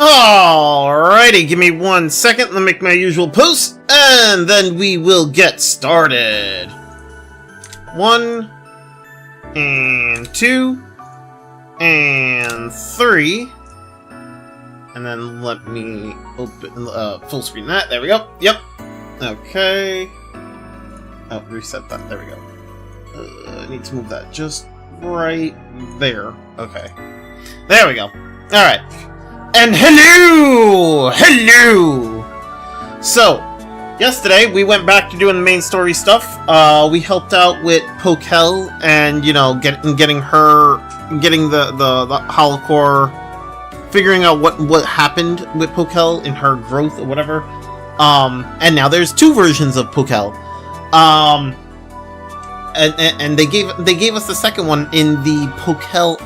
Alrighty, give me 1 second. Let me make my usual post, and then we will get started. 1, and 2, and 3, and then let me open full screen that. There we go. Yep. Okay. Oh, reset that. There we go. I need to move that just right there. Okay. There we go. Alright. And hello! Hello! So, yesterday we went back to doing the main story stuff. We helped out with Pokel and, you know, getting the holocore, figuring out what happened with Pokel in her growth or whatever. And now there's 2 versions of Pokel. And they gave us the second one in the Pokel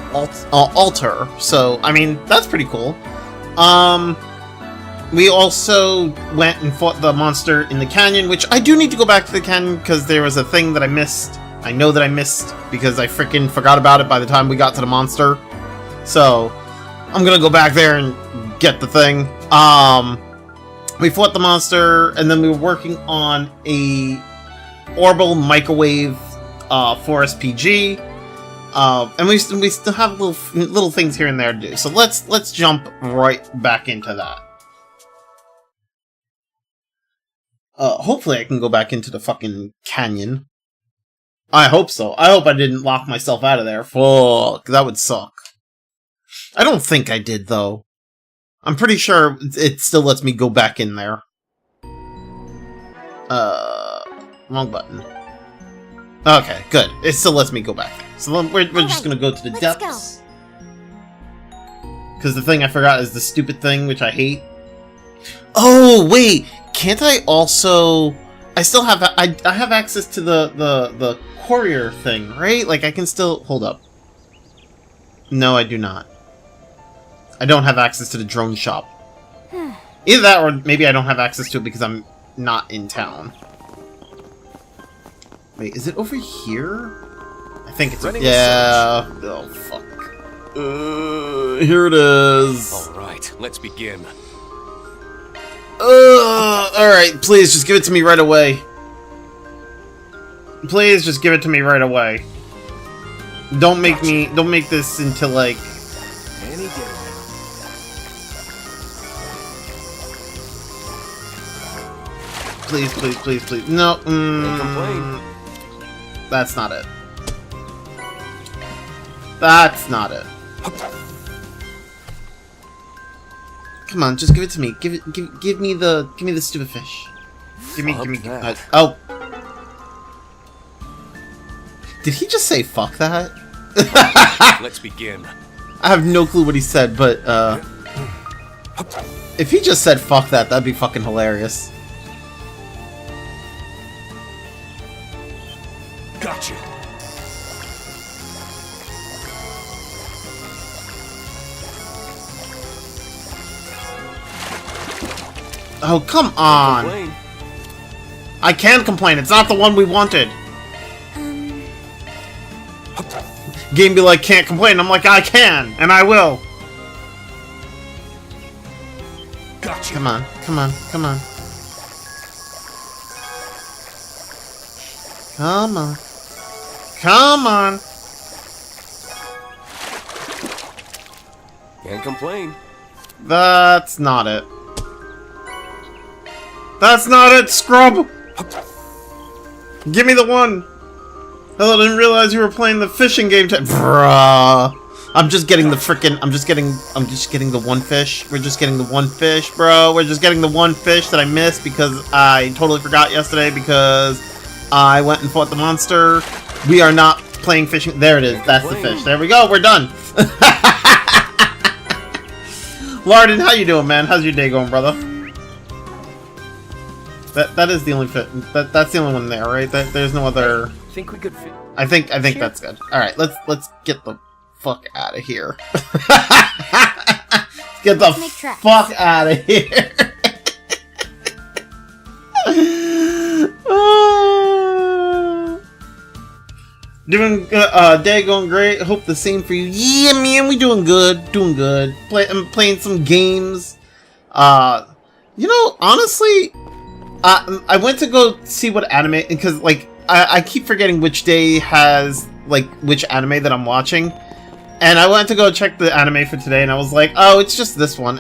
altar. So I mean that's pretty cool. We also went and fought the monster in the canyon, which I do need to go back to the canyon because there was a thing that I missed. I know that I missed because I freaking forgot about it by the time we got to the monster. So I'm gonna go back there and get the thing. We fought the monster, and then we were working on a orbital microwave Forest PG, and we still have little things here and there to do. So let's jump right back into that. Hopefully I can go back into the fucking canyon. I hope so. I hope I didn't lock myself out of there. Fuck, that would suck. I don't think I did though. I'm pretty sure it still lets me go back in there. Wrong button. Okay, good. It still lets me go back. So we're just gonna go to the depths. Because the thing I forgot is the stupid thing, which I hate. Oh, wait! Can't I also... I still have... I have access to the courier thing, right? Like, I can still... Hold up. No, I do not. I don't have access to the drone shop. Either that, or maybe I don't have access to it because I'm not in town. Wait, is it over here? I think it's... Yeah. Oh, fuck. Here it is. Alright, let's begin. Alright, please, just give it to me right away. Please, just give it to me right away. Don't make this into, like... Any day. Please, please, please, please. No, Don't complain. That's not it. That's not it. Come on, just give it to me. Give me the stupid fish. Give me. Oh. Did he just say fuck that? Let's begin. I have no clue what he said, but if he just said fuck that, that'd be fucking hilarious. Gotcha. Oh, come on! I can't complain. It's not the one we wanted. Game be like, can't complain. I'm like, I can, and I will. Gotcha. Come on, come on, come on. Come on. Come on. Can't complain. That's not it. That's not it, scrub! Give me the one! Hell, I didn't realize you were playing the fishing game Bruh. I'm just getting the frickin' I'm just getting the one fish. We're just getting the one fish, bro. We're just getting the one fish that I missed because I totally forgot yesterday because I went and fought the monster. We are not playing fishing. There it is. That's the fish. There we go. We're done. Larden, how you doing, man? How's your day going, brother? That is the only fit. That's the only one there, right? There's no other. I think we could fit. I think that's good. All right, let's get the fuck out of here. Get the fuck out of here. Doing day going great. Hope the same for you. Yeah, man, we doing good. I'm playing some games. You know, honestly, I went to go see what anime, because like I keep forgetting which day has like which anime that I'm watching, and I went to go check the anime for today, and I was like, oh, it's just this one.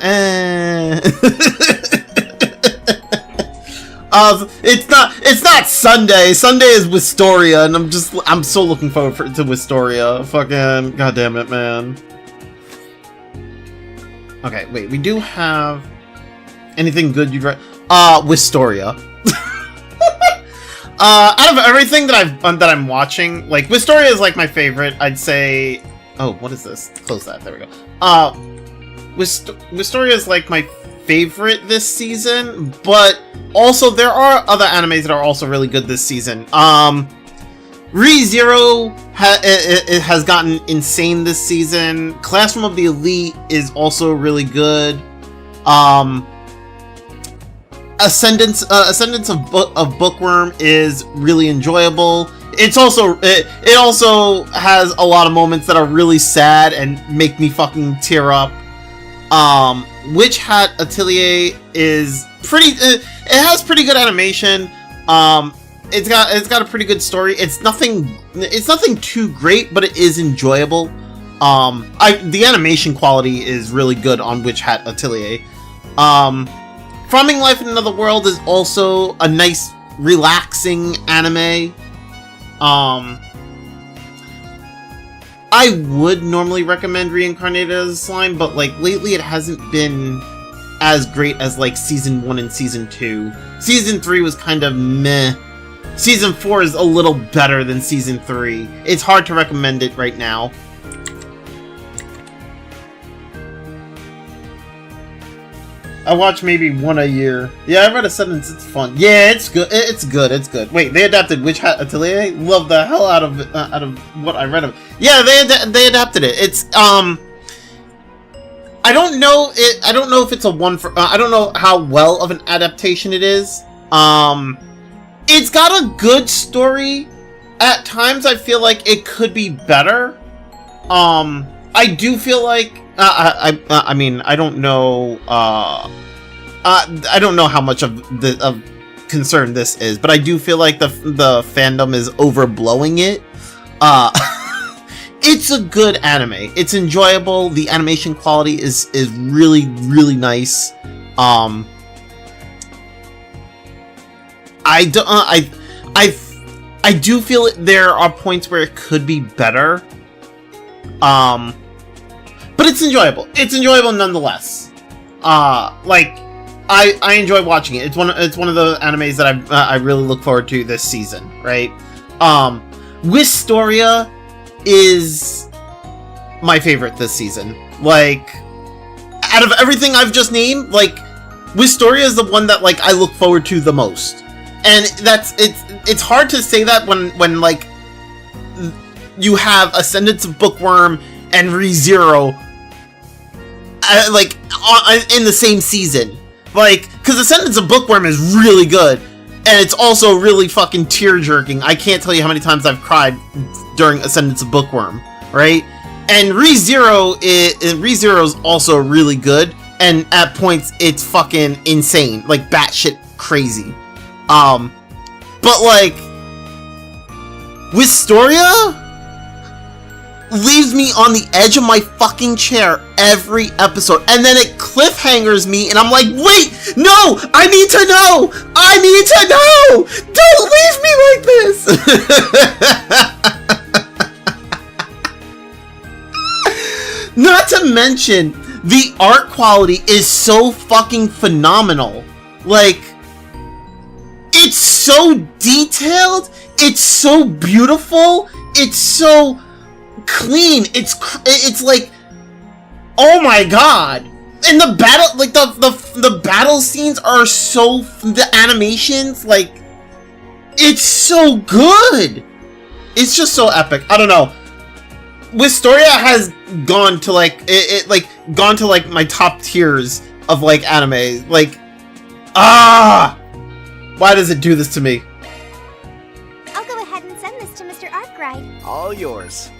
It's not Sunday. Sunday is Wistoria, and I'm so looking forward to Wistoria. Fucking goddamn it, man. Okay, wait, we do have anything good you've read? Wistoria. Out of everything that I'm watching, like Wistoria is like my favorite. I'd say. Oh, what is this? Close that. There we go. Wistoria is like my favorite this season, but also there are other animes that are also really good this season. ReZero has gotten insane this season. Classroom of the Elite is also really good. Ascendance of Bookworm is really enjoyable. It also has a lot of moments that are really sad and make me fucking tear up. Witch Hat Atelier is pretty. It has pretty good animation. It's got a pretty good story. It's nothing too great, but it is enjoyable. The animation quality is really good on Witch Hat Atelier. Farming Life in Another World is also a nice, relaxing anime. I would normally recommend Reincarnated as a Slime, but like lately it hasn't been as great as like season 1 and season 2. Season 3 was kind of meh. Season 4 is a little better than season 3. It's hard to recommend it right now. I watch maybe one a year. Yeah, I read Ascendance. It's fun. Yeah, it's good. It's good. Wait, they adapted Witch Hat Atelier? Love the hell out of what I read of. Yeah, they adapted it. It's I don't know if it's a one for. I don't know how well of an adaptation it is. It's got a good story. At times, I feel like it could be better. I do feel like. I mean, I don't know. I don't know how much of concern this is, but I do feel like the fandom is overblowing it. It's a good anime. It's enjoyable. The animation quality is really, really nice. I do feel there are points where it could be better. But it's enjoyable. It's enjoyable nonetheless. Like I enjoy watching it. It's one of the animes that I really look forward to this season, right? Wistoria is my favorite this season. Like, out of everything I've just named, like, Wistoria is the one that like I look forward to the most. And it's hard to say that when like you have Ascendance of Bookworm and ReZero like in the same season. Like, because Ascendance of Bookworm is really good, and it's also really fucking tear-jerking. I can't tell you how many times I've cried during Ascendance of Bookworm, right? And ReZero is also really good, and at points it's fucking insane, like batshit crazy. But like Wistoria leaves me on the edge of my fucking chair every episode, and then it cliffhangers me, and I'm like, wait, no, I need to know, don't leave me like this. Not to mention, the art quality is so fucking phenomenal. Like, it's so detailed, it's so beautiful, it's so clean, it's like, oh my god. And the battle, like the battle scenes are so, the animations, like, it's so good. It's just so epic. I don't know. Wistoria has gone to like gone to like my top tiers of like anime. Like, why does it do this to me? I'll go ahead and send this to Mr. Arkwright. All yours.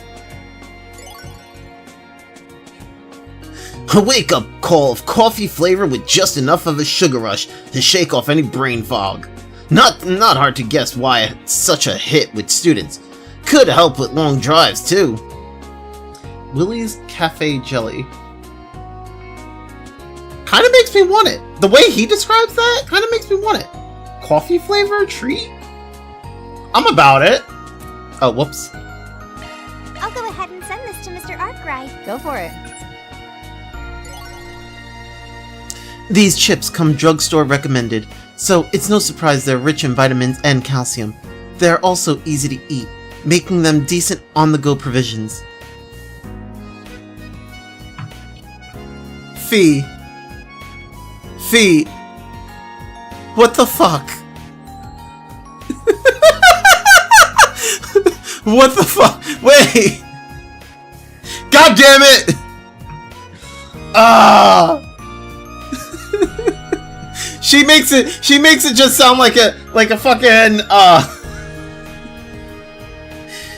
A wake-up call of coffee flavor with just enough of a sugar rush to shake off any brain fog. Not hard to guess why it's such a hit with students. Could help with long drives, too. Willie's Cafe Jelly. Kinda makes me want it. The way he describes that kinda makes me want it. Coffee flavor treat? I'm about it. Oh, whoops. I'll go ahead and send this to Mr. Arkwright. Go for it. These chips come drugstore recommended, so it's no surprise they're rich in vitamins and calcium. They're also easy to eat, making them decent on-the-go provisions. Fee. What the fuck? What the fuck? Wait! God damn it! Ah! She makes it just sound like a fucking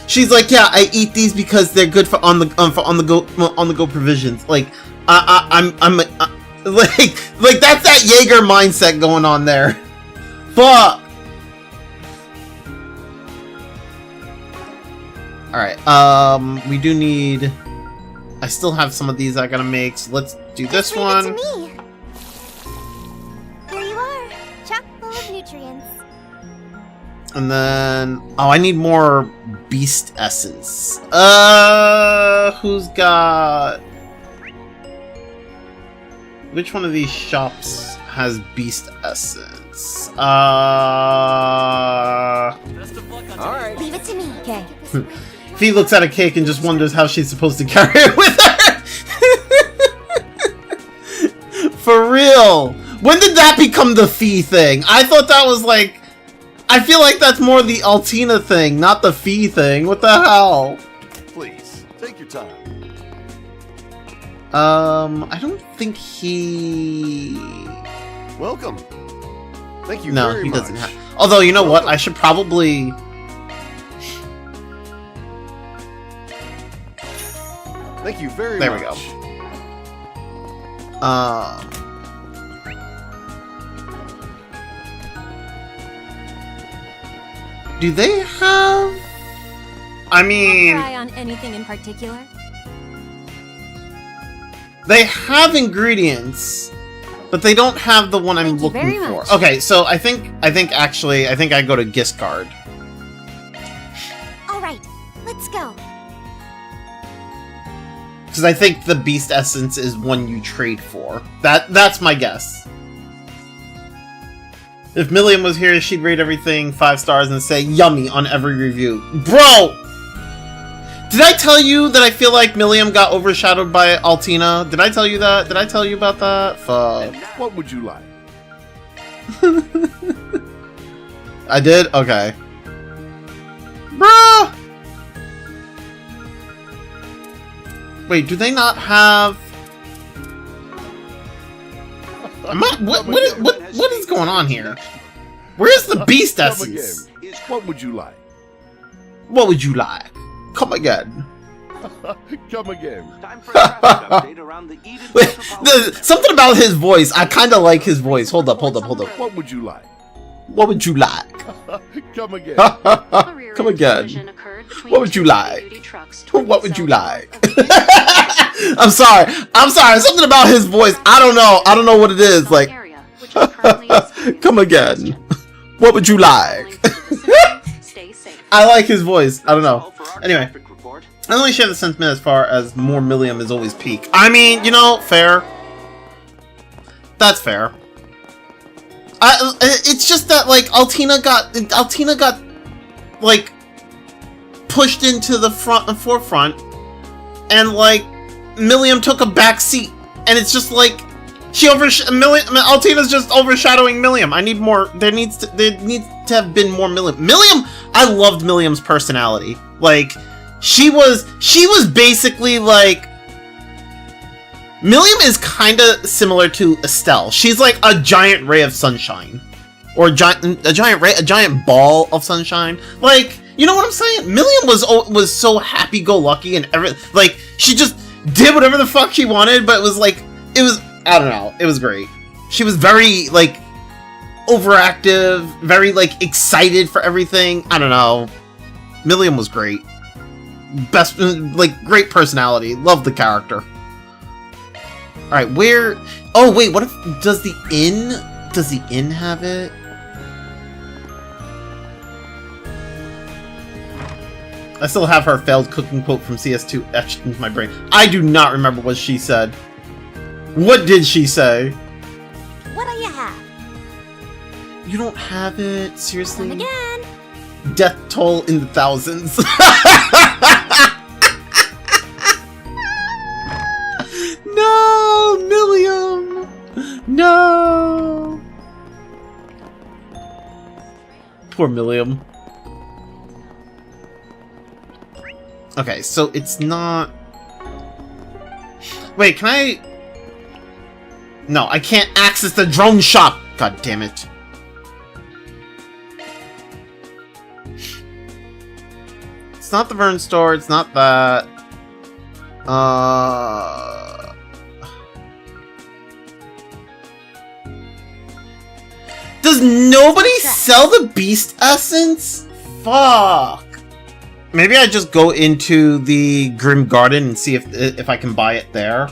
She's like, yeah, I eat these because they're good for on the go provisions. Like, I'm like that's that Jaeger mindset going on there. Fuck. All right. We do need. I still have some of these I gotta make. So let's do this one. Leave it to me. Here you are, chock full of nutrients. And then, oh, I need more beast essence. Who's got? Which one of these shops has beast essence? Alright. Leave it to me. Okay. Fee looks at a cake and just wonders how she's supposed to carry it with her. For real. When did that become the Fee thing? I thought that was like, I feel like that's more the Altina thing, not the Fee thing. What the hell? Please, take your time. I don't think he... Welcome. Thank you No, very he much. doesn't have... Although, you know what? I should probably... Thank you very There much. we go. Do they have... I mean... Try on anything in particular? They have ingredients, but they don't have the one I'm Thank you looking very for. much. Okay, so I think I go to Giscard. All right, let's go. Because I think the Beast Essence is one you trade for. That's my guess. If Milliam was here, she'd rate everything 5 stars and say yummy on every review. Bro! Did I tell you that I feel like Milliam got overshadowed by Altina? Did I tell you that? Did I tell you about that? Fuck. What would you like? I did? Okay. Bruh! Wait, do they not have... What is going on here? Where's the Beast Come Essence? again. What would you like? What would you like? Come again. Come again. Time for a traffic update around the Eden Wait, metropolitan something about his voice. I kind of like his voice. Hold up. What would you like? What would you like? Come again. Come again. What would you like? What would you like? I'm sorry. Something about his voice. I don't know what it is. Like, come again. What would you like? I like his voice. I don't know. Anyway, I only share the sentiment as far as more Milliam is always peak. I mean, you know, fair. That's fair. It's just that like Altina got like pushed into the forefront, and like Milliam took a back seat, and it's just like Altina's just overshadowing Milliam. I need more. There needs to have been more Milliam. I loved Milliam's personality. Like she was basically like Milliam is kind of similar to Estelle. She's like a giant ray of sunshine, or a giant ball of sunshine. Like You know what I'm saying? Milliam was so happy-go-lucky and like she just did whatever the fuck she wanted, but it was like I don't know, it was great. She was very like overactive, very like excited for everything. I don't know. Milliam was great. Best, like, great personality. Love the character. Alright, where... Oh, wait, what if... Does the inn have it? I still have her failed cooking quote from CS2 etched into my brain. I do not remember what she said. What did she say? What do you have? You don't have it? Seriously? Come again. Death toll in the thousands. No, Milliam! No! Poor Milliam. Okay, so it's not... Wait, can I... No, I can't access the drone shop! God damn it. It's not the Vern store, it's not that. Does nobody sell the Beast Essence? Fuck. Maybe I just go into the Grim Garden and see if I can buy it there.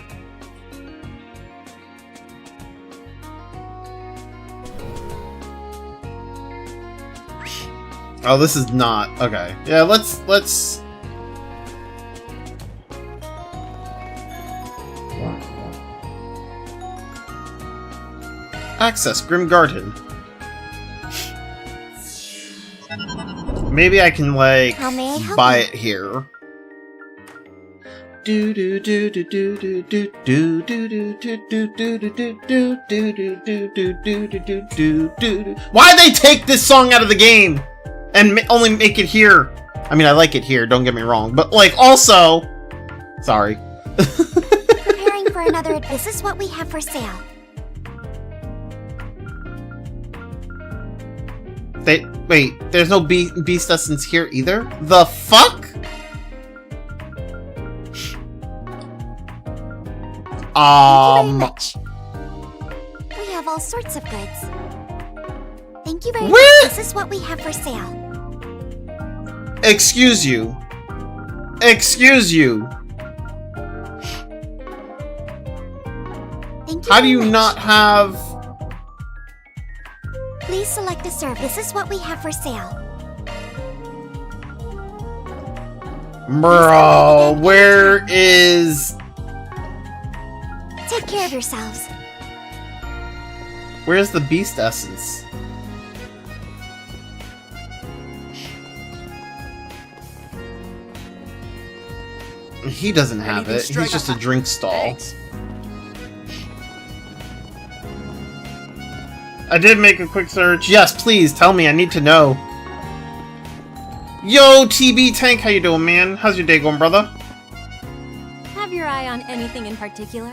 Oh, this is not. Okay. Yeah, let's... Access Grim Garden. Maybe I can, like, buy it here. Why'd they take this song out of the game? And only make it here? I mean, I like it here, don't get me wrong. But, like, also... Sorry. Preparing for another... This is what we have for sale. Wait, there's no Beast Essence here either? The fuck? Thank you very much. We have all sorts of goods. Thank you very much. This is what we have for sale. Excuse you. Excuse you. Thank you. How do you not have... Please select a serve. This is what we have for sale. Bro, where is... Take care of yourselves. Where's the Beast Essence? He doesn't have it. He's just a drink stall. Thanks. I did make a quick search. Yes, please, tell me. I need to know. Yo, TB Tank, how you doing, man? How's your day going, brother? Have your eye on anything in particular?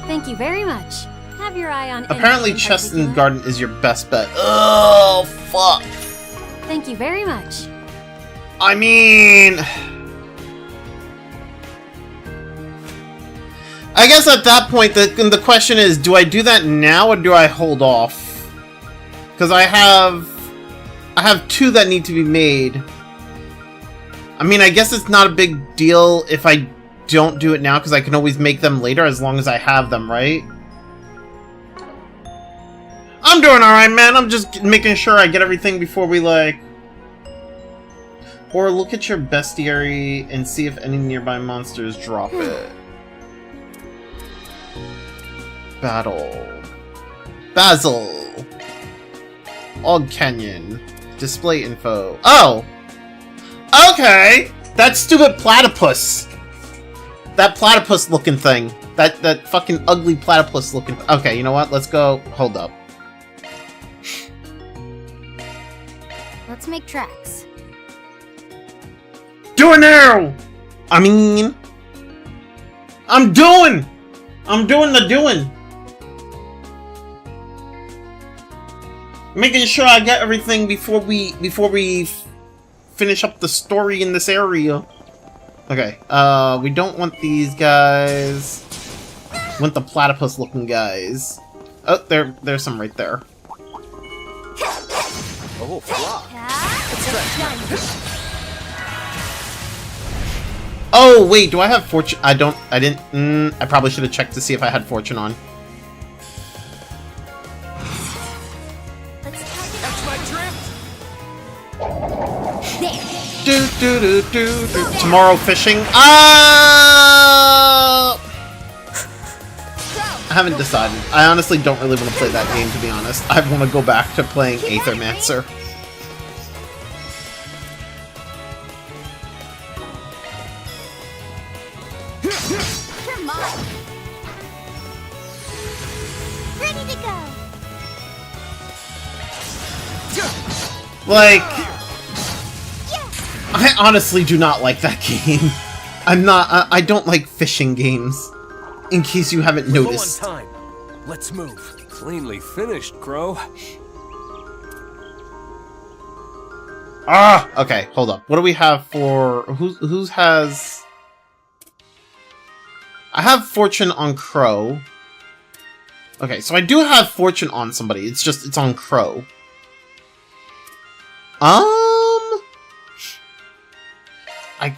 Thank you very much. Have your eye on Apparently, anything in Chest in the particular? Garden is your best bet. Oh, fuck. Thank you very much. I mean... I guess at that point, the question is, do I do that now or do I hold off? Because I have two that need to be made. I mean, I guess it's not a big deal if I don't do it now, because I can always make them later as long as I have them, right? I'm doing alright, man. I'm just making sure I get everything before we, like... Or look at your bestiary and see if any nearby monsters drop it. Battle. Basil. Og Canyon. Display info. Oh! Okay! That stupid platypus! That platypus looking thing. That fucking ugly platypus looking okay, you know what? Let's go. Hold up. Let's make tracks. Do it now! I mean... I'm doing the doing! Making sure I get everything before we finish up the story in this area. Okay, we don't want these guys. We want the platypus-looking guys. Oh, there's some right there. Oh, flop. Oh, wait, do I have fortune? I didn't, I probably should have checked to see if I had fortune on. That's my drift. Tomorrow fishing? I haven't decided. I honestly don't really want to play that game, to be honest. I want to go back to playing Aethermancer. Come on. Ready to go. Like, I honestly do not like that game. I don't like fishing games. In case you haven't noticed. Low on time. Let's move. Cleanly finished, Crow. Ah! Okay, hold up. What do we have for... Who's has... I have fortune on Crow. Okay, so I do have fortune on somebody. It's just, it's on Crow. I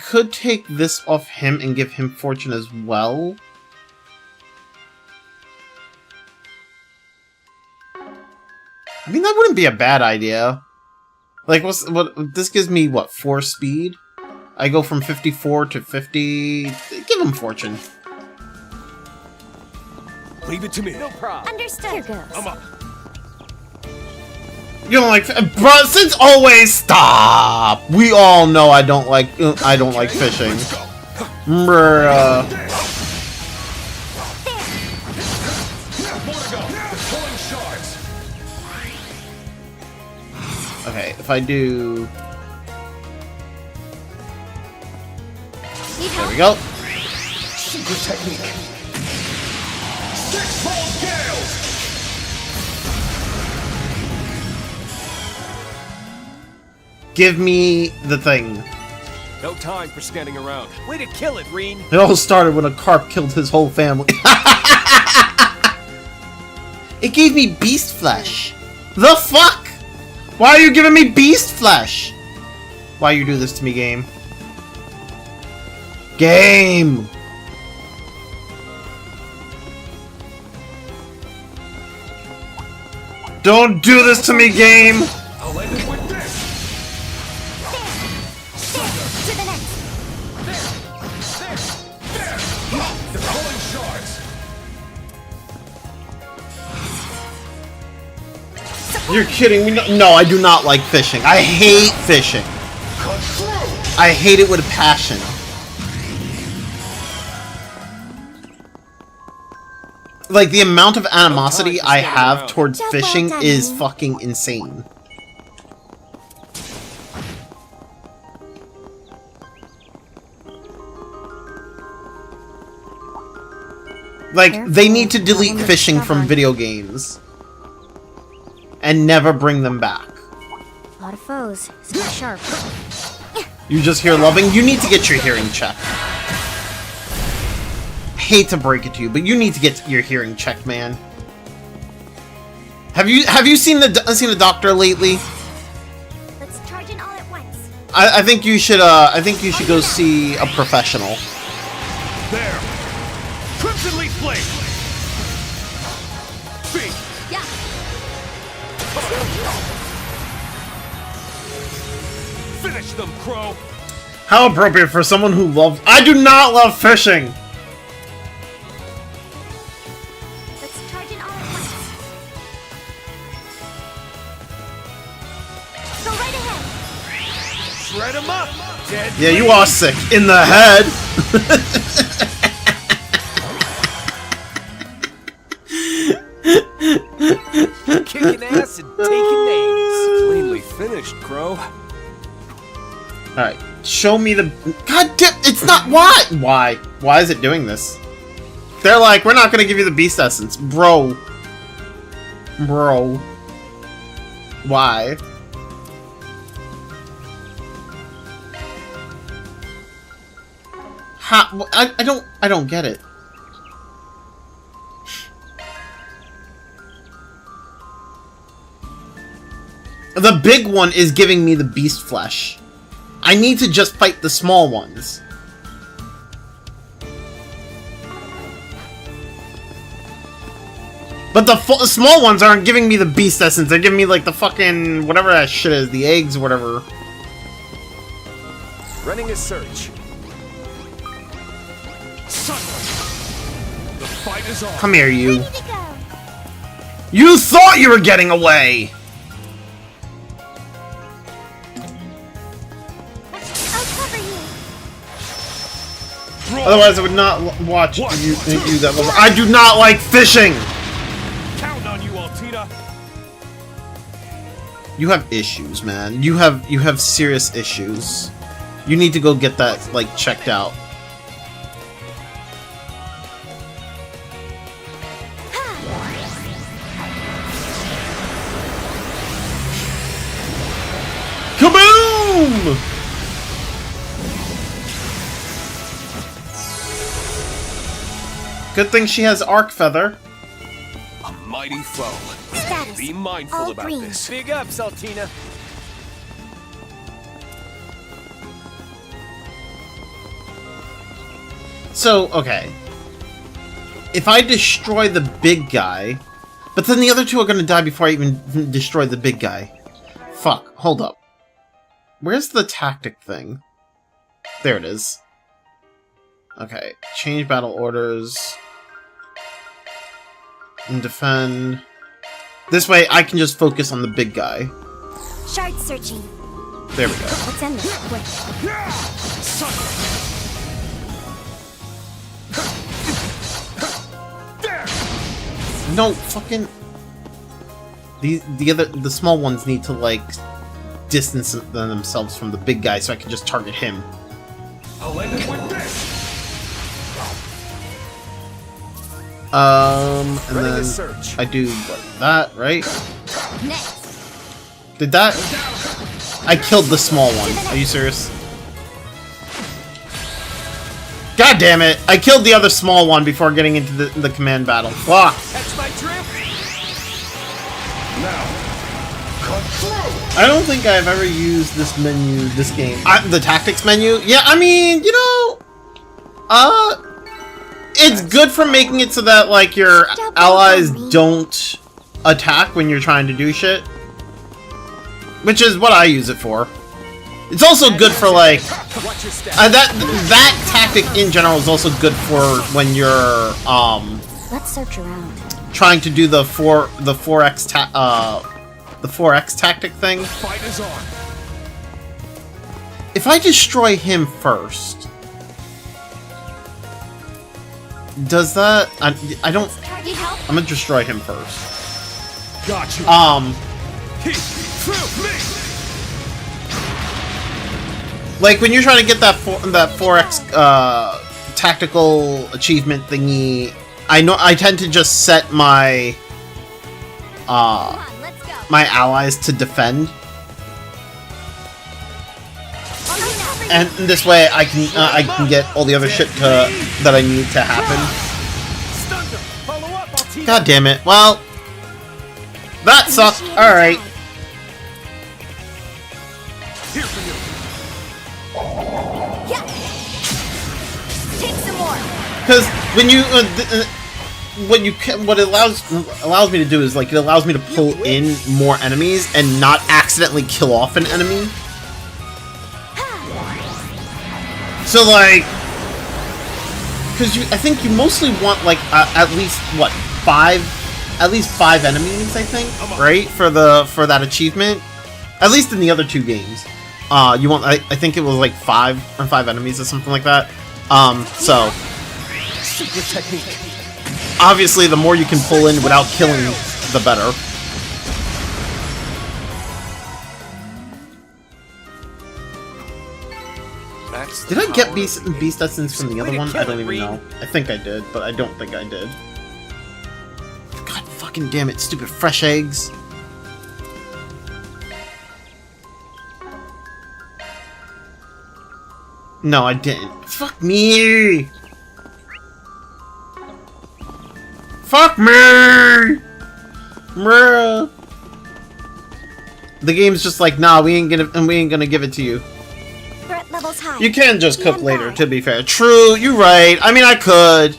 could take this off him and give him fortune as well. I mean, that wouldn't be a bad idea. Like, this gives me, what, 4 speed? I go from 54 to 50... Give him fortune. Leave it to me. No problem. Understood. Here goes. I'm up. You don't like... Bro, since always... Stop! We all know I don't like fishing. Bruh. Okay, if I do... There we go. Secret technique. 6-fold gales. Give me the thing. No time for standing around. Way to kill it, Rean. It all started when a carp killed his whole family. It gave me beast flesh. The fuck? Why are you giving me beast flesh? Why you do this to me, game? Game! Don't do this to me, game! I'll end it with this. To the next. There. The pulling shards. You're kidding me? No, I do not like fishing. I hate fishing. Cut through. I hate it with a passion. Like, the amount of animosity I have towards fishing is fucking insane. Like, they need to delete fishing from video games. And never bring them back. A lot of foes. So sharp. You just hear loving? You need to get your hearing checked. Hate to break it to you, but you need to get your hearing checked, man. Have you seen the doctor lately? Let's charge in all at once. I think you should go see a professional. There. Crimson Leaf Blade. Feet. Yeah. Finish them, Crow. How appropriate for someone who loves... I do not love fishing! Let's charge in all at once. Go right ahead. Shred them up. Dead. Yeah, you are sick. In the head! Kicking ass and taking names. Cleanly finished, Crow. Alright, show me the... God damn, it's not... Why? Why? Why is it doing this? They're like, we're not gonna give you the beast essence. Bro. Why? How? I don't get it. The big one is giving me the beast flesh. I need to just fight the small ones. But the small ones aren't giving me the beast essence. They're giving me like the fucking whatever that shit is, the eggs or whatever. Running a search. The fight is on. Come here, you. Ready to go. You thought you were getting away. I'll cover you. Otherwise, I would not watch you use that level. I do not like fishing. Count on you, Altina. You have issues, man. You have serious issues. You need to go get that like checked out. Kaboom! Good thing she has arc feather. A mighty foe. Status. Be mindful All about green. this. Big ups, Altina. So, okay. If I destroy the big guy, but then the other two are gonna die before I even destroy the big guy. Fuck, hold up. Where's the tactic thing? There it is. Okay, change battle orders. And defend. This way I can just focus on the big guy. Shard searching. There we go. Let's end this quick. No, fucking... The small ones need to, like, distance themselves from the big guy so I can just target him. I'll end it with this. And Running a then search. I do what, that, right? Next. Did that? I killed the small one. Are you serious? God damn it! I killed the other small one before getting into the command battle. Fuck! Catch my drift. I don't think I've ever used this menu, this game. The tactics menu? Yeah, I mean, you know... It's good for making it so that, like, your allies don't attack when you're trying to do shit. Which is what I use it for. It's also good for, like... Watch your step. That tactic in general is also good for when you're, Let's search around. trying to do the 4x tactic thing. Fight is on. If I destroy him first, does that? I don't. Need help? I'm gonna destroy him first. Got you. Like when you're trying to get that 4x tactical achievement thingy, I tend to just set my Come on, let's go. my allies to defend, and this way I can get all the other shit that I need to happen. Stunned him. Follow up, Altina. God damn it! Well, that sucked. All right. Here for you. Yeah. Take some more. Because when you what it allows me to do is like it allows me to pull in more enemies and not accidentally kill off an enemy. So like, because I think you mostly want like at least what at least five enemies, I think, right, for that achievement. At least in the other two games, you want I think it was like five enemies or something like that. So Secret technique. obviously, the more you can pull in without killing, the better. That's Did I get Beast Essence from the Way other to one? kill I don't it, even Rean. know. I think I did, but I don't think I did. God fucking damn it, stupid fresh eggs. No, I didn't. Fuck me! Fuck me! Bruh. The game's just like, nah, we ain't gonna give it to you. Threat level's high. You can just cook Stand later, by. to be fair. True, you're right. I mean, I could.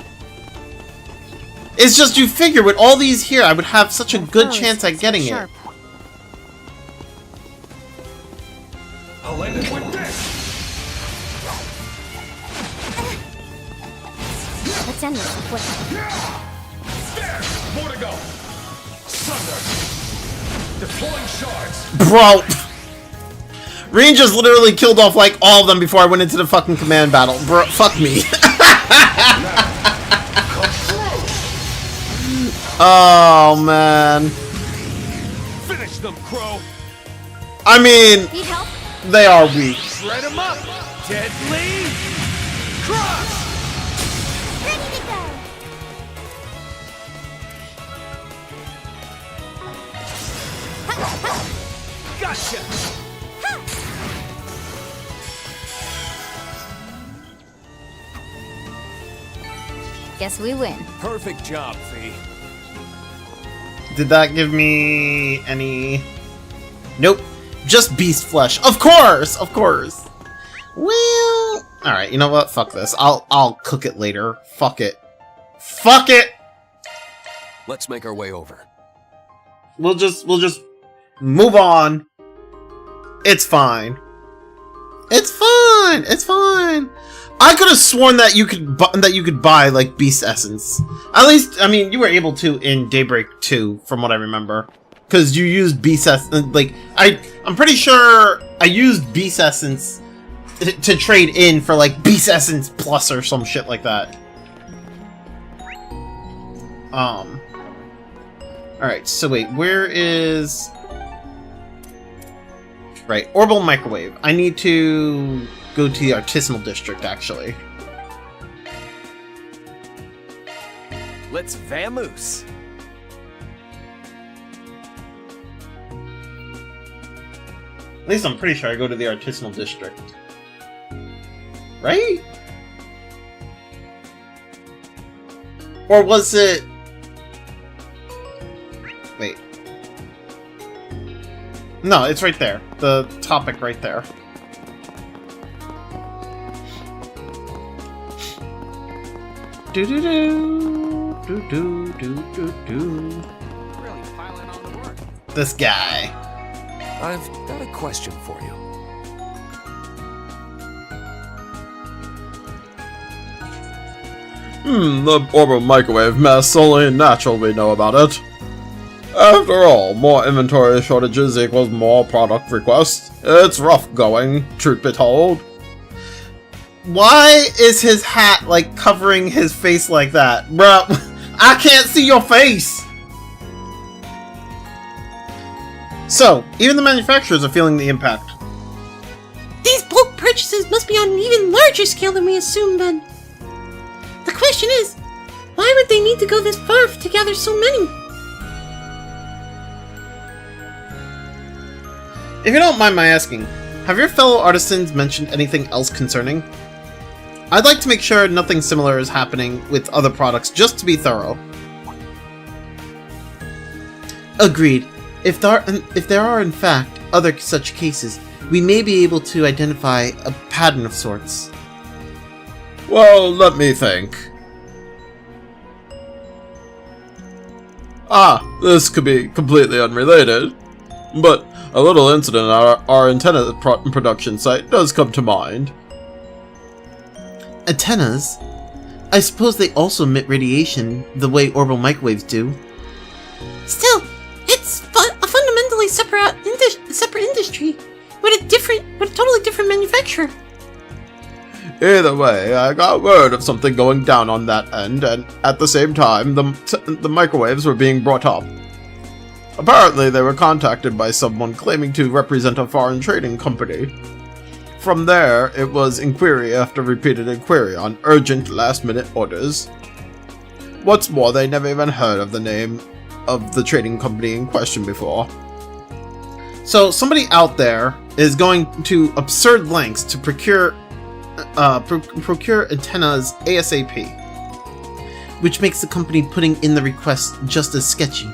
It's just you figure with all these here, I would have such a good chance at getting it. Sharp. I'll end it with this. Let's end this quick. There! More to go. Thunder. Deploying shards. Bro! Rean just literally killed off like all of them before I went into the fucking command battle. Bro, fuck me. Oh, man. Finish them, Crow. I mean, Need help? they are weak. Shred them up. Deadly. Cross. Ready to go. Gotcha. Guess we win. Perfect job, Fee. Did that give me any... Nope. Just beast flesh. Of course! Of course! Well... Alright, you know what? Fuck this. I'll cook it later. Fuck it. Fuck it! Let's make our way over. We'll just move on. It's fine. It's fine. It's fine. I could have sworn that you could buy like beast essence. At least, I mean, you were able to in Daybreak 2, from what I remember, because you used beast essence. Like I'm pretty sure I used beast essence to trade in for like beast essence plus or some shit like that. Alright, so wait, where is... Right, orbital microwave. I need to go to the artisanal district, actually. Let's vamoose. At least I'm pretty sure I go to the artisanal district. Right? Or was it... Wait. No, it's right there. The topic right there. Do-do-do. Do-do-do-do-do. Really piling on the work. This guy. I've got a question for you. The orbital microwave mess, only natural we know about it. After all, more inventory shortages equals more product requests. It's rough going, truth be told. Why is his hat, like, covering his face like that? Bruh, I can't see your face! So, even the manufacturers are feeling the impact. These bulk purchases must be on an even larger scale than we assumed then. The question is, why would they need to go this far to gather so many? If you don't mind my asking, have your fellow artisans mentioned anything else concerning? I'd like to make sure nothing similar is happening with other products, just to be thorough. Agreed. If there are in fact other such cases, we may be able to identify a pattern of sorts. Well, let me think. This could be completely unrelated, but a little incident at our antenna production site does come to mind. Antennas? I suppose they also emit radiation the way orbital microwaves do. Still, it's a fundamentally separate industry with a totally different manufacturer. Either way, I got word of something going down on that end, and at the same time, the microwaves were being brought up. Apparently, they were contacted by someone claiming to represent a foreign trading company. From there, it was inquiry after repeated inquiry on urgent last-minute orders. What's more, they never even heard of the name of the trading company in question before. So somebody out there is going to absurd lengths to procure procure antennas ASAP. Which makes the company putting in the request just as sketchy.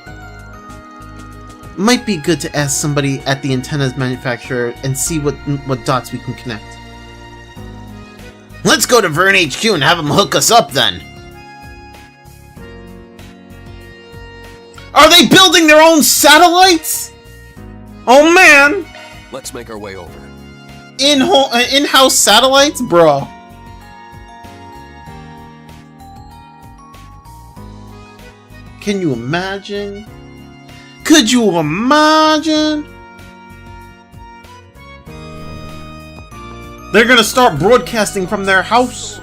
Might be good to ask somebody at the antennas manufacturer and see what dots we can connect. Let's go to Vern HQ and have them hook us up then. Are they building their own satellites? Oh man! Let's make our way over. In-house satellites? Bro. Can you imagine? Could you imagine? They're gonna start broadcasting from their house.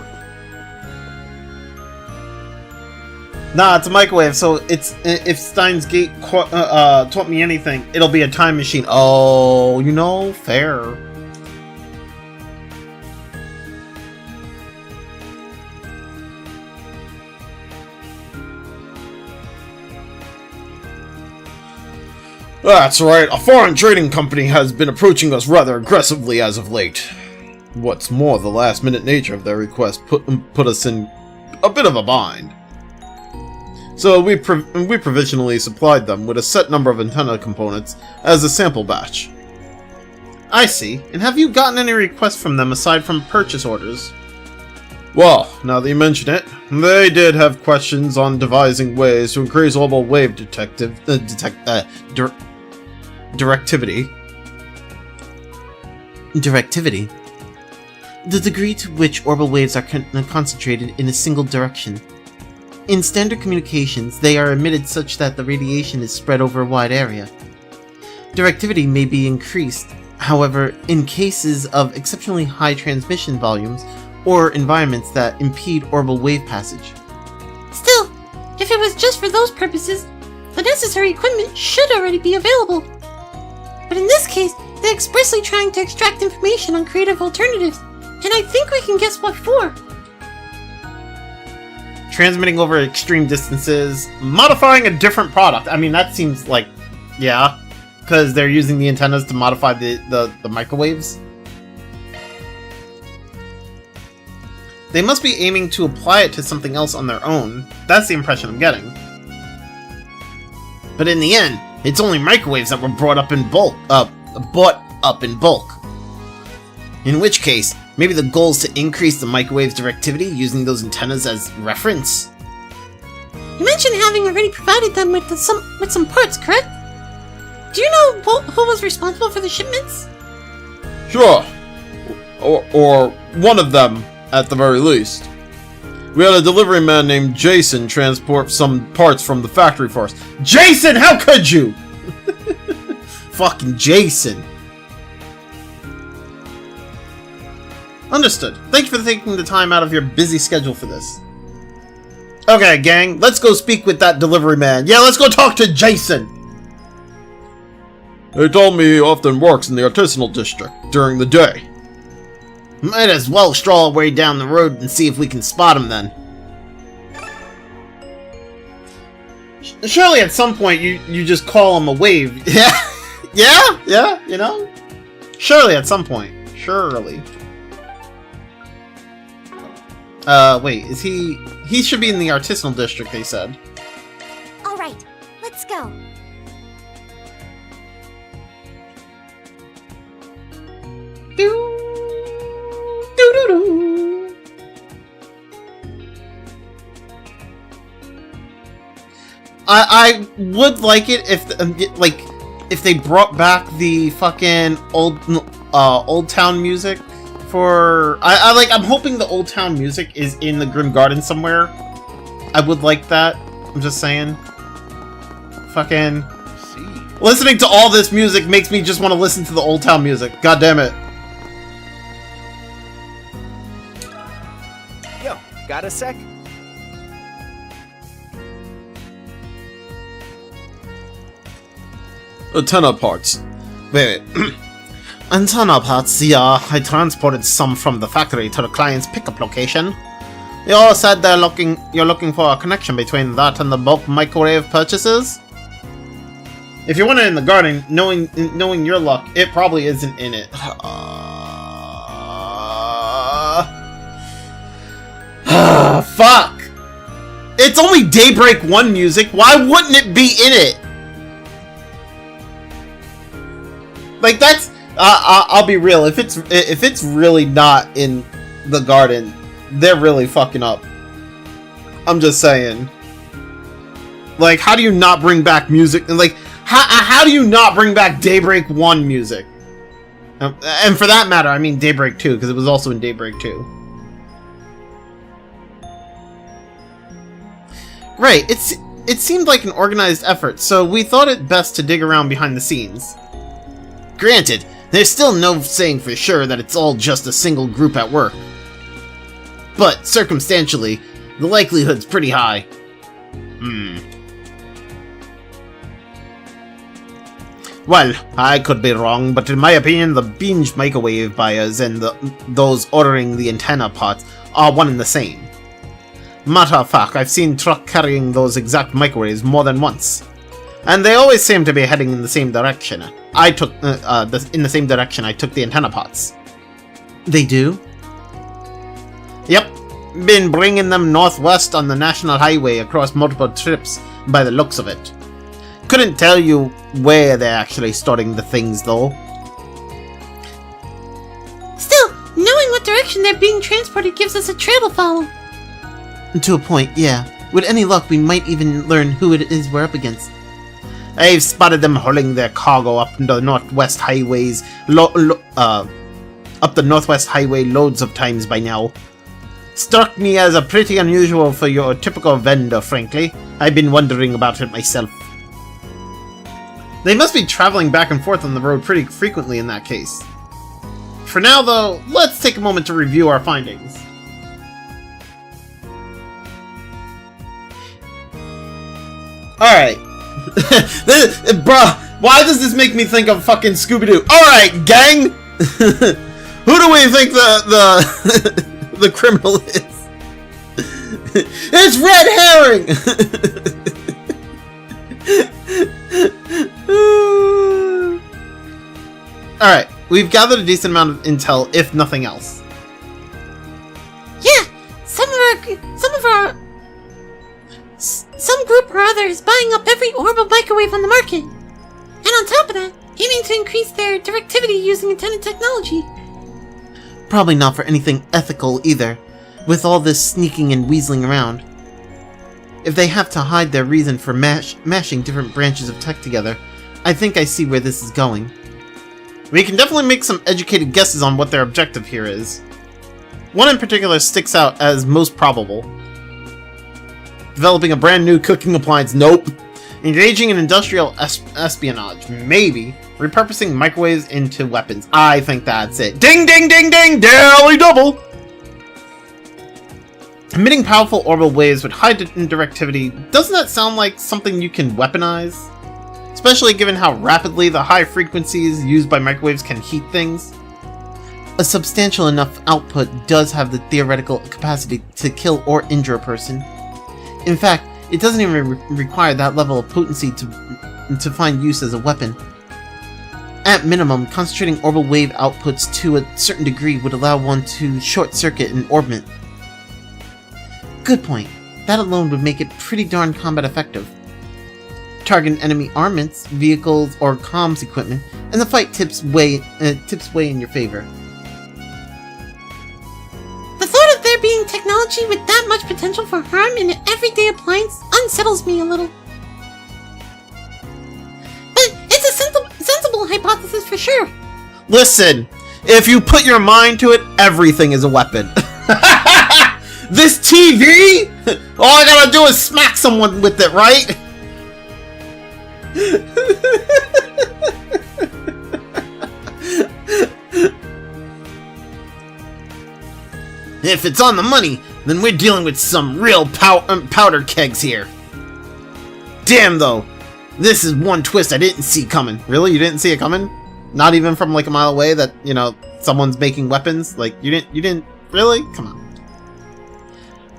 Nah, it's a microwave, so it's if Steins Gate taught me anything, it'll be a time machine. Oh, you know, fair. That's right, a foreign trading company has been approaching us rather aggressively as of late. What's more, the last-minute nature of their request put us in a bit of a bind. So we provisionally supplied them with a set number of antenna components as a sample batch. I see. And have you gotten any requests from them aside from purchase orders? Well, now that you mention it, they did have questions on devising ways to increase orbital wave directivity. Directivity? The degree to which orbital waves are concentrated in a single direction. In standard communications, they are emitted such that the radiation is spread over a wide area. Directivity may be increased, however, in cases of exceptionally high transmission volumes or environments that impede orbital wave passage. Still, if it was just for those purposes, the necessary equipment should already be available. But in this case, they're expressly trying to extract information on creative alternatives, and I think we can guess what for. Transmitting over extreme distances, modifying a different product. I mean, that seems like, yeah, because they're using the antennas to modify the microwaves. They must be aiming to apply it to something else on their own. That's the impression I'm getting. But in the end, it's only microwaves that were brought up in bulk. Bought up in bulk. In which case, maybe the goal is to increase the microwave's directivity using those antennas as reference. You mentioned having already provided them with some parts, correct? Do you know who was responsible for the shipments? Sure. Or one of them, at the very least. We had a delivery man named Jason transport some parts from the factory for us. Jason, how could you? Fucking Jason. Understood. Thank you for taking the time out of your busy schedule for this. Okay, gang, let's go speak with that delivery man. Yeah, let's go talk to Jason. They told me he often works in the artisanal district during the day. Might as well stroll our way down the road and see if we can spot him then. Surely at some point you just call him a wave. Yeah? Yeah, you know? Surely at some point. Surely. Wait, is he... He should be in the artisanal district, they said. Alright, let's go. I would like it if, if they brought back the fucking old town music for... I'm hoping the old town music is in the Grim Garden somewhere. I would like that. I'm just saying. Fucking... Listening to all this music makes me just want to listen to the old town music. God damn it. Yo, got a sec? Antenna parts. Wait. Antenna parts, yeah. I transported some from the factory to the client's pickup location. You all said you're looking for a connection between that and the bulk microwave purchases? If you want it in the garden, knowing your luck, it probably isn't in it. the fuck? It's only Daybreak 1 music. Why wouldn't it be in it? Like, that's... I'll be real. If it's really not in the garden, they're really fucking up. I'm just saying. Like, how do you not bring back music? Like, how do you not bring back Daybreak 1 music? And for that matter, I mean Daybreak 2, because it was also in Daybreak 2. Right, it seemed like an organized effort, so we thought it best to dig around behind the scenes. Granted, there's still no saying for sure that it's all just a single group at work. But, circumstantially, the likelihood's pretty high. Well, I could be wrong, but in my opinion, the binge microwave buyers and those ordering the antenna pots are one and the same. Matter of fact, I've seen truck carrying those exact microwaves more than once. And they always seem to be heading in the same direction. I took, in the same direction I took the antenna pots. They do? Yep. Been bringing them northwest on the National Highway across multiple trips by the looks of it. Couldn't tell you where they're actually storing the things, though. Still, knowing what direction they're being transported gives us a trail to follow. To a point, yeah. With any luck, we might even learn who it is we're up against. I've spotted them hauling their cargo up the Northwest Highways, up the Northwest Highway loads of times by now. Struck me as a pretty unusual for your typical vendor, frankly. I've been wondering about it myself. They must be traveling back and forth on the road pretty frequently in that case. For now, though, let's take a moment to review our findings. Alright. Bruh, why does this make me think of fucking Scooby-Doo? Alright, gang! Who do we think the criminal is? It's Red Herring! Alright, we've gathered a decent amount of intel, if nothing else. Yeah, some group or other is buying up every orbital microwave on the market. And on top of that, aiming to increase their directivity using antenna technology. Probably not for anything ethical either, with all this sneaking and weaseling around. If they have to hide their reason for mashing different branches of tech together, I think I see where this is going. We can definitely make some educated guesses on what their objective here is. One in particular sticks out as most probable. Developing a brand new cooking appliance, nope. Engaging in industrial espionage, maybe. Repurposing microwaves into weapons, I think that's it. Ding ding ding ding, daily double! Emitting powerful orbital waves with high directivity, doesn't that sound like something you can weaponize? Especially given how rapidly the high frequencies used by microwaves can heat things. A substantial enough output does have the theoretical capacity to kill or injure a person. In fact, it doesn't even require that level of potency to find use as a weapon. At minimum, concentrating orbital wave outputs to a certain degree would allow one to short-circuit an orbit. Good point. That alone would make it pretty darn combat effective. Target enemy armaments, vehicles, or comms equipment, and the fight tips way in your favor. The thought of there being technology with that much potential for harm in an everyday appliance unsettles me a little. But it's a sensible hypothesis for sure. Listen, if you put your mind to it, everything is a weapon. This TV? All I gotta do is smack someone with it, right? If it's on the money, then we're dealing with some real powder kegs here. Damn, though. This is one twist I didn't see coming. Really? You didn't see it coming? Not even from like a mile away that, you know, someone's making weapons? Like, you didn't, really? Come on.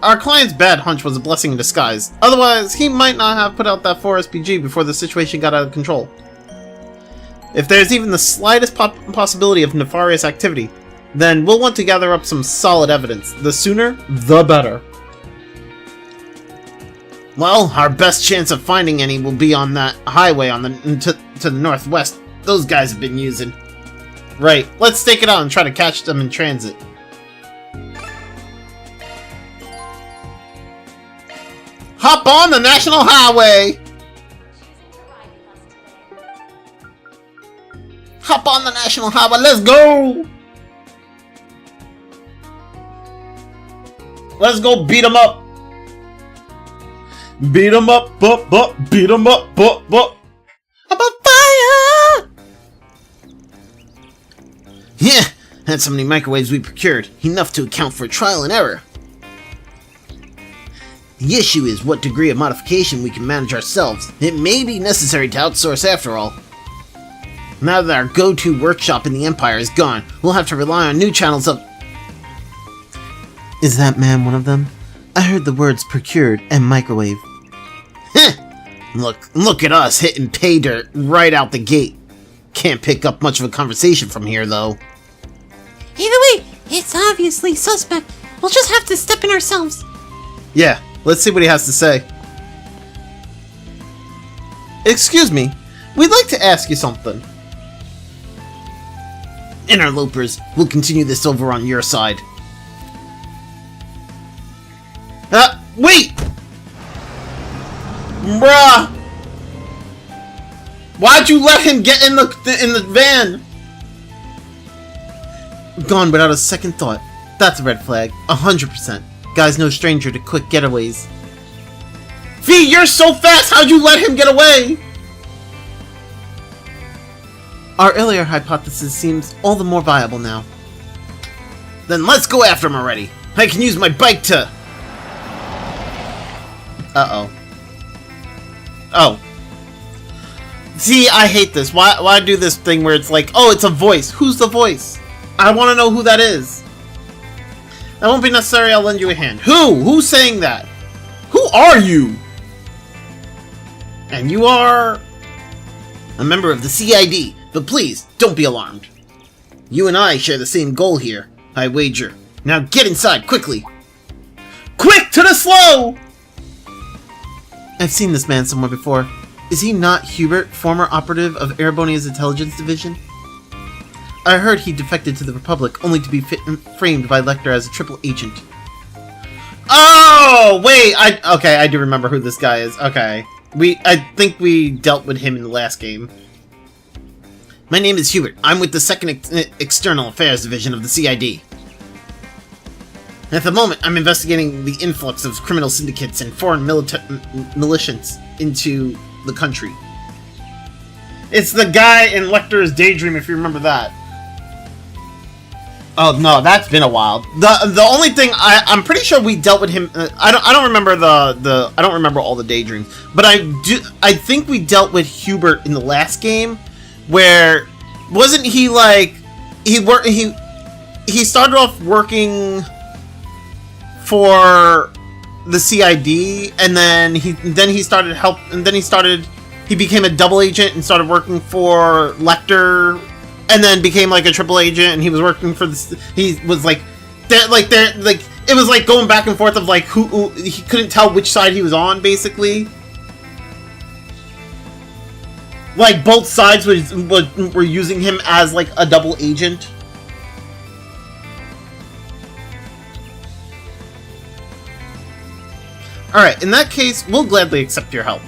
Our client's bad hunch was a blessing in disguise. Otherwise, he might not have put out that 4SPG before the situation got out of control. If there's even the slightest possibility of nefarious activity, then we'll want to gather up some solid evidence. The sooner, the better. Well, our best chance of finding any will be on that highway on the to the northwest those guys have been using. Right, let's stake it out and try to catch them in transit. Hop on the National Highway! Hop on the National Highway, let's go! Let's go beat them up! Beat them up, beat them up, I'm on fire! Yeah, that's how many microwaves we procured. Enough to account for trial and error. The issue is what degree of modification we can manage ourselves. It may be necessary to outsource after all. Now that our go-to workshop in the Empire is gone, we'll have to rely on new channels of... Is that man one of them? I heard the words procured and microwave. Heh! Look at us hitting pay dirt right out the gate. Can't pick up much of a conversation from here, though. Either way, it's obviously suspect. We'll just have to step in ourselves. Yeah, let's see what he has to say. Excuse me, we'd like to ask you something. Interlopers, we'll continue this over on your side. Wait! Bruh! Why'd you let him get in the van? Gone without a second thought. That's a red flag. 100%. Guy's no stranger to quick getaways. V, you're so fast! How'd you let him get away? Our earlier hypothesis seems all the more viable now. Then let's go after him already. I can use my bike to... Uh-oh. Oh. See, I hate this. Why do this thing where it's like, oh, it's a voice. Who's the voice? I want to know who that is. That won't be necessary. I'll lend you a hand. Who? Who's saying that? Who are you? And you are... a member of the CID. But please, don't be alarmed. You and I share the same goal here, I wager. Now get inside, quickly! Quick to the slow! I've seen this man somewhere before. Is he not Hubert, former operative of Erebonia's intelligence division? I heard he defected to the Republic, only to be framed by Lecter as a triple agent. Oh, wait, okay, I do remember who this guy is. Okay. I think we dealt with him in the last game. My name is Hubert. I'm with the 2nd External Affairs Division of the CID. At the moment, I'm investigating the influx of criminal syndicates and foreign militias into the country. It's the guy in Lecter's Daydream, if you remember that. Oh no, that's been a while. The only thing I'm pretty sure we dealt with him. I don't remember I don't remember all the Daydreams, but I think we dealt with Hubert in the last game, where wasn't he like he started off working for the CID, and then he started he became a double agent and started working for Lecter, and then became like a triple agent, and he was working for he was like it was like going back and forth of like who he couldn't tell which side he was on, basically. Like both sides were using him as like a double agent. Alright, in that case, we'll gladly accept your help.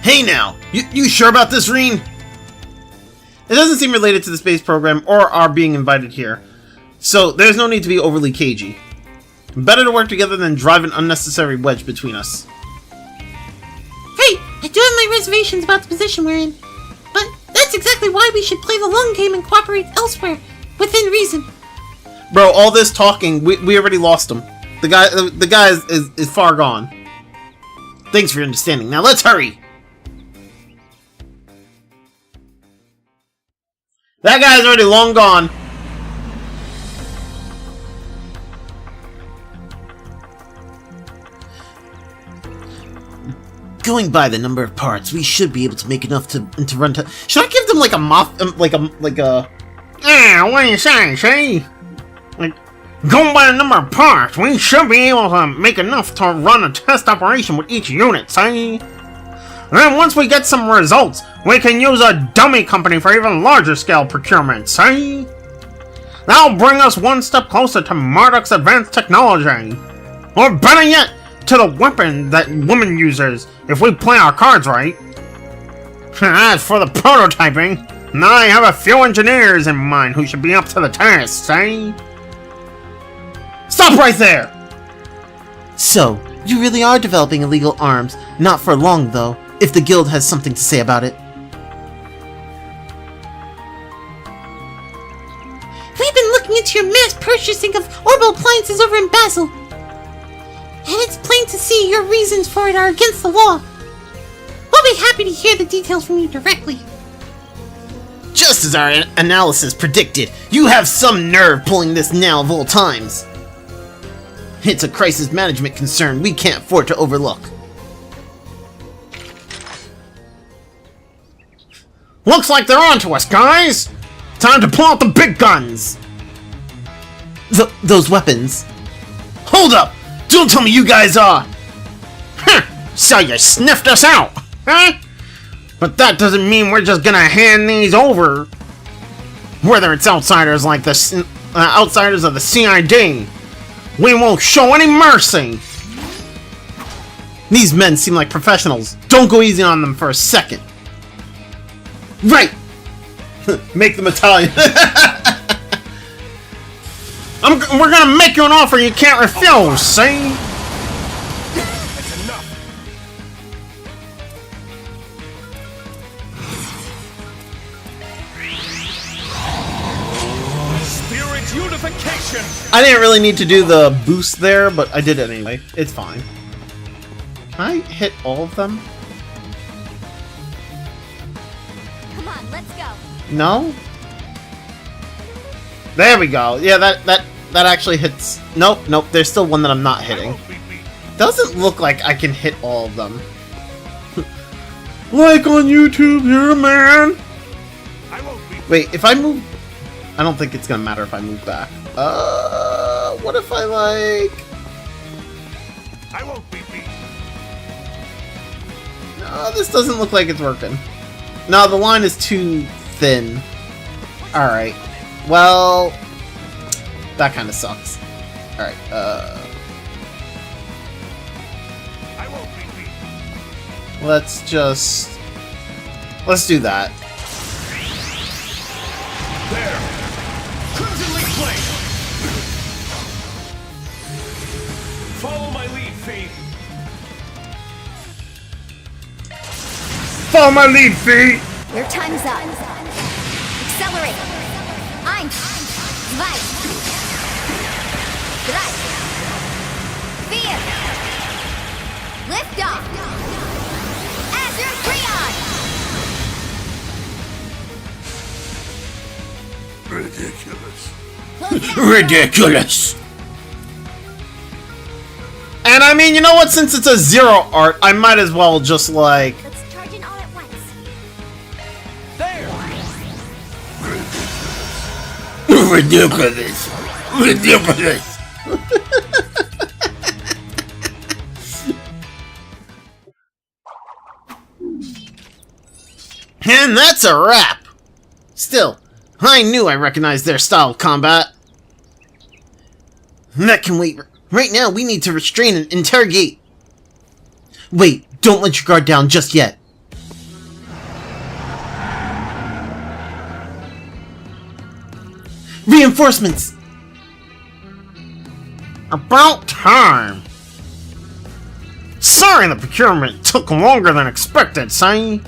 Hey now! You sure about this, Rean? It doesn't seem related to the space program or our being invited here, so there's no need to be overly cagey. Better to work together than drive an unnecessary wedge between us. Hey, I do have my reservations about the position we're in, but that's exactly why we should play the long game and cooperate elsewhere, within reason. Bro, all this talking, we already lost him. The guy is far gone. Thanks for your understanding. Now let's hurry! That guy's already long gone. Going by the number of parts, we should be able to make enough to run to... Should I give them like a what are you saying, see? Like, Going by the number of parts, we should be able to make enough to run a test operation with each unit, see? Then once we get some results, we can use a dummy company for even larger scale procurement, see? That'll bring us one step closer to Marduk's advanced technology. Or better yet, to the weapon that woman uses, if we play our cards right. As for the prototyping, now I have a few engineers in mind who should be up to the task, see? Stop right there! So, you really are developing illegal arms. Not for long, though, if the guild has something to say about it. We've been looking into your mass purchasing of orbital appliances over in Basel. And it's plain to see your reasons for it are against the law. We'll be happy to hear the details from you directly. Just as our analysis predicted, you have some nerve pulling this now of all times. It's a crisis management concern we can't afford to overlook. Looks like they're onto us, guys! Time to pull out the big guns! Those weapons. Hold up! Don't tell me you guys are... So you sniffed us out, huh? But that doesn't mean we're just gonna hand these over. Whether it's outsiders like the outsiders of the CID, we won't show any mercy. These men seem like professionals. Don't go easy on them for a second. Right! Make them Italian. We're gonna make you an offer you can't refuse, see? That's enough. Spirit unification. I didn't really need to do the boost there, but I did it anyway. It's fine. Can I hit all of them? Come on, let's go. No? There we go. Yeah, that actually hits... Nope, there's still one that I'm not hitting. Doesn't look like I can hit all of them. Like on YouTube, you're a man! Wait, if I move... I don't think it's gonna matter if I move back. What if I, like... I won't be beat. No, this doesn't look like it's working. No, the line is too thin. Alright. Well... That kind of sucks. Alright, I won't be beat. let's just... Let's do that. There. Crimson League Flame. Follow my lead, Fiend. Follow my lead, feet! Your time's up. Accelerate. Eins, zwei, drei, vier. Lift off. Azure Rean. Ridiculous. Ridiculous! And I mean, you know what? Since it's a zero art, I might as well just, like... Let's charge in all at once. There. Ridiculous! Ridiculous! And that's a wrap! Still, I knew I recognized their style of combat. That can wait. Right now, we need to restrain and interrogate. Wait, don't let your guard down just yet. Reinforcements! About time! Sorry the procurement took longer than expected, see?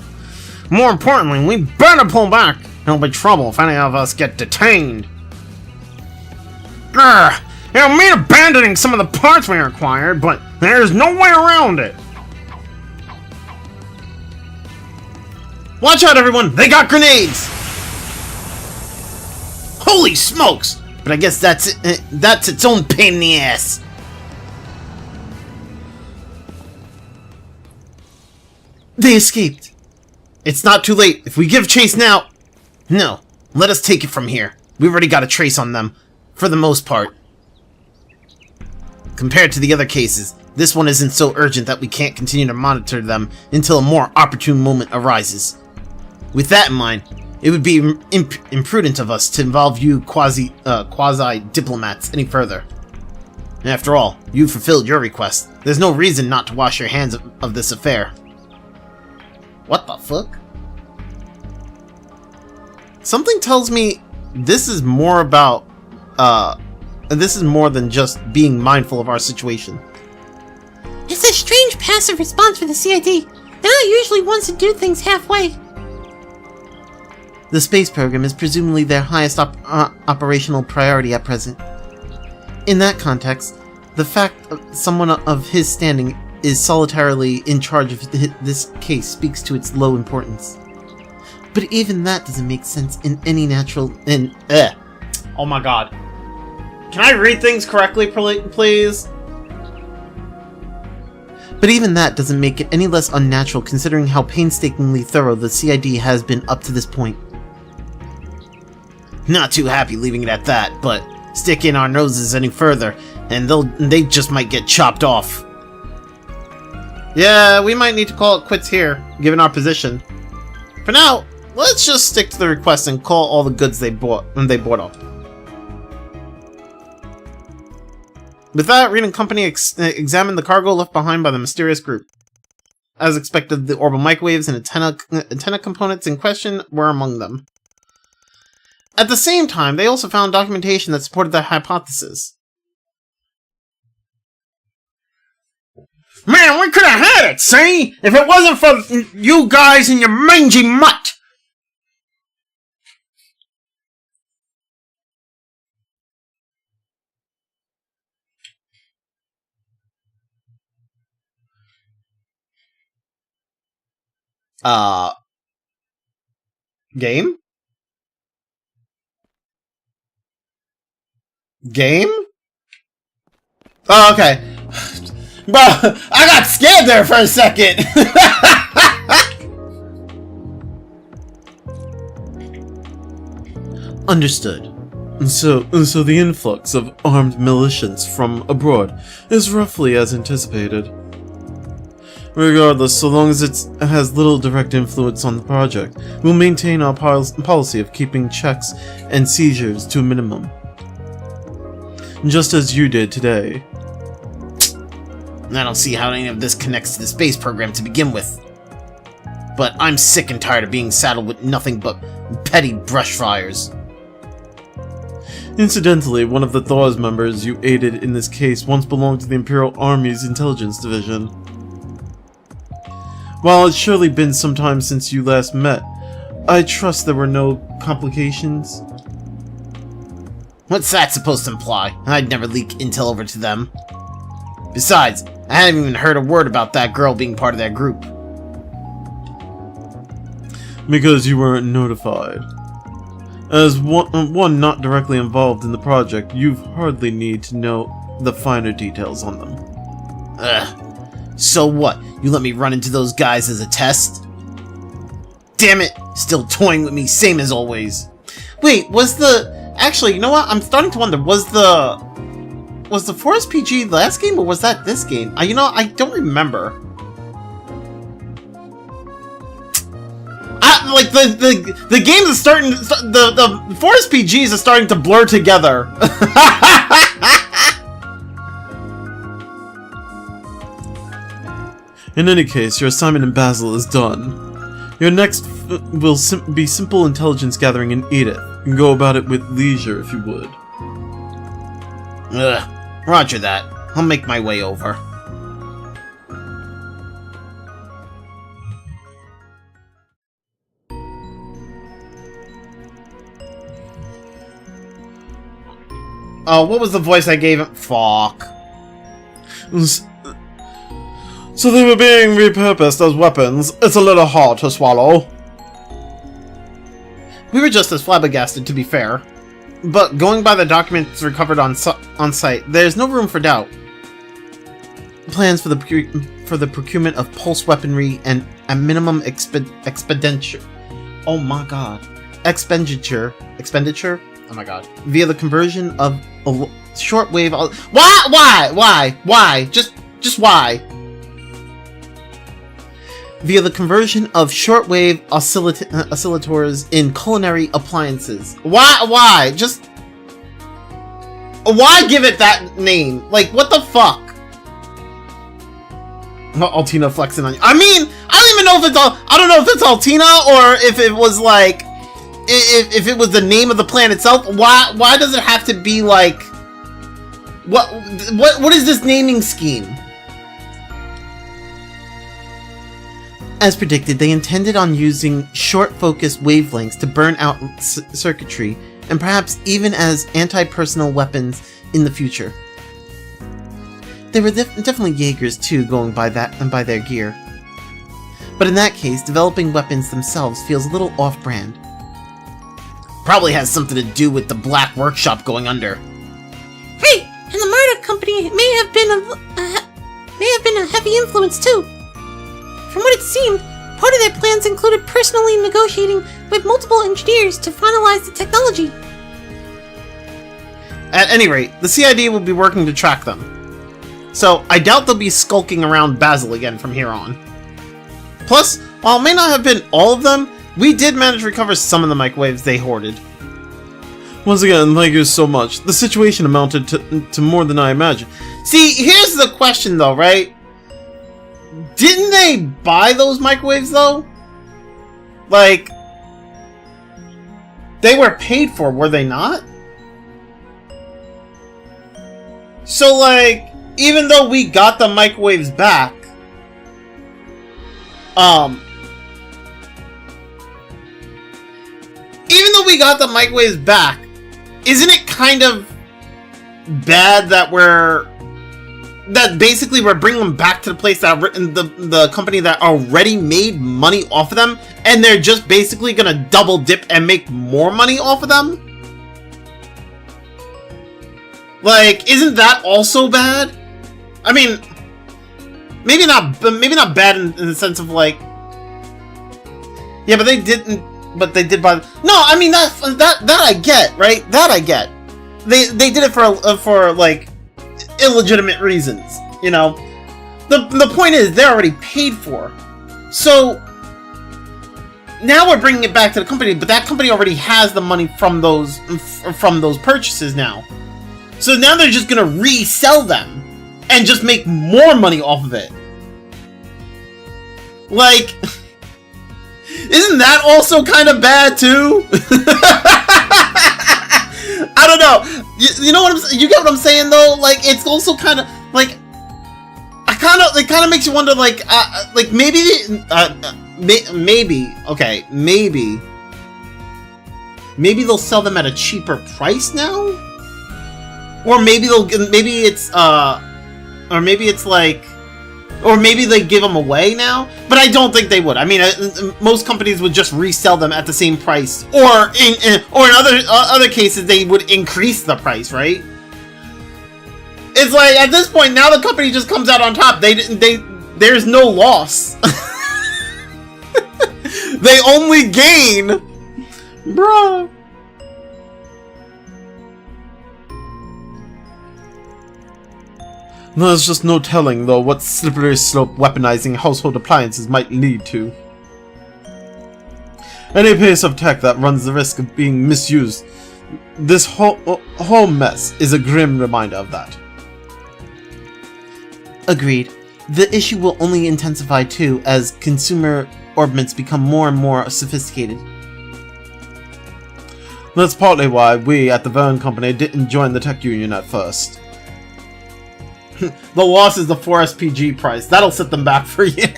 More importantly, we better pull back. It'll be trouble if any of us get detained. Grr! It'll mean abandoning some of the parts we required, but there's no way around it. Watch out, everyone! They got grenades! Holy smokes! But I guess that's its own pain in the ass. They escaped. It's not too late. If we give chase now... No, let us take it from here. We've already got a trace on them. For the most part. Compared to the other cases, this one isn't so urgent that we can't continue to monitor them until a more opportune moment arises. With that in mind, it would be imprudent of us to involve you quasi-diplomats any further. After all, you fulfilled your request. There's no reason not to wash your hands of this affair. What the fuck? Something tells me this is more about, this is more than just being mindful of our situation. It's a strange passive response for the CID. They're not usually ones to do things halfway. The space program is presumably their highest operational priority at present. In that context, the fact that someone of his standing is solitarily in charge of this case speaks to its low importance. But even that doesn't make sense in any natural... Oh my god. Can I read things correctly, please? But even that doesn't make it any less unnatural considering how painstakingly thorough the CID has been up to this point. Not too happy leaving it at that, but stick in our noses any further, and they just might get chopped off. Yeah, we might need to call it quits here, given our position. For now, let's just stick to the request and call all the goods they bought up. With that, Rean and company examined the cargo left behind by the mysterious group. As expected, the orbital microwaves and antenna components in question were among them. At the same time, they also found documentation that supported their hypothesis. Man, we could have had it, see? If it wasn't for you guys and your mangy mutt! Game? Game? Oh, okay. Bro, I got scared there for a second! Understood. So the influx of armed militias from abroad is roughly as anticipated. Regardless, so long as it has little direct influence on the project, we'll maintain our policy of keeping checks and seizures to a minimum. Just as you did today. I don't see how any of this connects to the space program to begin with. But I'm sick and tired of being saddled with nothing but petty brush fires. Incidentally, one of the Thaw's members you aided in this case once belonged to the Imperial Army's Intelligence Division. While it's surely been some time since you last met, I trust there were no complications? What's that supposed to imply? I'd never leak intel over to them. Besides, I hadn't even heard a word about that girl being part of their group. Because you weren't notified. As one not directly involved in the project, you hardly need to know the finer details on them. Ugh. So what? You let me run into those guys as a test? Damn it! Still toying with me, same as always. Wait, was the... Actually, you know what? I'm starting to wonder, was the Forest PG last game, or was that this game? You know, I don't remember. Like, the games are starting... The Forest PGs are starting to blur together. In any case, your assignment in Basel is done. Your next will be simple intelligence gathering in Edith. You can go about it with leisure if you would. Ugh. Roger that. I'll make my way over. Oh, what was the voice I gave him? Fuck. So they were being repurposed as weapons. It's a little hard to swallow. We were just as flabbergasted, to be fair. But going by the documents recovered on site, there's no room for doubt. Plans for the procurement of pulse weaponry and a minimum expenditure. Oh my god. Expenditure Oh my god. Via the conversion of a shortwave... Why? Just why? Via the conversion of shortwave oscillators in culinary appliances. Why? Just... Why give it that name? Like, what the fuck? Altina flexing on you. I mean, I don't even know if it's I don't know if it's Altina or if it was like... If it was the name of the plan itself. Why does it have to be like... What is this naming scheme? As predicted, they intended on using short-focused wavelengths to burn out circuitry, and perhaps even as anti-personnel weapons in the future. There were definitely Jaegers too, going by that and by their gear. But in that case, developing weapons themselves feels a little off-brand. Probably has something to do with the Black Workshop going under. Right, and the Murdoch Company may have been a heavy influence too. From what it seemed, part of their plans included personally negotiating with multiple engineers to finalize the technology. At any rate, the CID will be working to track them. So, I doubt they'll be skulking around Basil again from here on. Plus, while it may not have been all of them, we did manage to recover some of the microwaves they hoarded. Once again, thank you so much. The situation amounted to more than I imagined. See, here's the question though, right? Didn't they buy those microwaves though? Like, they were paid for, were they not? So like, even though we got the microwaves back, isn't it kind of bad that basically we're bringing them back to the place that the company that already made money off of them, and they're just basically gonna double dip and make more money off of them? Like, isn't that also bad? I mean, maybe not bad in the sense of like, yeah, but they didn't. But they did buy. No, I mean that I get, right? That I get. They did it for like illegitimate reasons, you know. The point is they're already paid for, so now we're bringing it back to the company. But that company already has the money from those purchases now, so now they're just gonna resell them and just make more money off of it. Like. Isn't that also kind of bad too? I don't know. You know what you get what I'm saying though? Like, it's also kind of like it kind of makes you wonder, like maybe they'll sell them at a cheaper price now, or maybe they give them away now, but I don't think they would. I mean, most companies would just resell them at the same price, or in other cases they would increase the price, right? It's like at this point now the company just comes out on top. There's no loss. They only gain, bruh. There's just no telling, though, what slippery slope weaponizing household appliances might lead to. Any piece of tech that runs the risk of being misused, this whole mess is a grim reminder of that. Agreed. The issue will only intensify too as consumer orbits become more and more sophisticated. That's partly why we at the Verne Company didn't join the tech union at first. The loss is the 4SPG price. That'll set them back for years.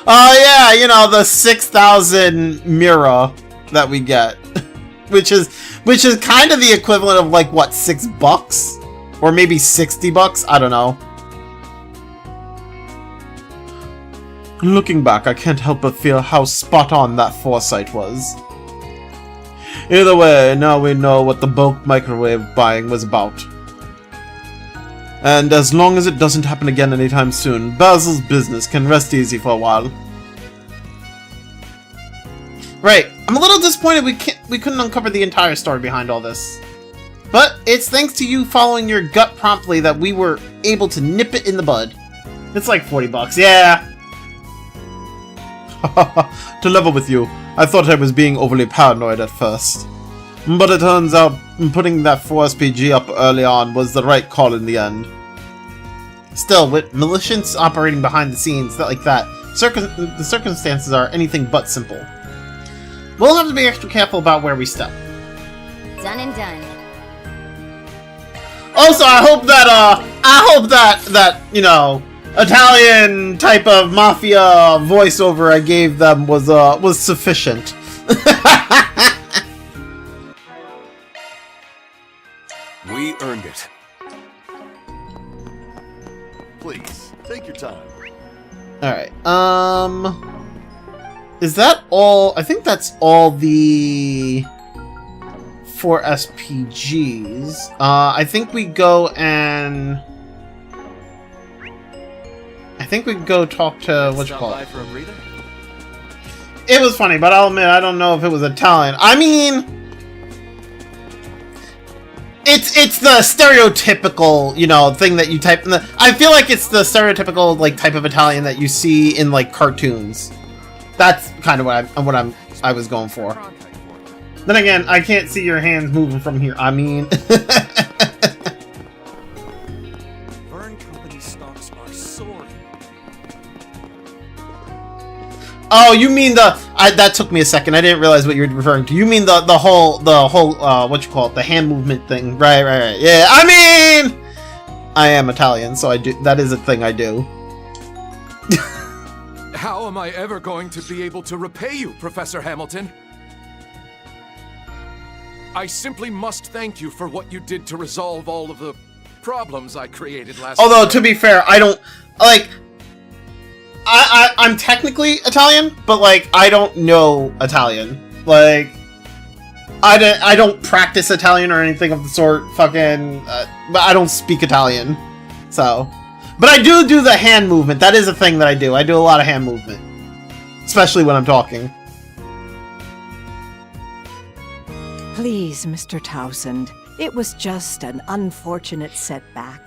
Oh yeah, you know, the 6,000 Mira that we get, which is kind of the equivalent of like what, $6 or maybe $60. I don't know. Looking back, I can't help but feel how spot on that foresight was. Either way, now we know what the bulk microwave buying was about. And as long as it doesn't happen again anytime soon, Basil's business can rest easy for a while. Right. I'm a little disappointed we couldn't uncover the entire story behind all this. But it's thanks to you following your gut promptly that we were able to nip it in the bud. It's like $40, yeah. To level with you, I thought I was being overly paranoid at first. But it turns out putting that 4SPG up early on was the right call in the end. Still, with militiants operating behind the scenes like that, the circumstances are anything but simple. We'll have to be extra careful about where we step. Done and done. Also, I hope that you know, Italian type of mafia voiceover I gave them was sufficient. We earned it. Please, take your time. Alright, is that all? I think that's all the 4 SPGs. I think we go and... I think we go talk to, what you call it? For a breather? It was funny, but I'll admit, I don't know if it was Italian. I mean... It's the stereotypical, you know, thing that you type in the... I feel like it's the stereotypical, like, type of Italian that you see in, like, cartoons. That's kind of what I was going for. Then again, I can't see your hands moving from here. I mean... Vern Company stocks are soaring. Oh, you mean the... that took me a second. I didn't realize what you were referring to. You mean the whole what you call it, the hand movement thing. Right. Yeah, I mean... I am Italian, so I do... That is a thing I do. How am I ever going to be able to repay you, Professor Hamilton? I simply must thank you for what you did to resolve all of the problems I created last Although, summer. to be fair, I don't... Like... I'm technically Italian, but, like, I don't know Italian. Like... I don't practice Italian or anything of the sort, fucking... but I don't speak Italian. So... But I do the hand movement. That is a thing that I do. I do a lot of hand movement. Especially when I'm talking. Please, Mr. Townsend, it was just an unfortunate setback.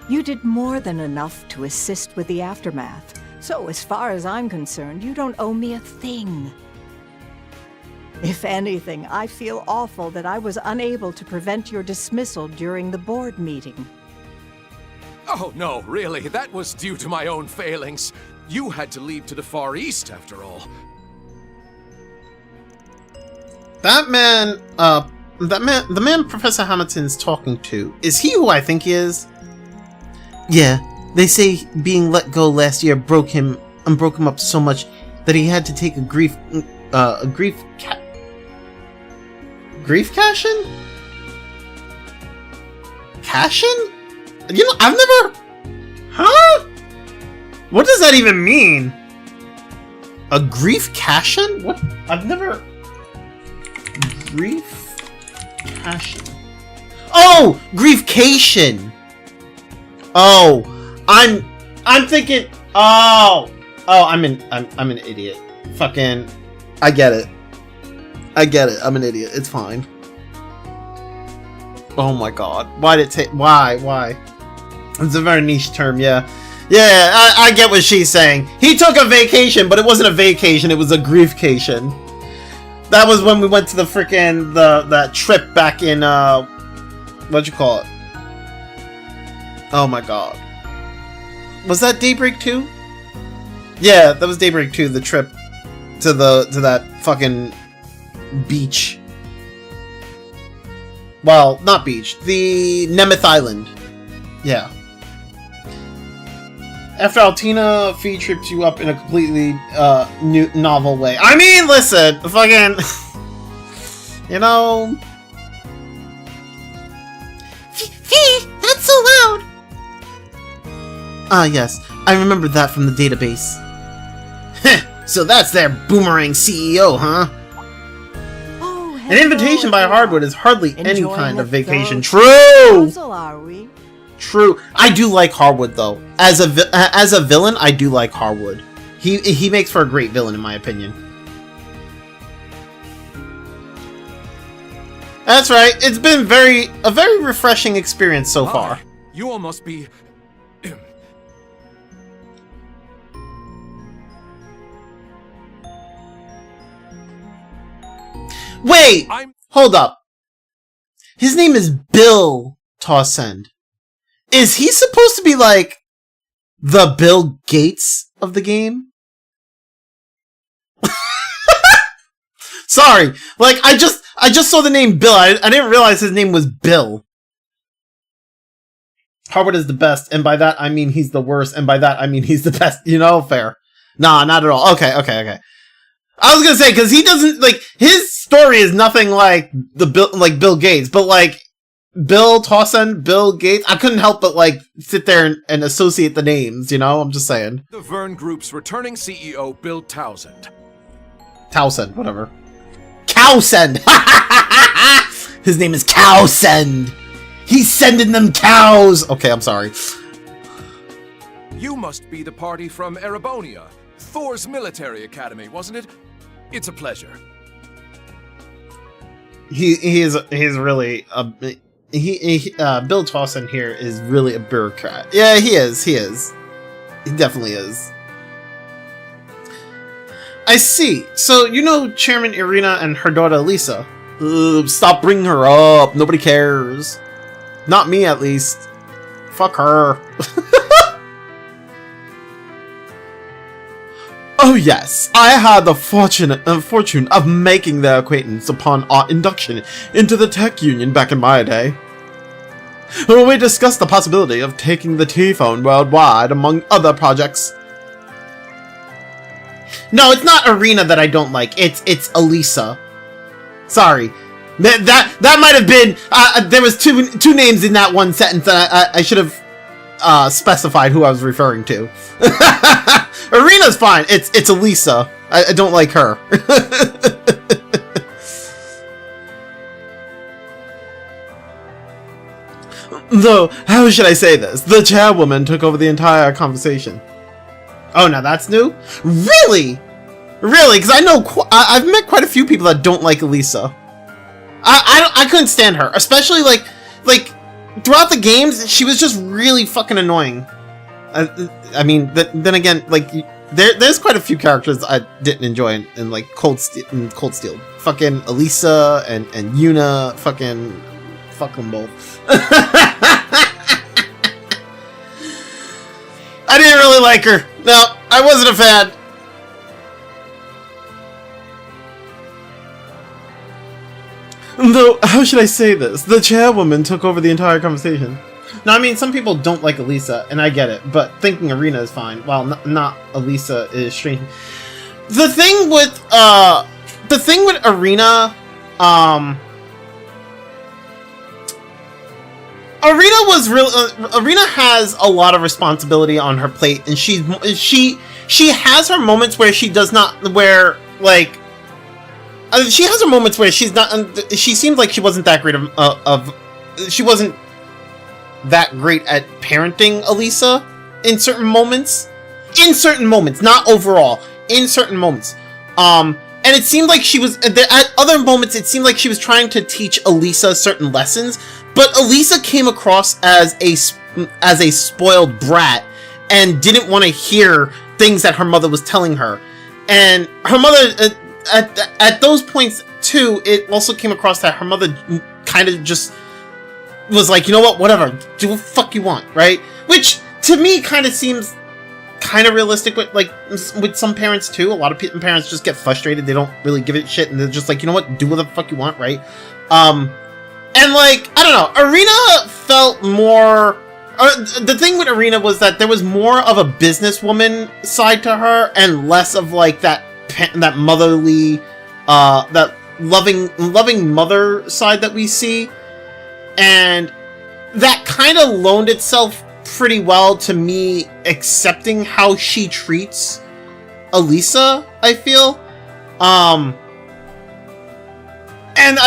You did more than enough to assist with the aftermath, so as far as I'm concerned, you don't owe me a thing. If anything, I feel awful that I was unable to prevent your dismissal during the board meeting. Oh, no, really, that was due to my own failings. You had to leave to the Far East, after all. The man Professor Hamilton's talking to, is he who I think he is? Yeah, they say being let go last year broke him up so much that he had to take a grief cash-in? Cash-in? You know, I've never... Huh? What does that even mean? A grief cash-in? What? I've never... Grief cash-in. Oh! Griefcation! Oh! I'm thinking... Oh! Oh, I'm an idiot. Fucking... I get it. I'm an idiot. It's fine. Oh my god. Why did it take... Why? It's a very niche term, yeah. Yeah, I get what she's saying. He took a vacation, but it wasn't a vacation, it was a griefcation. That was when we went to the frickin' that trip back in, what'd you call it? Oh my god. Was that Daybreak 2? Yeah, that was Daybreak 2, the trip to that fucking beach. Well, not beach, the Nemeth Island. Yeah. After Altina Fee trips you up in a completely new novel way. I mean, listen, fucking, you know. Fee, that's so loud. Ah, yes, I remember that from the database. So that's their boomerang CEO, huh? Oh, An invitation by hello, Hardwood is hardly any Enjoying kind of a vacation. thorough True. puzzle, are we? True. I do like Harwood though. As a villain, I do like Harwood. He makes for a great villain in my opinion. That's right. It's been a very refreshing experience so far. You all must be... Wait! Hold up. His name is Bill Townsend. Is he supposed to be like the Bill Gates of the game? Sorry, like I just saw the name Bill. I didn't realize his name was Bill. Howard is the best, and by that I mean he's the worst, and by that I mean he's the best. You know, fair. Nah, not at all. Okay. I was gonna say because he doesn't like his story is nothing like Bill Gates, but like Bill Townsend, Bill Gates. I couldn't help but like sit there and associate the names. You know, I'm just saying. The Vern Group's returning CEO, Bill Townsend. Townsend, whatever. Cowsend! His name is Cowsend! He's sending them cows! Okay, I'm sorry. You must be the party from Erebonia, Thor's military academy, wasn't it? It's a pleasure. He's really Bill Townsend here is really a bureaucrat. Yeah, he is. He definitely is. I see. So, you know Chairman Irina and her daughter Lisa. Stop bringing her up. Nobody cares. Not me, at least. Fuck her. Oh yes, I had the fortune of making their acquaintance upon our induction into the tech union back in my day. We discussed the possibility of taking the T-phone worldwide, among other projects. No, it's not Irina that I don't like. It's Elisa. Sorry, that might have been. There was two names in that one sentence, and I should have specified who I was referring to. Irina's fine. It's Elisa. I don't like her. Though, how should I say this? The chairwoman took over the entire conversation. Oh, now that's new? Really? Really? Because I know I've met quite a few people that don't like Elisa. I couldn't stand her, especially like throughout the games. She was just really fucking annoying. I mean, then again, like there's quite a few characters I didn't enjoy in like Cold Steel. Fucking Elisa and Yuna. Fuck them both. I didn't really like her. No, I wasn't a fan. Though, how should I say this? The chairwoman took over the entire conversation. No, I mean, some people don't like Elisa, and I get it, but thinking Irina is fine, while not Elisa is strange. The thing with Irina, Irina has a lot of responsibility on her plate, and she has her moments where she does not, where like she has her moments where she's not. She seems like she wasn't that great she wasn't that great at parenting Elisa in certain moments. In certain moments, not overall. In certain moments, and it seemed like she was at other moments. It seemed like she was trying to teach Elisa certain lessons. But Elisa came across as a spoiled brat and didn't want to hear things that her mother was telling her. And her mother, at those points too, it also came across that her mother kind of just was like, you know what, whatever, do what the fuck you want, right? Which to me kind of seems kind of realistic with some parents too. A lot of parents just get frustrated; they don't really give a shit, and they're just like, you know what, do what the fuck you want, right? And like, I don't know, Irina felt more... the thing with Irina was that there was more of a businesswoman side to her, and less of like that motherly, that loving mother side that we see. And that kind of loaned itself pretty well to me accepting how she treats Elisa, I feel. And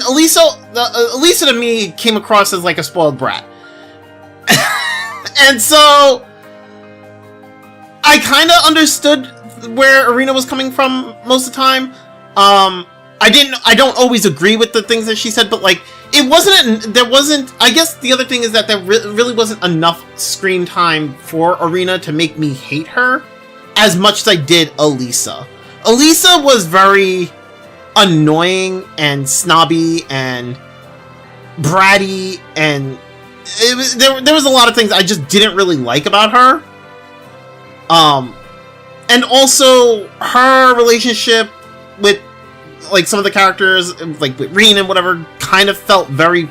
Elisa to me came across as like a spoiled brat. And so I kind of understood where Irina was coming from most of the time. I don't always agree with the things that she said, but like, there wasn't, I guess the other thing is that there really wasn't enough screen time for Arena to make me hate her as much as I did Elisa. Elisa was very annoying and snobby and bratty, and there was a lot of things I just didn't really like about her. And also her relationship with like some of the characters, like with Rean and whatever, kind of felt very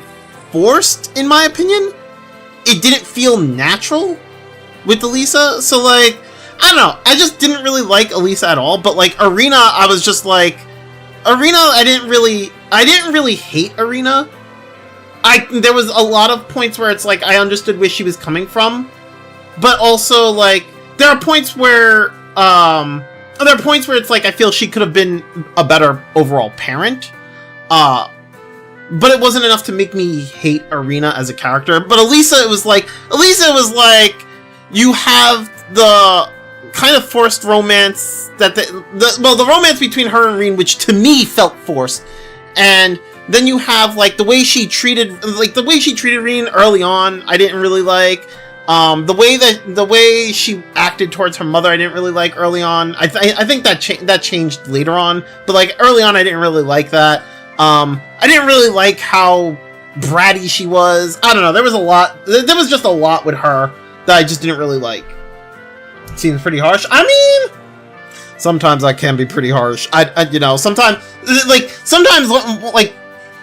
forced, in my opinion. It didn't feel natural with Elisa, so like, I don't know, I just didn't really like Elisa at all. But like Arena, I was just like, Arena, I didn't really hate Arena. There was a lot of points where it's like I understood where she was coming from, but also like there are points where it's like I feel she could have been a better overall parent, but it wasn't enough to make me hate Arena as a character. But Elisa, it was like you have the kind of forced romance that the romance between her and Rean, which to me felt forced, and then you have like the way she treated Rean early on, I didn't really like. The way she acted towards her mother, I didn't really like early on. I think that changed later on, but like early on, I didn't really like that. I didn't really like how bratty she was. I don't know. There was just a lot with her that I just didn't really like. Seems pretty harsh. I mean, sometimes I can be pretty harsh. Sometimes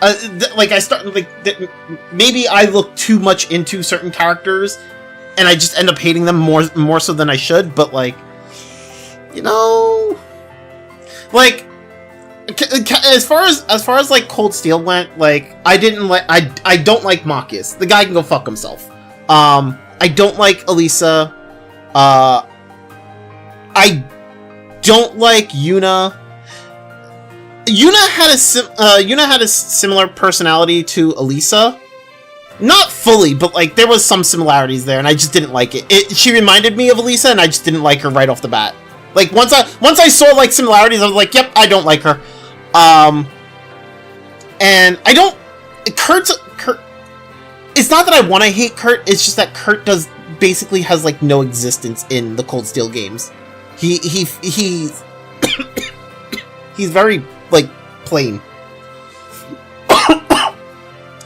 I start maybe I look too much into certain characters, and I just end up hating them more so than I should. But like, like as far as like Cold Steel went, like I don't like Machias. The guy can go fuck himself. I don't like Elisa. I don't like Yuna. Yuna had a similar personality to Elisa. Not fully, but like there was some similarities there, and I just didn't like it. She reminded me of Elisa, and I just didn't like her right off the bat. Like once I saw like similarities, I was like, yep, I don't like her. And I don't. Kurt. It's not that I want to hate Kurt. It's just that Kurt basically has like no existence in the Cold Steel games. He's very like plain.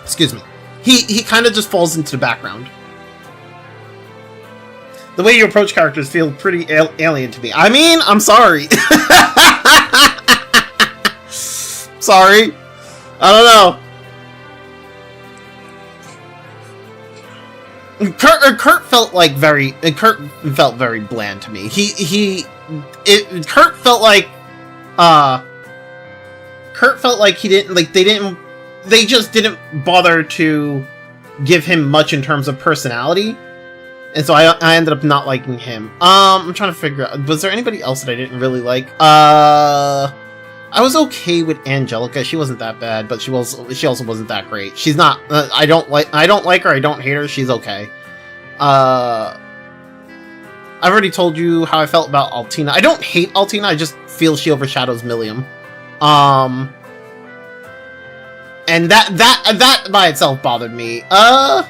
Excuse me. He kind of just falls into the background. The way you approach characters feel pretty alien to me. I mean, I'm sorry. Sorry. I don't know. Kurt felt very bland to me. Kurt felt like they just didn't bother to give him much in terms of personality, and so I ended up not liking him. I'm trying to figure out, was there anybody else that I didn't really like? I was okay with Angelica. She wasn't that bad, but she also wasn't that great. She's not. I don't like her. I don't hate her. She's okay. I've already told you how I felt about Altina. I don't hate Altina. I just feel she overshadows Millium. And that by itself bothered me. But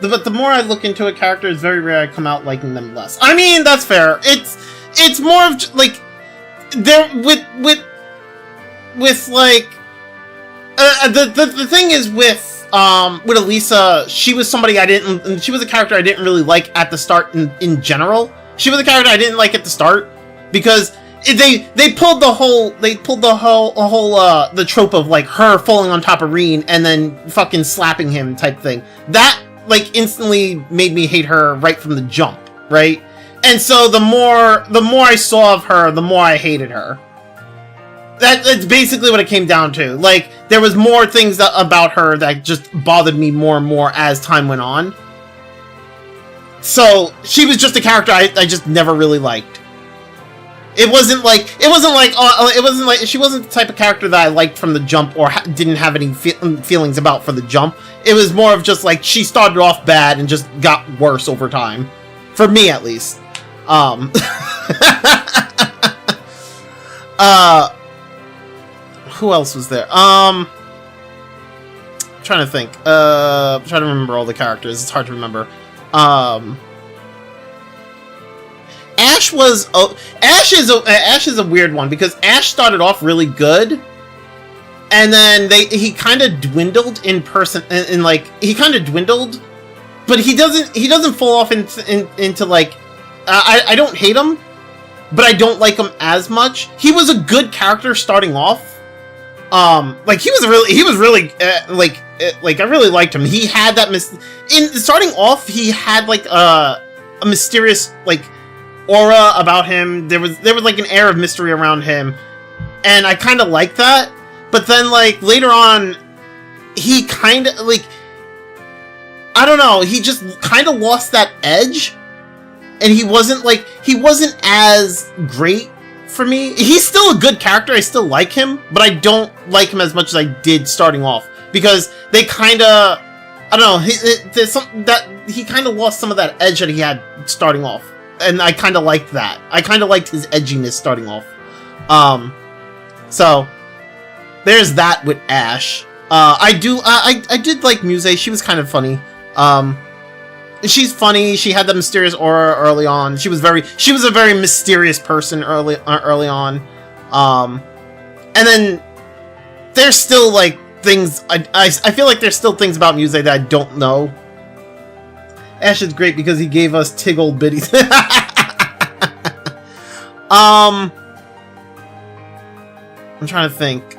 the more I look into a character, it's very rare I come out liking them less. I mean, that's fair. It's more of like there with like the thing is with Elisa, she was somebody she was a character I didn't really like at the start in general. She was a character I didn't like at the start because they pulled the whole the trope of like her falling on top of Rean and then fucking slapping him type thing. That like instantly made me hate her right from the jump, right? And so the more I saw of her, the more I hated her. That's basically what it came down to. Like, there was more things about her that just bothered me more and more as time went on. So, she was just a character I just never really liked. It wasn't like she wasn't the type of character that I liked from the jump or didn't have any feelings about for the jump. It was more of just like, she started off bad and just got worse over time. For me, at least. Who else was there? I'm trying to think. I'm trying to remember all the characters. It's hard to remember. Ash was Ash is a weird one because Ash started off really good, and then he kind of dwindled in person, and like he kind of dwindled, but he doesn't fall off into like I don't hate him, but I don't like him as much. He was a good character starting off. Like he was really like I really liked him. He had that in starting off. He had like a mysterious like aura about him. There was like an air of mystery around him, and I kind of liked that. But then like later on, he kind of like I don't know. He just kind of lost that edge, and he wasn't as great. For me, he's still a good character. I still like him, but I don't like him as much as I did starting off because they kind of, I don't know. There's something that he kind of lost some of that edge that he had starting off, and I kind of liked that. I kind of liked his edginess starting off. So there's that with Ash. I did like Muse. She was kind of funny. She's funny. She had the mysterious aura early on. She was a very mysterious person early on. And then there's still like things I feel like there's still things about Muse that I don't know. Ash is great because he gave us tig old biddies. I'm trying to think.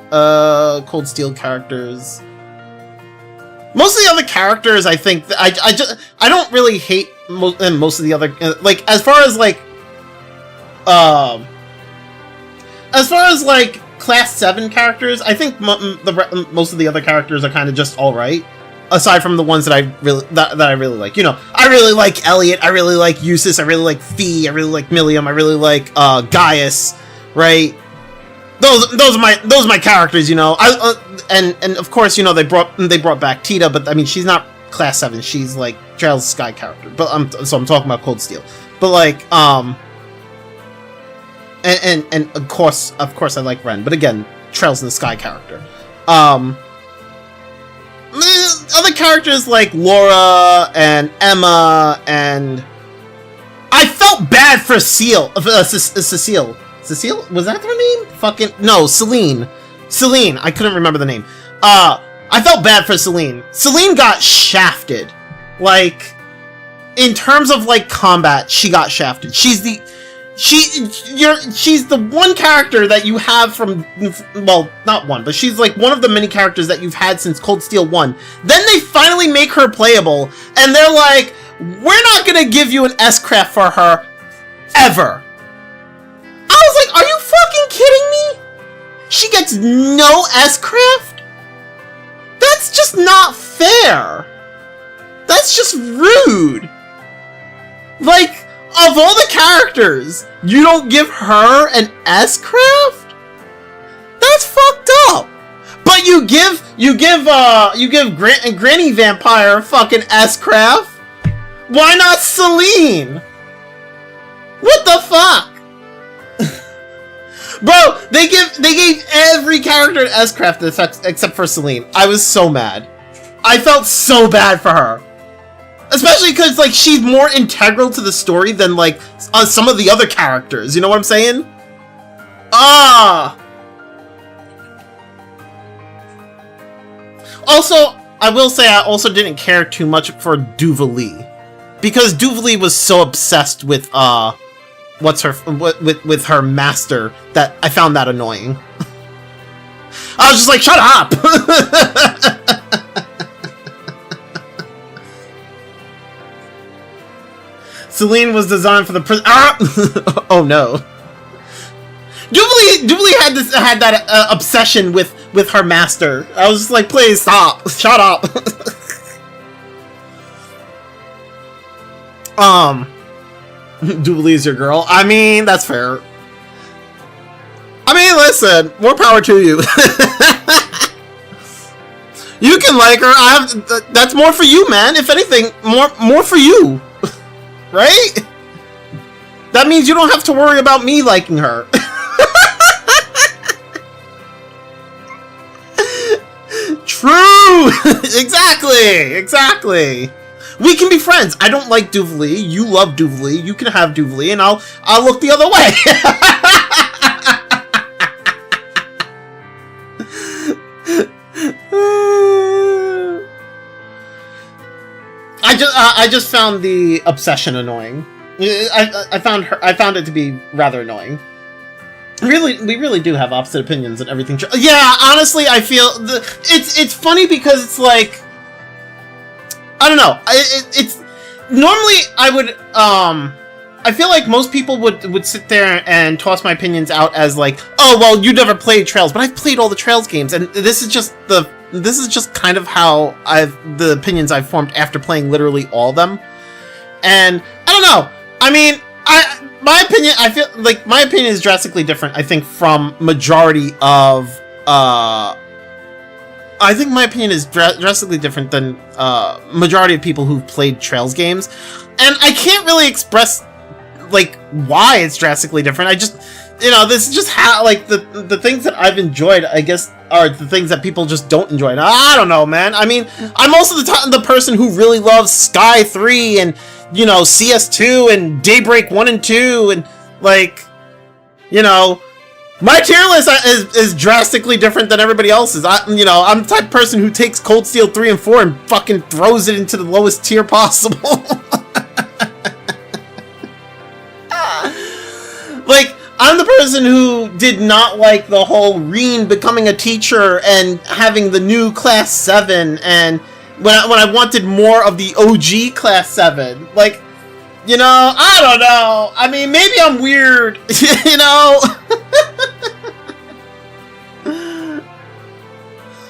Cold Steel characters. Most of the other characters, I think, I don't really hate most of the other, like, as far as Class 7 characters, I think most of the other characters are kind of just alright, aside from the ones that I really like. You know, I really like Elliot, I really like Eustace, I really like Fee, I really like Milliam, I really like, Gaius, right? Those are my characters, you know. And of course, you know, they brought back Tita, but I mean she's not Class 7. She's like Trails Sky character. But I'm talking about Cold Steel. But like and of course I like Ren. But again, Trails in the Sky character. Other characters like Laura and Emma, and I felt bad for Cecile. Cecile? Was that her name? No, Celine. Celine. I couldn't remember the name. I felt bad for Celine. Celine got shafted. Like, in terms of, like, combat, she got shafted. She's the one character that you have from, well, not one, but she's, like, one of the many characters that you've had since Cold Steel 1. Then they finally make her playable, and they're like, we're not gonna give you an S-Craft for her, ever. I was like, are you fucking kidding me? She gets no S-Craft? That's just not fair. That's just rude. Like, of all the characters, you don't give her an S-Craft? That's fucked up. But you give Granny Vampire a fucking S-Craft? Why not Celine? What the fuck? Bro, they gave every character an S-Craft except for Celine. I was so mad. I felt so bad for her. Especially because, like, she's more integral to the story than, like, some of the other characters. You know what I'm saying? Also, I will say I also didn't care too much for Duvalie. Because Duvalie was so obsessed with, with her master that I found that annoying. I was just like, shut up! Celine was designed for the prison. Oh no. Duvalie had that obsession with her master. I was just like, please stop. Shut up. Duvalie's your girl. I mean, that's fair. I mean, listen, more power to you. You can like her. That's more for you, man. If anything, more for you. Right? That means you don't have to worry about me liking her. Exactly. We can be friends. I don't like Duvally. You love Duvally. You can have Duvally, and I'll look the other way. I just found the obsession annoying. I found it to be rather annoying. We really do have opposite opinions and everything. Yeah, honestly, I feel it's funny because it's like, I don't know. It's normally I would I feel like most people would sit there and toss my opinions out as like, oh well, you never played Trails, but I've played all the Trails games, and this is just kind of how the opinions I've formed after playing literally all of them. And I don't know. I mean, my opinion, I feel like my opinion is drastically different, I think, from majority of I think my opinion is drastically different than majority of people who've played Trails games, and I can't really express like why it's drastically different. I just, this is just how, like, the things that I've enjoyed, I guess, are the things that people just don't enjoy. And I don't know, man. I mean, I'm also the person who really loves Sky 3 and, CS2 and Daybreak 1 and 2 and, like, my tier list is drastically different than everybody else's. I'm the type of person who takes Cold Steel 3 and 4 and fucking throws it into the lowest tier possible. Like, I'm the person who did not like the whole Rean becoming a teacher and having the new Class 7, and when I wanted more of the OG Class 7. Like, I don't know. I mean, maybe I'm weird,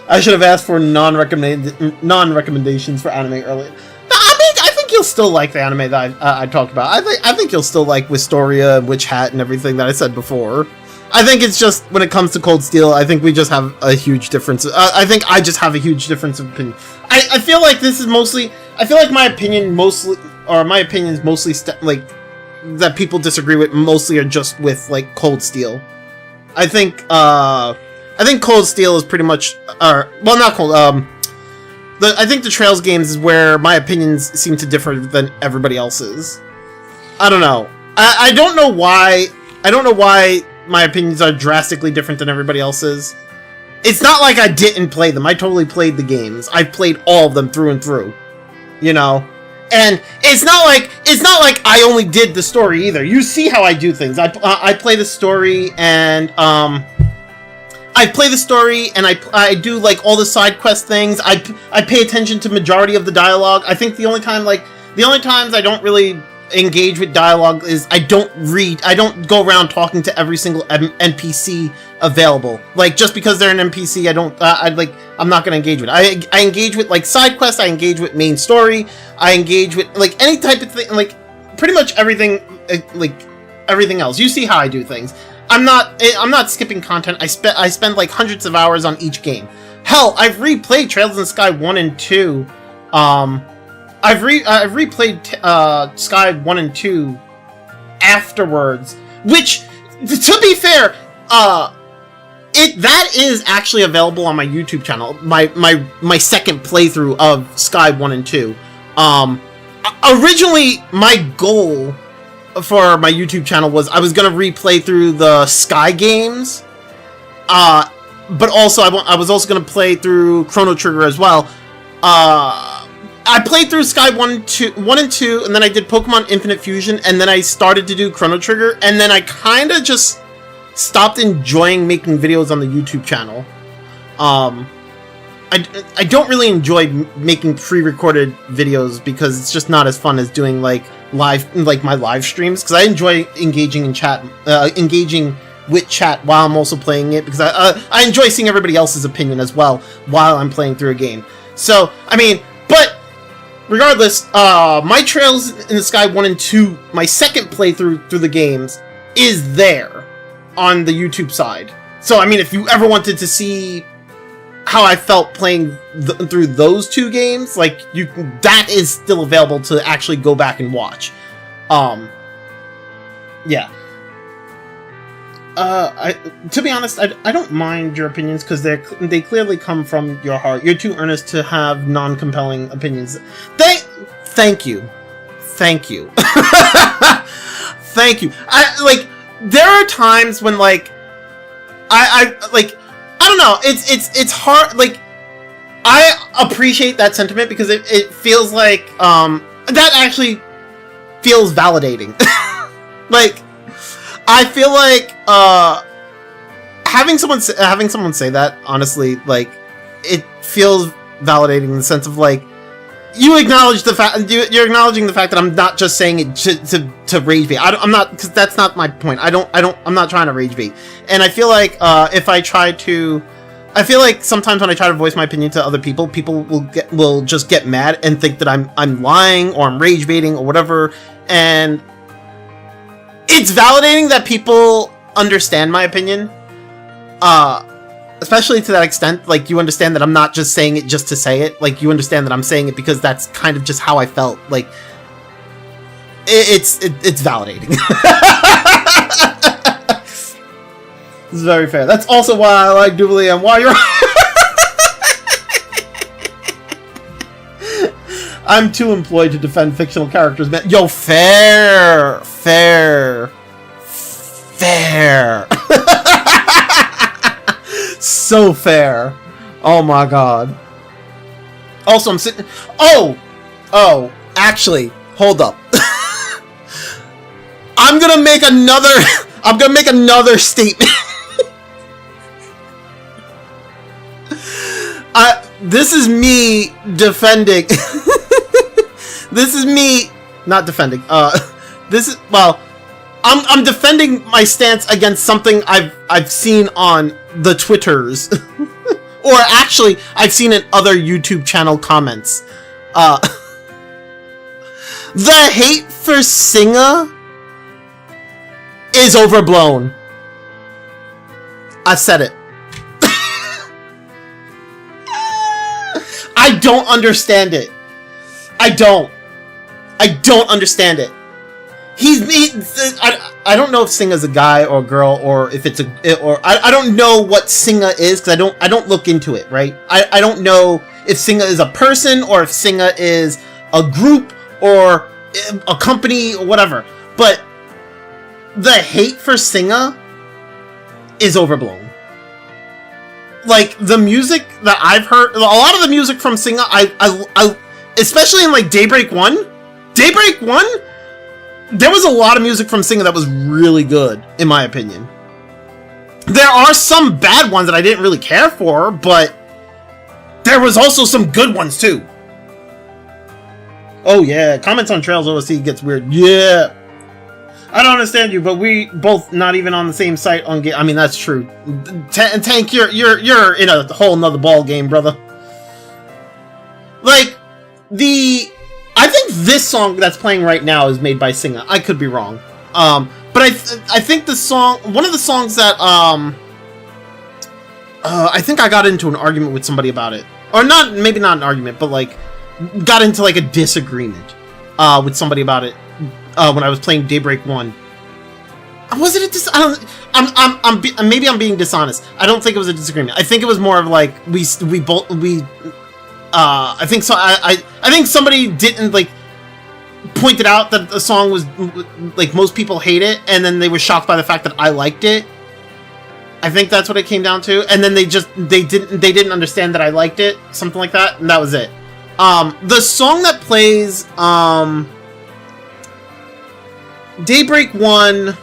I should have asked for non-recommendations for anime earlier. I think you'll still like the anime that I talked about. I think you'll still like Wistoria and Witch Hat and everything that I said before. I think it's just, when it comes to Cold Steel, I think we just have a huge difference. I think I just have a huge difference of opinion. I feel like this is mostly, I feel like my opinions mostly like, that people disagree with mostly are just with, like, Cold Steel. I think Cold Steel is pretty much, well, not Cold, I think the Trails games is where my opinions seem to differ than everybody else's. I don't know. I don't know why my opinions are drastically different than everybody else's. It's not like I didn't play them. I totally played the games. I've played all of them through and through. And it's not like I only did the story either. You see how I do things. I play the story, and I play the story, and I do, like, all the side quest things. I pay attention to majority of the dialogue. I think the only times I don't really engage with dialogue is I don't go around talking to every single NPC available. Like, just because they're an NPC, I'm not gonna engage with it. I engage with, like, side quests, I engage with main story, I engage with, like, any type of thing, like, pretty much everything, like, everything else. You see how I do things. I'm not skipping content. I spend like hundreds of hours on each game. Hell, I've replayed Trails in Sky 1 and 2. I've replayed Sky 1 and 2 afterwards, which, to be fair, that is actually available on my YouTube channel. My second playthrough of Sky 1 and 2. Originally, my goal for my YouTube channel was I was gonna replay through the Sky games, but also I was also gonna play through Chrono Trigger as well. I played through Sky 1 and 2, and then I did Pokemon Infinite Fusion, and then I started to do Chrono Trigger, and then I kind of just stopped enjoying making videos on the YouTube channel. I don't really enjoy making pre-recorded videos because it's just not as fun as doing like my live streams, because I enjoy engaging in chat, engaging with chat while I'm also playing it, because I enjoy seeing everybody else's opinion as well while I'm playing through a game. So, I mean, but regardless, my Trails in the Sky 1 and 2, my second playthrough through the games, is there on the YouTube side. So, I mean, if you ever wanted to see how I felt playing through those two games, like, that is still available to actually go back and watch. Yeah. To be honest, I don't mind your opinions because they clearly come from your heart. You're too earnest to have non-compelling opinions. Thank you. Thank you. Thank you. There are times when, like, I don't know, it's hard, like, I appreciate that sentiment because it feels like, that actually feels validating. Like, I feel like, having someone say that, honestly, like, it feels validating in the sense of, like, you acknowledge the fact, you're acknowledging the fact that I'm not just saying it to rage bait. I'm not, because that's not my point. I'm not trying to rage bait. And I feel like, I feel like sometimes when I try to voice my opinion to other people, people will just get mad and think that I'm lying or I'm rage baiting or whatever. And it's validating that people understand my opinion. Especially to that extent, like, you understand that I'm not just saying it just to say it. Like, you understand that I'm saying it because that's kind of just how I felt. Like, it's validating. This is very fair. That's also why I like Jubilee and why you're... I'm too employed to defend fictional characters, man. Yo, fair. So fair. Oh my god. Also, I'm sitting... Oh, actually, hold up. I'm gonna make another statement. This is me defending... This is me... Not defending. I'm defending my stance against something I've seen on the Twitters. Or actually, I've seen in other YouTube channel comments. The hate for Singa is overblown. I said it. I don't understand it. I don't understand it. I don't know if Singa's a guy or a girl, or if it's I don't know what Singa is, because I don't look into it, right? I don't know if Singa is a person or if Singa is a group or a company or whatever. But the hate for Singa is overblown. Like, the music that I've heard, a lot of the music from Singa, I especially in, like, Daybreak 1, there was a lot of music from Singa that was really good, in my opinion. There are some bad ones that I didn't really care for, but there was also some good ones, too. Oh, yeah, comments on Trails OSC gets weird. Yeah. I don't understand you, but we both not even on the same site on game. I mean, that's true. Tank, you're in a whole nother ball game, brother. Like, I think this song that's playing right now is made by Singa. I could be wrong. But I think the song, one of the songs that, I think I got into an argument with somebody about it. Or not, maybe not an argument, but, like, got into, like, a disagreement, with somebody about it. When I was playing Daybreak 1. Was it a maybe I'm being dishonest. I don't think it was a disagreement. I think it was more of like, I think so. I think somebody didn't, like, pointed out that the song was, like, most people hate it, and then they were shocked by the fact that I liked it. I think that's what it came down to. And then they didn't understand that I liked it, something like that, and that was it. The song that plays, Daybreak 1,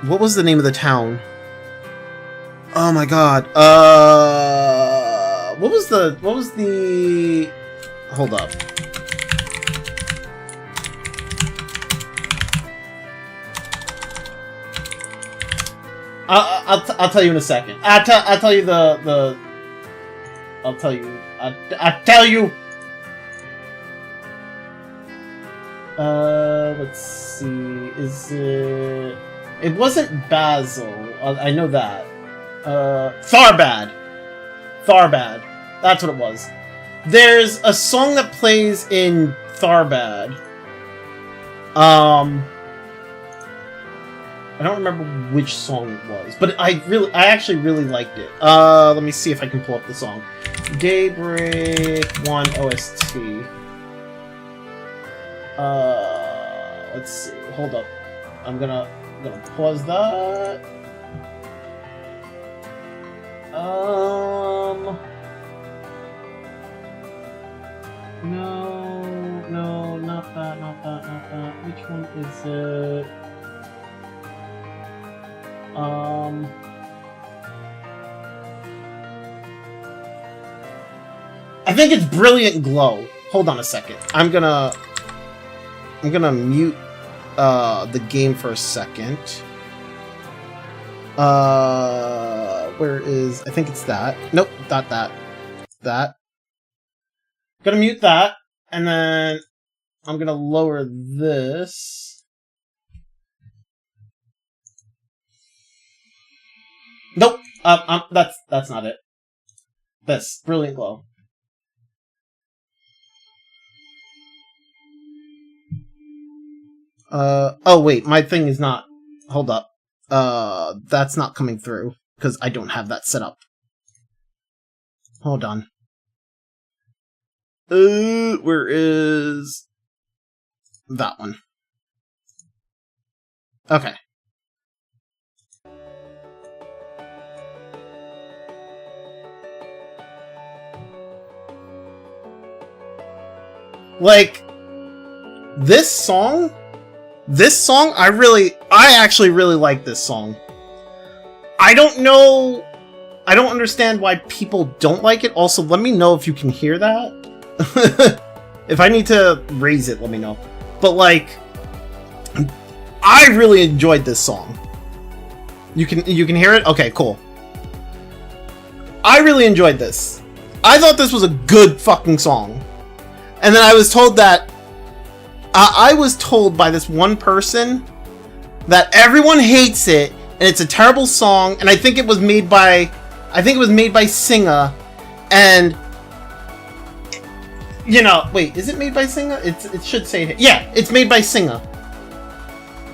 what was the name of the town? Oh my god, what was the, hold up. I'll tell you in a second. I'll tell you I'll tell you. Let's see. Is it? It wasn't Basil. I know that. Tharbad. That's what it was. There's a song that plays in Tharbad. I don't remember which song it was, but I actually really liked it. Let me see if I can pull up the song. Daybreak 1 OST. Let's see. Hold up. I'm gonna pause that. No, not that. Which one is it? I think it's Brilliant Glow. Hold on a second. I'm gonna mute the game for a second. Where is... I think it's that. Nope, not that. That. Gonna mute that, and then I'm gonna lower this. Nope, that's not it. This, Brilliant Glow. Oh wait, my thing is not... Hold up. That's not coming through, because I don't have that set up. Hold on. Where is... that one? Okay. Like, this song, I actually really like this song. I don't understand why people don't like it. Also, let me know if you can hear that. If I need to raise it, let me know. But, like, I really enjoyed this song. You can hear it? Okay, cool. I really enjoyed this. I thought this was a good fucking song. And then I was told that I was told by this one person that everyone hates it and it's a terrible song, and I think it was made by Singa, and you know, wait, is it made by Singa? It should say it. Yeah, it's made by Singa.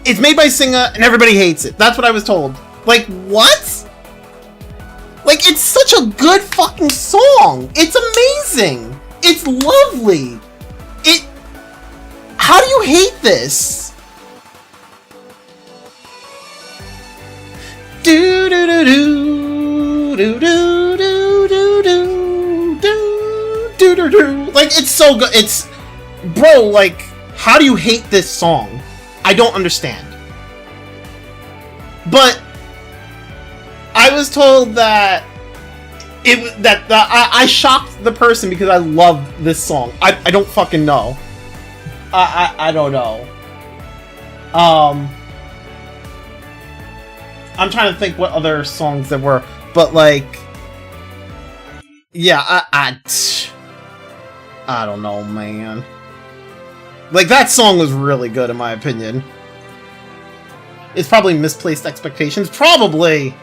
It's made by Singa and everybody hates it. That's what I was told. Like, what? Like, it's such a good fucking song. It's amazing. It's lovely. How do you hate this? Do do do do do do do do do do do do. Like, it's so good. It's, bro. Like, how do you hate this song? I don't understand. But I was told that I shocked the person because I love this song. I don't fucking know. I don't know. I'm trying to think what other songs there were, but like, yeah, I don't know, man. Like, that song was really good in my opinion. It's probably misplaced expectations. Probably.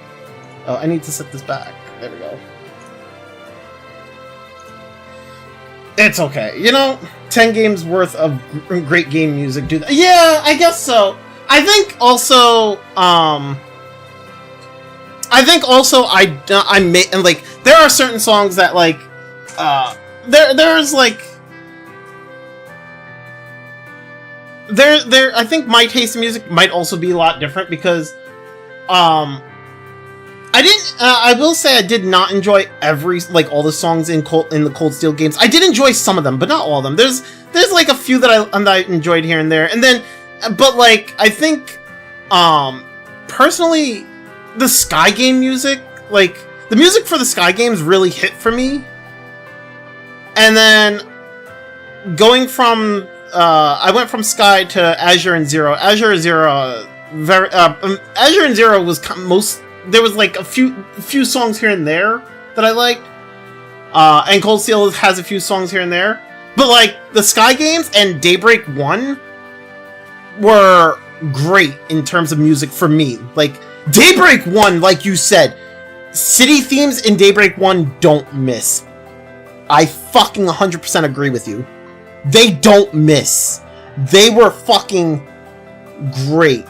Oh, I need to set this back. There we go. It's okay. You know, 10 games worth of great game music do that. Yeah, I guess so. I think also I made, and like, there are certain songs that like there's like I think my taste in music might also be a lot different because I will say I did not enjoy all the songs in the Cold Steel games. I did enjoy some of them, but not all of them. There's like a few that I enjoyed here and there, and then, but like, I think, personally, the Sky game music, like, the music for the Sky games really hit for me. And then, going from, I went from Sky to Azure and Zero. Azure and Zero was there was like a few songs here and there that I liked. And Cold Steel has a few songs here and there. But like, the Sky games and Daybreak 1 were great in terms of music for me. Like, Daybreak 1, like you said, city themes in Daybreak 1 don't miss. I fucking 100% agree with you. They don't miss. They were fucking great.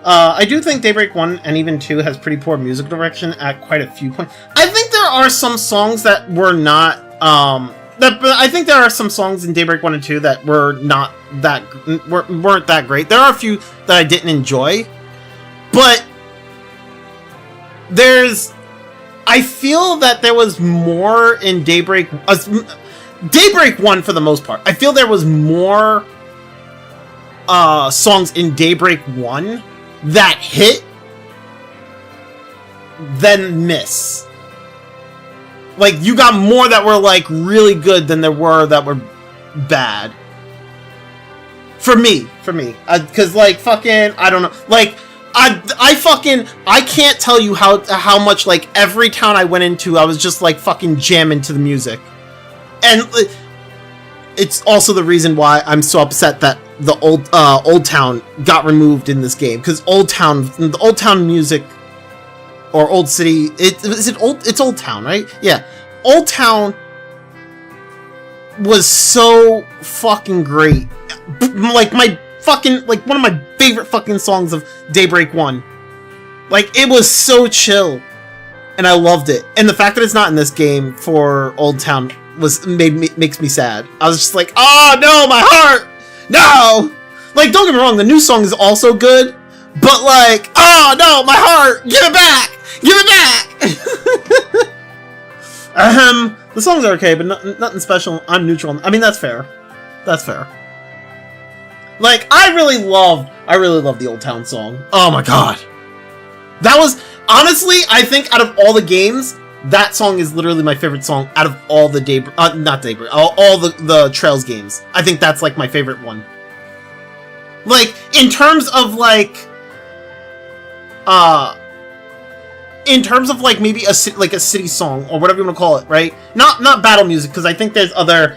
I do think Daybreak 1 and even 2 has pretty poor music direction at quite a few points. I think there are some songs that were not, I think there are some songs in Daybreak 1 and 2 that were not that, weren't that great. There are a few that I didn't enjoy, but I feel that there was more in Daybreak 1 for the most part. I feel there was more songs in Daybreak 1 that hit than miss. Like, you got more that were, like, really good than there were that were bad. For me. Because, like, fucking, I don't know. Like, I can't tell you how much, like, every town I went into, I was just, like, fucking jamming to the music. And it's also the reason why I'm so upset that the Old Town got removed in this game, because the Old Town music, or Old City, it's Old Town, right? Yeah, Old Town was so fucking great. Like one of my favorite fucking songs of Daybreak 1. Like, it was so chill, and I loved it. And the fact that it's not in this game for Old Town makes me sad. I was just like, oh no, my heart! No! Like, don't get me wrong, the new song is also good, but like, oh no, my heart! Give it back! Give it back! The songs are okay, but nothing special. I'm neutral. I mean, that's fair. That's fair. Like, I really loved the Old Town song. Oh my god. That was, honestly, I think out of all the games, that song is literally my favorite song out of all the all the Trails games. I think that's, like, my favorite one. Like, in terms of, like, maybe a city song, or whatever you want to call it, right? Not battle music, because I think there's other,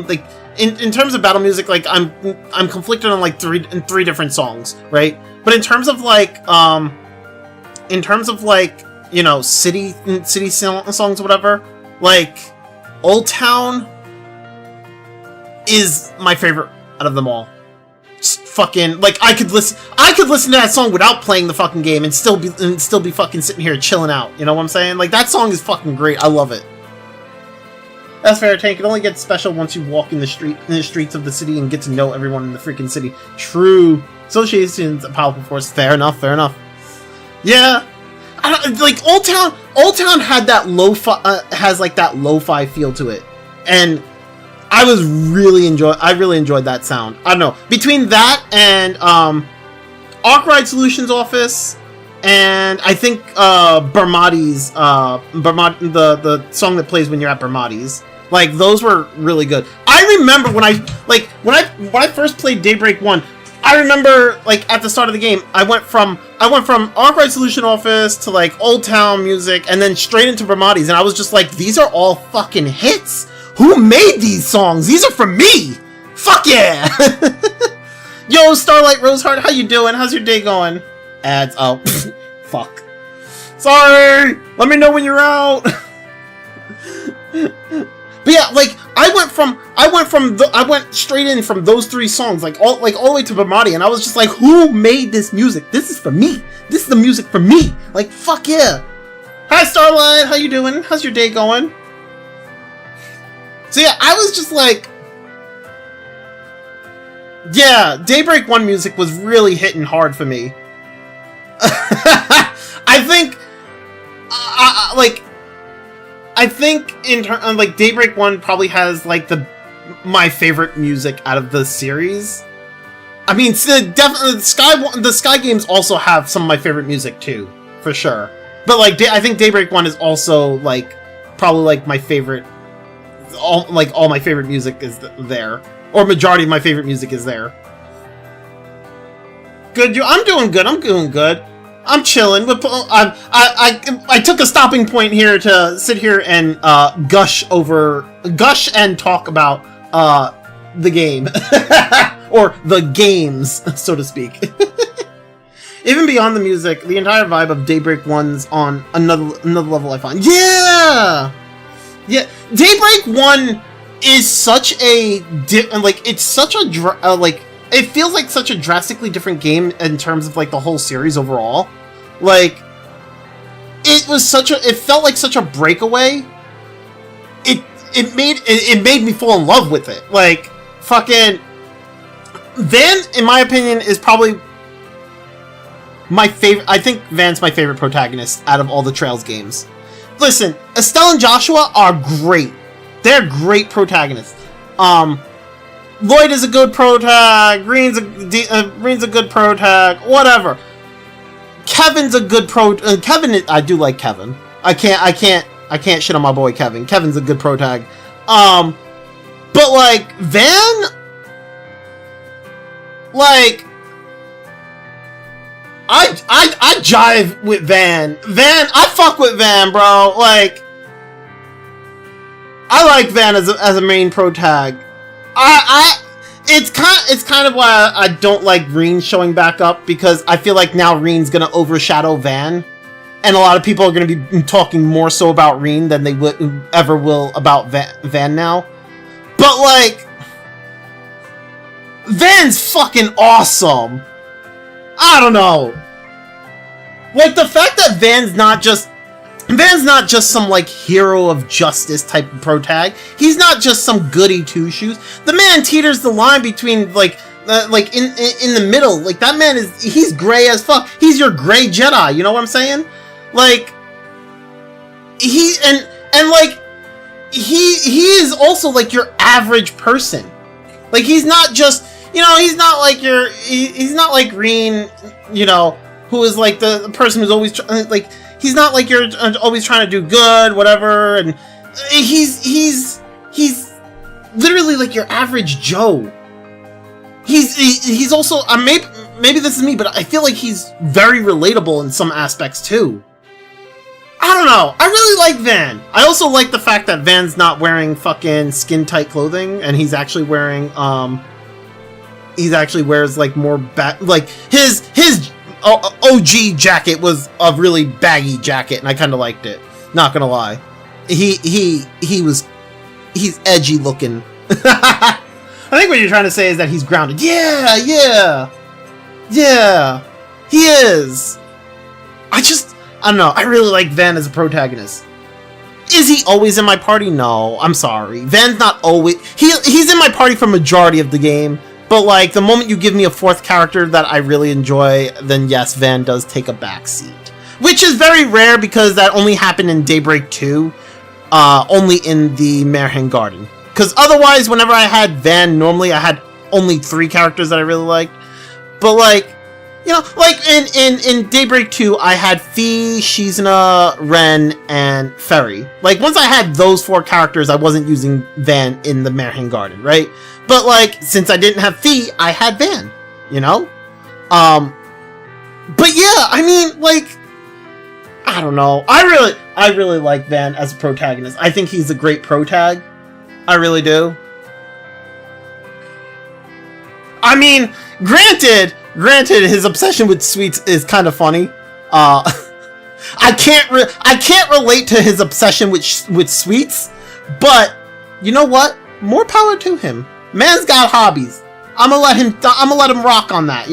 like, in terms of battle music, like, I'm conflicted on, like, three different songs, right? But in terms of, like, you know, city songs, whatever, like, Old Town is my favorite out of them all. Just fucking, like, I could listen to that song without playing the fucking game and still be fucking sitting here chilling out. You know what I'm saying? Like, that song is fucking great. I love it. That's fair, Tank. It only gets special once you walk in the streets of the city and get to know everyone in the freaking city. True. Association's a powerful force. Fair enough. Yeah. Like, Old Town had that has, like, that lo-fi feel to it. And I really enjoyed that sound. I don't know. Between that and Arkwright Solutions Office, and I think Bermati's the song that plays when you're at Bermati's, like, those were really good. I remember when I first played Daybreak 1, I remember, like, at the start of the game, I went from Arkwright Solution Office to, like, Old Town music, and then straight into Bermati's, and I was just like, these are all fucking hits. Who made these songs? These are from me! Fuck yeah! Yo, Starlight Roseheart, how you doing? How's your day going? Ads. Oh, fuck. Sorry! Let me know when you're out! But yeah, like, I went straight in from those three songs, like all the way to Bermati, and I was just like, who made this music? This is for me! This is the music for me! Like, fuck yeah! Hi, Starlight! How you doing? How's your day going? So yeah, I was just like, yeah, Daybreak 1 music was really hitting hard for me. I think like, Daybreak 1 probably has, like, my favorite music out of the series. I mean, definitely the Sky games also have some of my favorite music too, for sure. But, like, I think Daybreak 1 is also, like, probably, like, my favorite. All my favorite music is there, or majority of my favorite music is there. Good, I'm doing good. I'm chilling. I took a stopping point here to sit here and gush and talk about the game, or the games, so to speak. Even beyond the music, the entire vibe of Daybreak 1's on another level, I find. Yeah, Daybreak 1 is such a it's such a it feels like such a drastically different game in terms of like the whole series overall. Like it felt like such a breakaway. It made me fall in love with it. Like fucking Van, in my opinion, is probably my favorite. I think Van's my favorite protagonist out of all the Trails games. Listen, Estelle and Joshua are great. They're great protagonists. Lloyd is a good protag. Rean's a good protag. Whatever. Kevin's a good I do like Kevin. I can't shit on my boy Kevin. Kevin's a good protag. But like Van, like I jive with Van. I fuck with Van, bro. Like I like Van as a main protag. It's kind of why I don't like Rean showing back up, because I feel like now Rean's gonna overshadow Van, and a lot of people are gonna be talking more so about Rean than they ever will about Van now. But like, Van's fucking awesome. I don't know. Like the fact that Van's not just some like hero of justice type of protag. He's not just some goody two shoes. The man teeters the line between in the middle. Like that man he's gray as fuck. He's your gray Jedi. You know what I'm saying? Like he is also like your average person. Like he's not just, he's not like he's not like Rean, who is like the person who's always like. He's not like you're always trying to do good, whatever, and he's literally like your average Joe. He's also maybe this is me, but I feel like he's very relatable in some aspects too. I don't know. I really like Van. I also like the fact that Van's not wearing fucking skin tight clothing, and he's actually wearing wears like more like his OG jacket was a really baggy jacket, and I kind of liked it. Not gonna lie, he's edgy looking. I think what you're trying to say is that he's grounded. Yeah, he is. I don't know. I really like Van as a protagonist. Is he always in my party? No, I'm sorry. Van's not always. He's in my party for majority of the game. But, like, the moment you give me a fourth character that I really enjoy, then yes, Van does take a backseat. Which is very rare, because that only happened in Daybreak 2, only in the Merhen Garden. Because otherwise, whenever I had Van, normally I had only 3 characters that I really liked. But, like, like in Daybreak 2, I had Fee, Shizuna, Ren, and Ferry. Like, once I had those 4 characters, I wasn't using Van in the Merhen Garden, right? But, like, since I didn't have Fee, I had Van, But yeah, I mean, like, I don't know. I really like Van as a protagonist. I think he's a great protag. I really do. I mean, granted, his obsession with sweets is kind of funny. I can't relate to his obsession with sweets, but you know what? More power to him. Man's got hobbies. I'm gonna let him rock on that,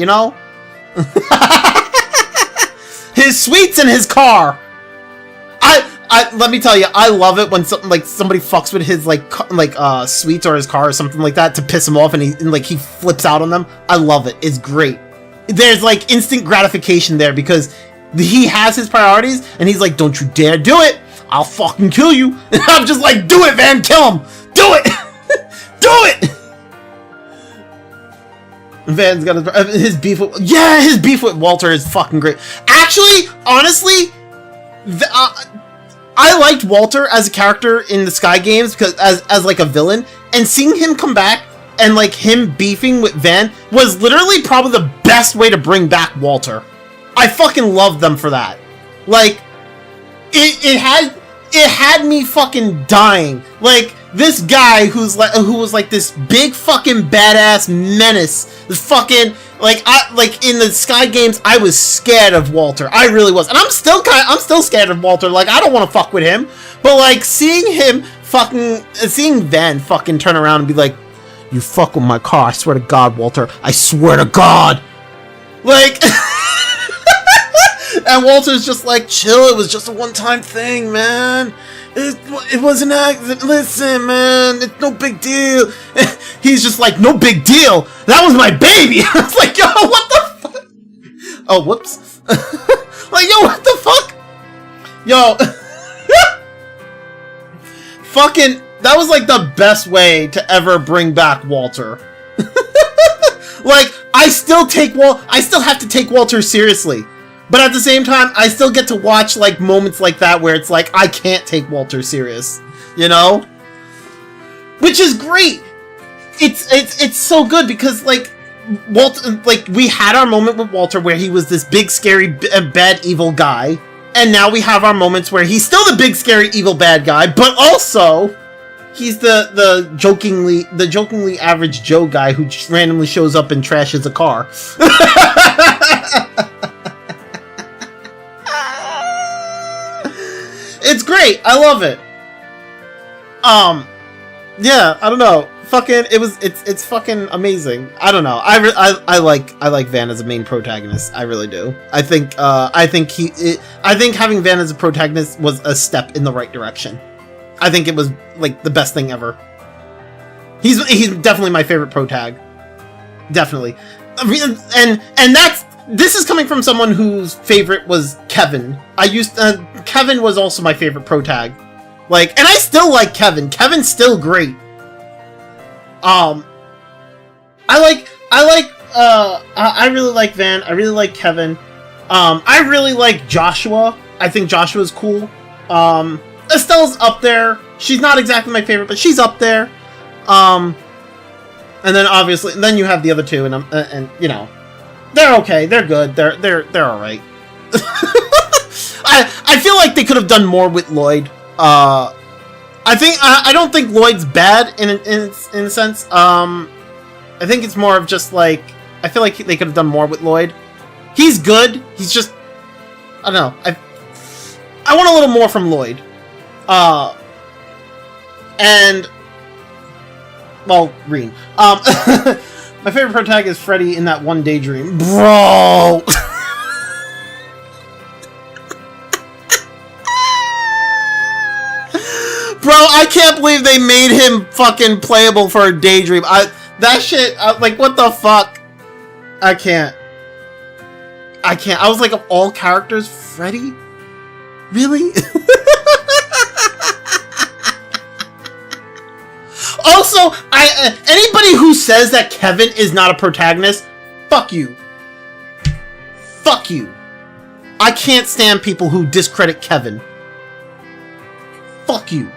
His sweets and his car. I let me tell you, I love it when somebody fucks with his sweets or his car or something like that to piss him off, and he flips out on them. I love it. It's great. There's like instant gratification there, because he has his priorities, and he's like, "Don't you dare do it! I'll fucking kill you!" And I'm just like, "Do it, Van! Kill him! Do it! Do it!" Van's got his beef with Walter is fucking great. Actually, honestly, I liked Walter as a character in the Sky games, because as like a villain, and seeing him come back and like him beefing with Van was literally probably the best way to bring back Walter. I fucking loved them for that. Like, it had me fucking dying. Like, this guy who was like this big fucking badass menace. This fucking like in the Sky games, I was scared of Walter. I really was, and I'm still scared of Walter. Like, I don't want to fuck with him. But like seeing him fucking seeing Van fucking turn around and be like, "You fuck with my car, I swear to God, Walter, I swear to God." Like, and Walter's just like, "Chill, it was just a one-time thing, man. It was an accident. Listen, man, it's no big deal." He's just like, "No big deal. That was my baby." I was like, "Yo, what the fuck?" Oh, whoops. Like, yo, what the fuck? Yo. Fucking, that was like the best way to ever bring back Walter. Like, I still have to take Walter seriously. But at the same time, I still get to watch like moments like that where it's like, I can't take Walter serious. You know? Which is great. It's so good because like, Walter, like, we had our moment with Walter where he was this big, scary, bad, evil guy. And now we have our moments where he's still the big, scary, evil, bad guy, but also he's the jokingly average Joe guy who just randomly shows up and trashes a car. It's great. I love it. Yeah, I don't know. It's fucking amazing. I don't know. I like Van as a main protagonist. I really do. I think having Van as a protagonist was a step in the right direction. I think it was like the best thing ever. He's definitely my favorite protag. Definitely. And this is coming from someone whose favorite was Kevin. Kevin was also my favorite protag. Like, and I still like Kevin. Kevin's still great. I really like Van. I really like Kevin. I really like Joshua. I think Joshua's cool. Estelle's up there. She's not exactly my favorite, but she's up there. And then obviously, then you have the other two, and you know, they're okay. They're good. They're all right. I feel like they could have done more with Lloyd. I don't think Lloyd's bad in a sense. I think it's more of just like, I feel like they could have done more with Lloyd. He's good. He's just, I don't know. I want a little more from Lloyd. And, well, Rean. My favorite protagonist is Freddy in that one daydream. Bro! Bro, I can't believe they made him fucking playable for a daydream. That shit, like, what the fuck? I can't. I was like, of all characters, Freddy? Really? Also, anybody who says that Kevin is not a protagonist, fuck you. Fuck you. I can't stand people who discredit Kevin. Fuck you.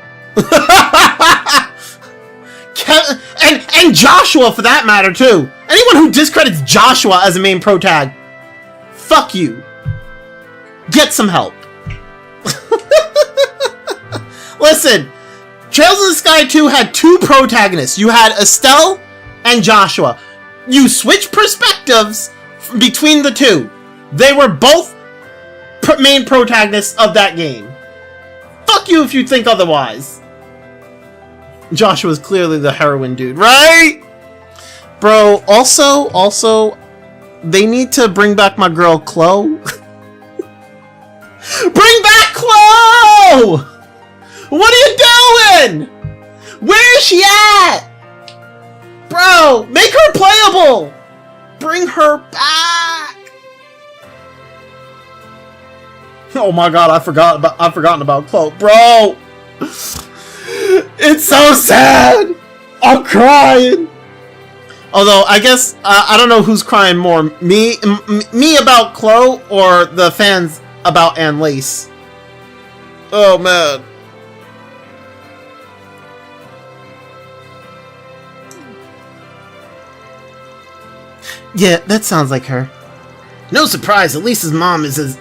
And Joshua, for that matter, too. Anyone who discredits Joshua as a main protag, fuck you. Get some help. Listen, Trails in the Sky 2 had two protagonists. You had Estelle and Joshua. You switch perspectives between the two. They were both main protagonists of that game. Fuck you if you think otherwise. Joshua's clearly the heroin dude, right? Bro, also, they need to bring back my girl, Chloe. Bring back Chloe! What are you doing? Where is she at? Bro, make her playable! Bring her back! Oh my god, I've forgotten about Chloe. Bro! It's so sad! I'm crying! Although, I guess, I don't know who's crying more. Me about Chloe, or the fans about Anne Lace. Oh, man. Yeah, that sounds like her. No surprise, Elise's mom is as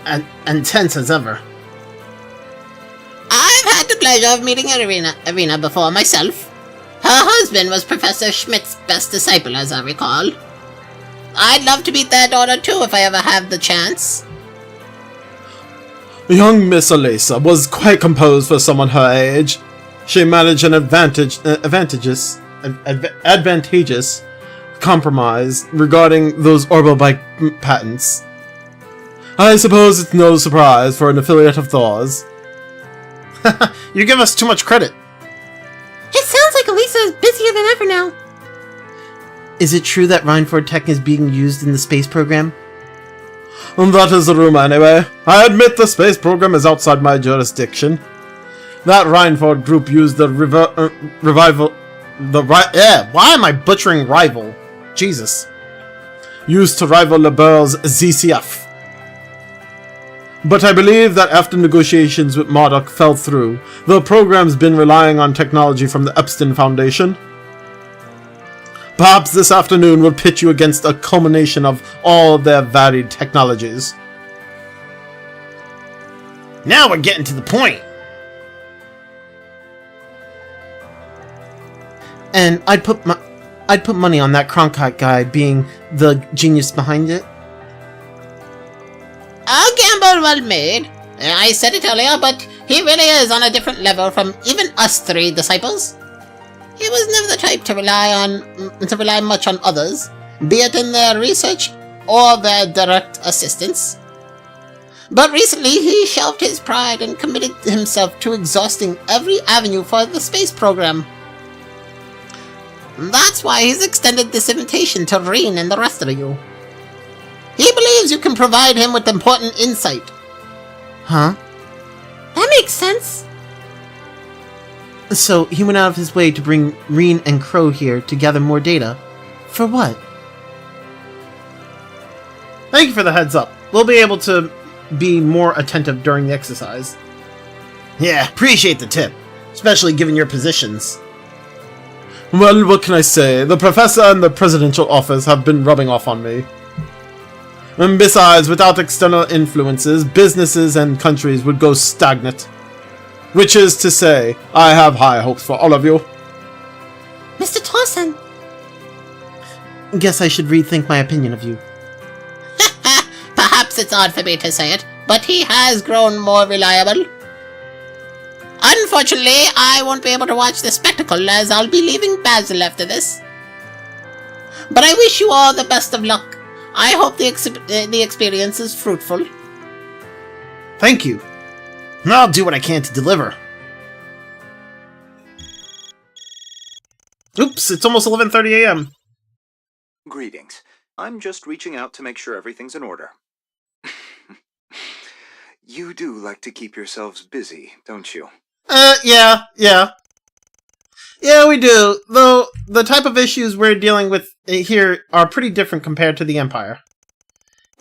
intense as ever. I've had the pleasure of meeting Irina before myself. Her husband was Professor Schmidt's best disciple, as I recall. I'd love to meet their daughter too if I ever have the chance. Young Miss Elisa was quite composed for someone her age. she managed an advantageous compromise regarding those orbobike patents. I suppose it's no surprise for an affiliate of Thor's. You give us too much credit. It sounds like Elisa is busier than ever now. Is it true that Rhineford Tech is being used in the space program? That is the rumor anyway. I admit the space program is outside my jurisdiction. That Rhineford group used the Why am I butchering rival? Jesus. Used to rival LeBeur's ZCF. But I believe that after negotiations with Marduk fell through, the program's been relying on technology from the Epstein Foundation. Perhaps this afternoon will pit you against a culmination of all their varied technologies. Now we're getting to the point. And I'd put money on that Cronkite guy being the genius behind it. A gamble well made. I said it earlier, but he really is on a different level from even us three disciples. He was never the type to rely much on others, be it in their research or their direct assistance. But recently he shelved his pride and committed himself to exhausting every avenue for the space program. That's why he's extended this invitation to Rean and the rest of you. He believes you can provide him with important insight. Huh? That makes sense. So he went out of his way to bring Rean and Crow here to gather more data. For what? Thank you for the heads up. We'll be able to be more attentive during the exercise. Yeah, appreciate the tip, especially given your positions. Well, what can I say? The professor and the presidential office have been rubbing off on me. And besides, without external influences, businesses and countries would go stagnant. Which is to say, I have high hopes for all of you. Mr. Towson. Guess I should rethink my opinion of you. Perhaps it's odd for me to say it, but he has grown more reliable. Unfortunately, I won't be able to watch the spectacle as I'll be leaving Basil after this. But I wish you all the best of luck. I hope the experience is fruitful. Thank you. I'll do what I can to deliver. Oops, it's almost 11:30 a.m. Greetings. I'm just reaching out to make sure everything's in order. You do like to keep yourselves busy, don't you? Yeah. Yeah, we do. Though, the type of issues we're dealing with here are pretty different compared to the Empire.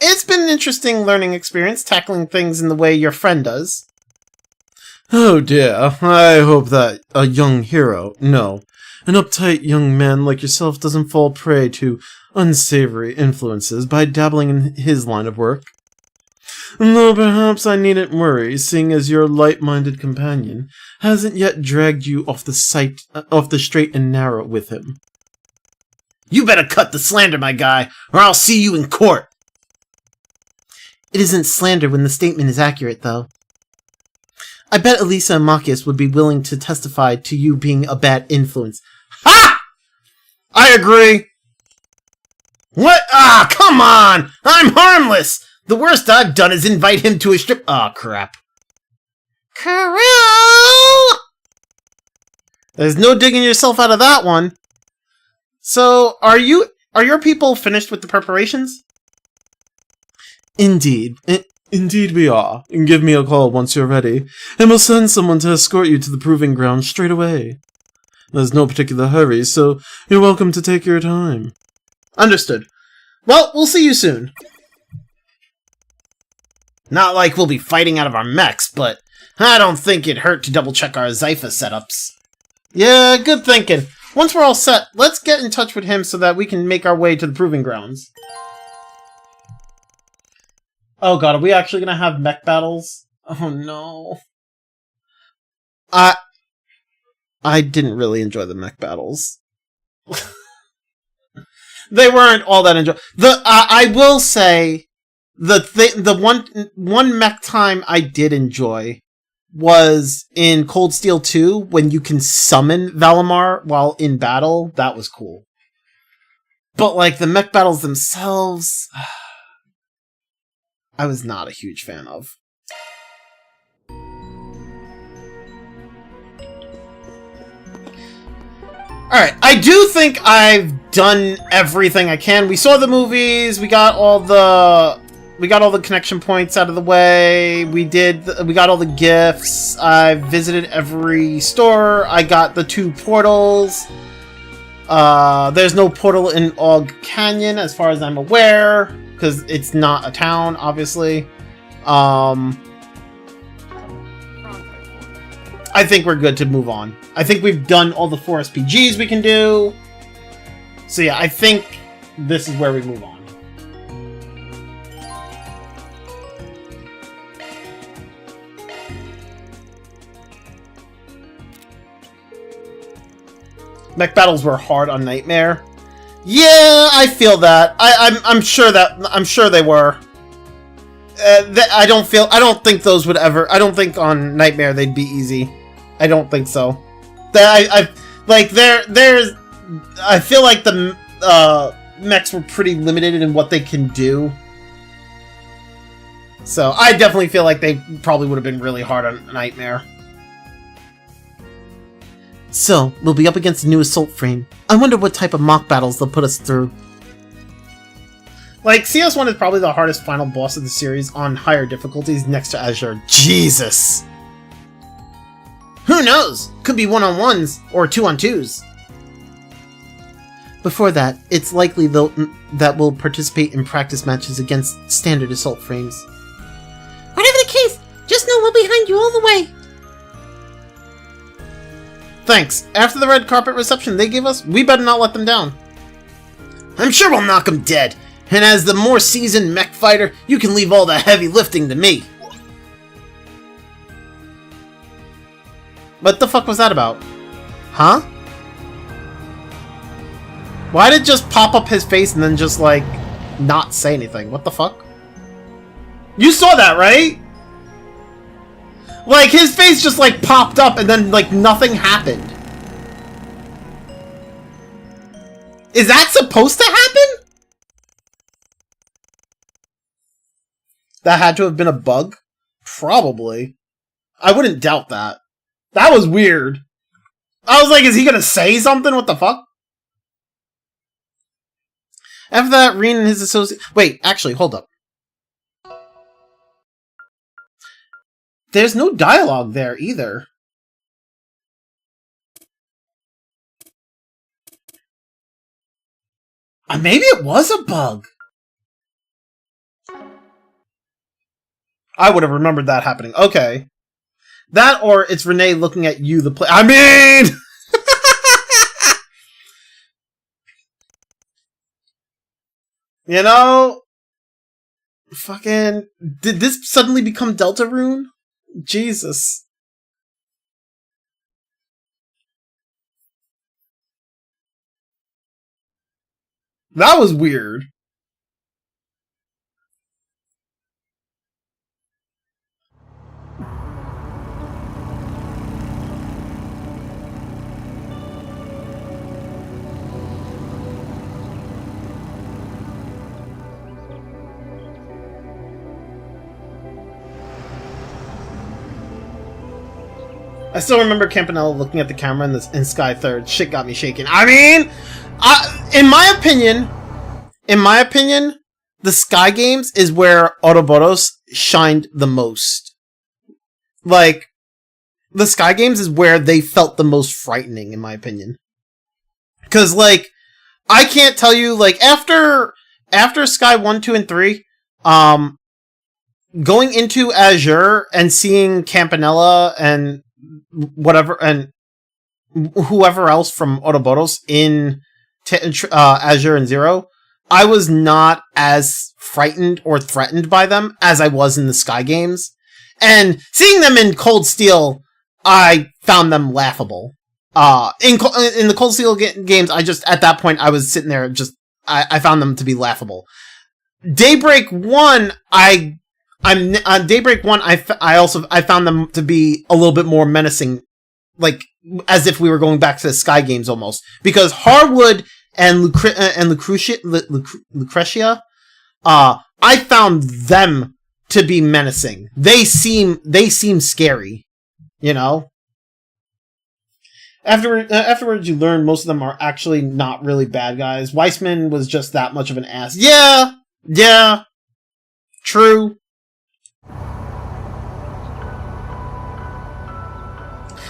It's been an interesting learning experience, tackling things in the way your friend does. Oh dear, I hope that a young hero, no, an uptight young man like yourself doesn't fall prey to unsavory influences by dabbling in his line of work. Though perhaps I needn't worry, seeing as your light-minded companion hasn't yet dragged you off the straight and narrow with him. You better cut the slander, my guy, or I'll see you in court! It isn't slander when the statement is accurate, though. I bet Elisa and Machias would be willing to testify to you being a bad influence. Ha! I agree! What? Ah, come on! I'm harmless! The worst I've done is invite him to a strip— Aw, crap. Crow! There's no digging yourself out of that one. So, are your people finished with the preparations? Indeed. Indeed we are. And give me a call once you're ready, and we'll send someone to escort you to the proving ground straight away. There's no particular hurry, so you're welcome to take your time. Understood. Well, we'll see you soon. Not like we'll be fighting out of our mechs, but I don't think it'd hurt to double-check our Zypha setups. Yeah, good thinking. Once we're all set, let's get in touch with him so that we can make our way to the proving grounds. Oh god, are we actually gonna have mech battles? Oh no. I didn't really enjoy the mech battles. They weren't all that enjoyable. I will say, the one mech time I did enjoy was in Cold Steel 2 when you can summon Valimar while in battle. That was cool. But like the mech battles themselves, I was not a huge fan of. Alright, I do think I've done everything I can. We saw the movies, we got all the connection points out of the way, we got all the gifts, I visited every store, I got the 2 portals. There's no portal in Og Canyon as far as I'm aware, because it's not a town, obviously. I think we're good to move on. I think we've done all the 4 SPGs we can do. So yeah, I think this is where we move on. Mech battles were hard on Nightmare. Yeah, I feel that. I'm sure they were. I don't think those would ever. I don't think on Nightmare they'd be easy. I don't think so. I feel like the mechs were pretty limited in what they can do. So I definitely feel like they probably would have been really hard on Nightmare. So, we'll be up against a new assault frame. I wonder what type of mock battles they'll put us through. Like, CS1 is probably the hardest final boss of the series on higher difficulties next to Azure. Jesus! Who knows? Could be 1-on-1s or 2-on-2s. Before that, it's likely that we'll participate in practice matches against standard assault frames. Whatever the case, just know we're behind you all the way. Thanks. After the red carpet reception they gave us, we better not let them down. I'm sure we'll knock them dead. And as the more seasoned mech fighter, you can leave all the heavy lifting to me. What the fuck was that about? Huh? Why did it just pop up his face and then just, like, not say anything? What the fuck? You saw that, right? Like, his face just, like, popped up and then, like, nothing happened. Is that supposed to happen? That had to have been a bug? Probably. I wouldn't doubt that. That was weird. I was like, is he gonna say something? What the fuck? After that, Rean and his associate... Wait, actually, hold up. There's no dialogue there, either. Maybe it was a bug. I would have remembered that happening. Okay. That or it's Renee looking at you, the player. I mean... You know... Fucking... Did this suddenly become Deltarune? Jesus. That was weird. I still remember Campanella looking at the camera in Sky 3rd. Shit got me shaking. I mean, in my opinion, the Sky games is where Ouroboros shined the most. Like, the Sky games is where they felt the most frightening, in my opinion. Because, like, I can't tell you, like, after Sky 1, 2, and 3, going into Azure and seeing Campanella and whatever, and whoever else from Ouroboros in Azure and Zero, I was not as frightened or threatened by them as I was in the Sky games. And seeing them in Cold Steel, I found them laughable. In the Cold Steel games, at that point, I was sitting there I found them to be laughable. Daybreak 1, I on Daybreak 1, I found them to be a little bit more menacing, like, as if we were going back to the Sky games almost. Because Harwood and Lucretia, I found them to be menacing. They seem scary, you know? Afterwards, you learn most of them are actually not really bad guys. Weissman was just that much of an ass. Yeah, true.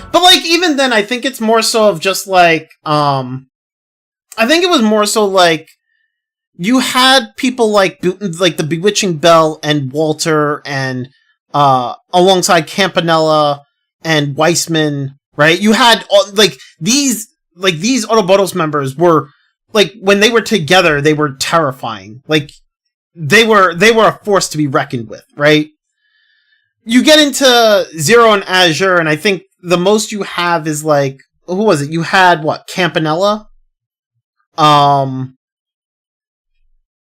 But, like, even then, I think it's more so of just, like, I think it was more so, like, you had people like the Bewitching Belle and Walter and, alongside Campanella and Weissman, right? You had, these Autoboros members were, like, when they were together, they were terrifying. Like, they were a force to be reckoned with, right? You get into Zero and Azure, and I think the most you have is, like, who was it? You had, Campanella? And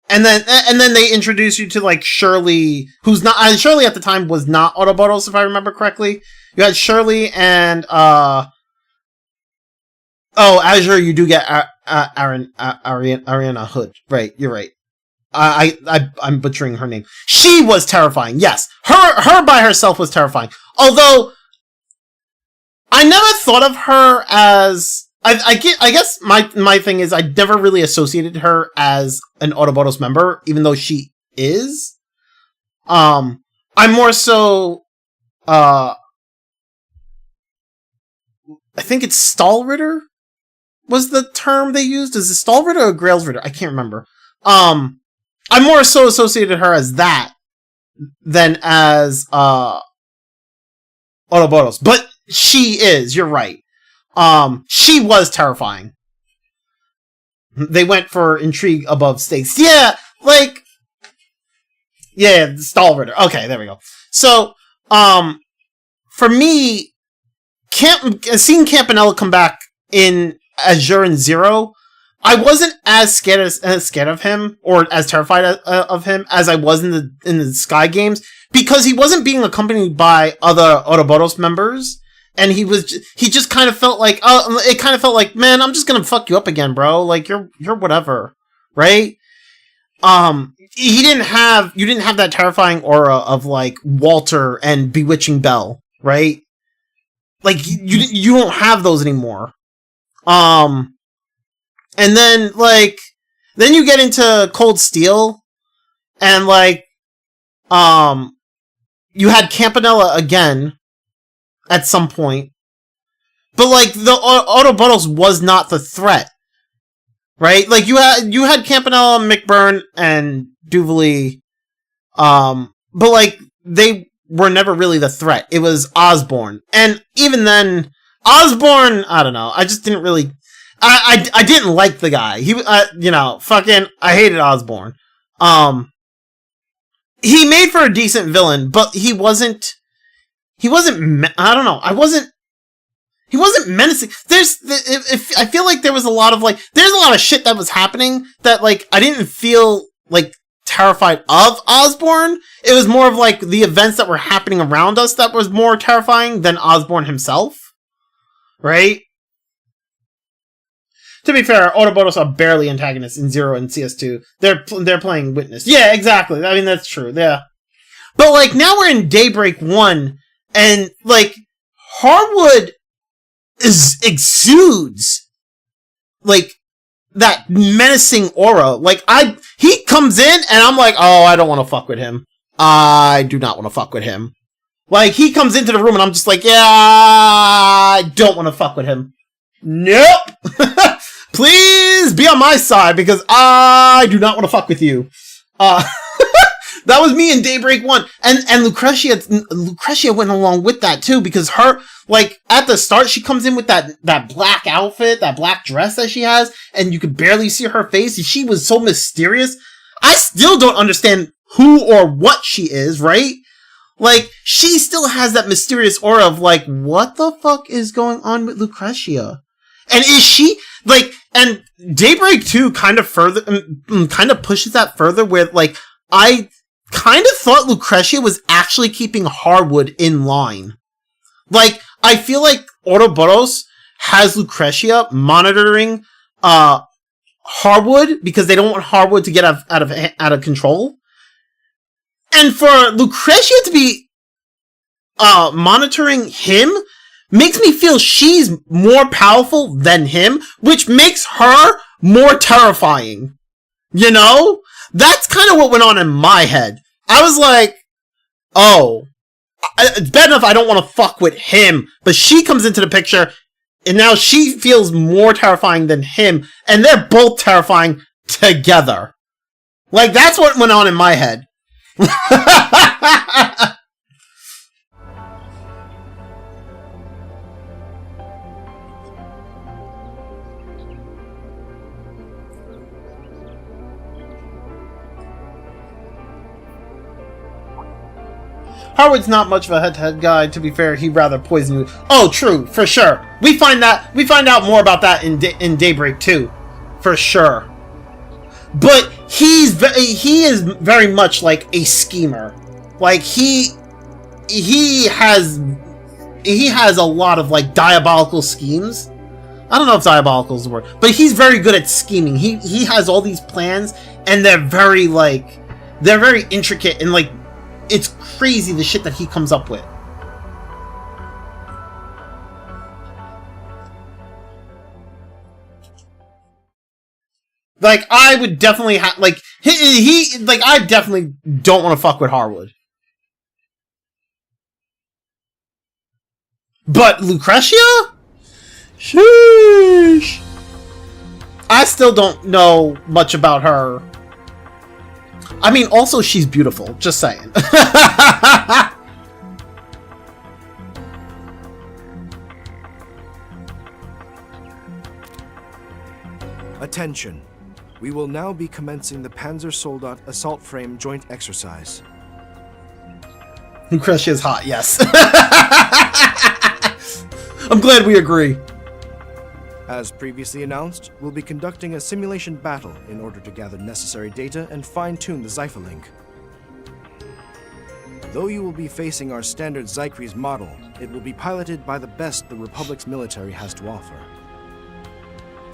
then they introduce you to, like, Shirley, who's not, Shirley at the time was not Autoboros, if I remember correctly. You had Shirley and, Azure, you do get Ariana Hood. Right, you're right. I'm butchering her name. She was terrifying, yes. Her by herself was terrifying. Although, I never thought of her as... I guess my thing is I never really associated her as an Autoboros member, even though she is. I'm more so... I think it's Stahlritter was the term they used. Is it Stahlritter or Grailsritter? I can't remember. I more so associated her as that than as Autoboros. But she is, you're right. She was terrifying. They went for intrigue above stakes. Yeah, Stahlritter. Okay, there we go. So, for me, seeing Campanella come back in Azure and Zero, I wasn't as scared of him, or as terrified of him as I was in the Sky games, because he wasn't being accompanied by other Autoboros members, and he just kind of felt like, it kind of felt like, man, I'm just gonna fuck you up again, bro. Like, you're whatever, right? You didn't have that terrifying aura of, like, Walter and Bewitching Belle, right? Like, you don't have those anymore. And then, like, then you get into Cold Steel, and, like, you had Campanella again at some point, but, like, the Autoboros was not the threat, right? Like, you had Campanella, McBurn, and Duvally, but, like, they were never really the threat. It was Osborn, and even then, Osborn, I don't know, I just didn't really... I didn't like the guy. He, I hated Osborn. He made for a decent villain, but he wasn't, he wasn't menacing. I feel like there was a lot of, like, there's a lot of shit that was happening that, like, I didn't feel, like, terrified of Osborn. It was more of, like, the events that were happening around us that was more terrifying than Osborn himself. Right? To be fair, Autoboros are barely antagonists in Zero and CS2. They're playing Witness. Yeah, exactly. I mean, that's true. Yeah. But, like, now we're in Daybreak 1, and, like, Harwood exudes, like, that menacing aura. Like, he comes in, and I'm like, oh, I don't want to fuck with him. I do not want to fuck with him. Like, he comes into the room, and I'm just like, yeah, I don't want to fuck with him. Nope! Please be on my side, because I do not want to fuck with you. That was me in Daybreak 1. And Lucretia went along with that, too, because her, like, at the start, she comes in with that black outfit, that black dress that she has, and you could barely see her face, and she was so mysterious. I still don't understand who or what she is, right? Like, she still has that mysterious aura of, like, what the fuck is going on with Lucretia? And is she, like, and Daybreak 2 kind of pushes that further, where, like, I kind of thought Lucretia was actually keeping Harwood in line. Like, I feel like Ouroboros has Lucretia monitoring Harwood because they don't want Harwood to get out of control. And for Lucretia to be monitoring him makes me feel she's more powerful than him, which makes her more terrifying. You know? That's kind of what went on in my head. I was like, oh, it's bad enough I don't want to fuck with him, but she comes into the picture, and now she feels more terrifying than him, and they're both terrifying together. Like, that's what went on in my head. Howard's not much of a head-to-head guy. To be fair, he'd rather poison you. Oh, true, for sure. We find out more about that in Daybreak 2, for sure. But he is very much like a schemer. Like he has a lot of like diabolical schemes. I don't know if diabolical is the word, but he's very good at scheming. He has all these plans, and they're very intricate, and like, it's crazy the shit that he comes up with. Like, I would definitely have, like, I definitely don't want to fuck with Harwood. But Lucretia? Sheesh. I still don't know much about her. I mean, also, she's beautiful. Just saying. Attention. We will now be commencing the Panzersoldat Assault Frame Joint Exercise. Lucretia is hot, yes. I'm glad we agree. As previously announced, we'll be conducting a simulation battle in order to gather necessary data and fine-tune the Zyphalink. Though you will be facing our standard Zycres model, it will be piloted by the best the Republic's military has to offer.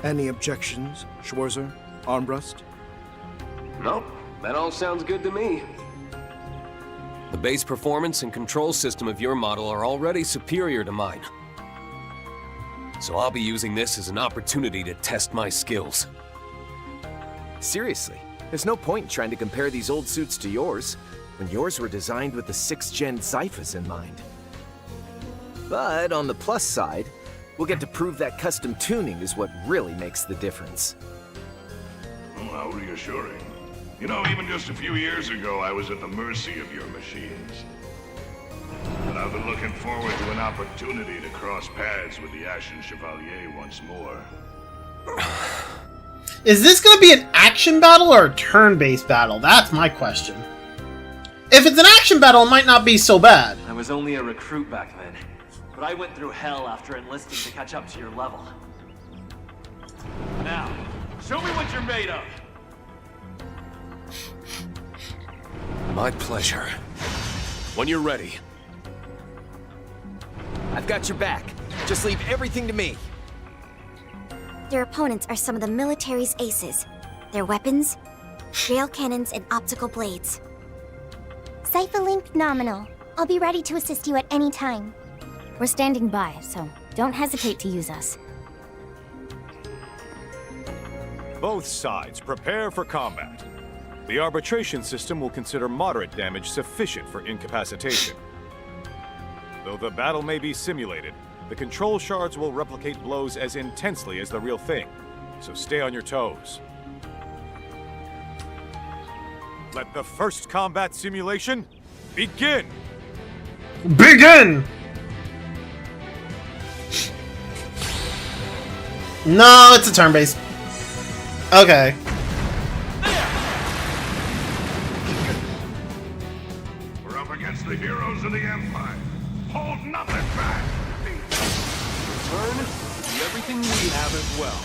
Any objections, Schwarzer, Armbrust? Nope, that all sounds good to me. The base performance and control system of your model are already superior to mine. So I'll be using this as an opportunity to test my skills. Seriously, there's no point in trying to compare these old suits to yours, when yours were designed with the 6th-gen Zyphas in mind. But on the plus side, we'll get to prove that custom tuning is what really makes the difference. Oh, how reassuring. You know, even just a few years ago, I was at the mercy of your machines. But I've been looking forward to an opportunity to cross paths with the Ashen Chevalier once more. Is this going to be an action battle or a turn-based battle? That's my question. If it's an action battle, it might not be so bad. I was only a recruit back then, but I went through hell after enlisting to catch up to your level. Now, show me what you're made of! My pleasure. When you're ready. I've got your back. Just leave everything to me. Your opponents are some of the military's aces. Their weapons, rail cannons and optical blades. Zyphalink nominal. I'll be ready to assist you at any time. We're standing by, so don't hesitate to use us. Both sides prepare for combat. The arbitration system will consider moderate damage sufficient for incapacitation. Though the battle may be simulated, the control shards will replicate blows as intensely as the real thing, so stay on your toes. Let the first combat simulation begin! Begin! No, it's a turn-based. Okay. We're up against the heroes of the Empire. Hold nothing back! Turn, see everything we have as well.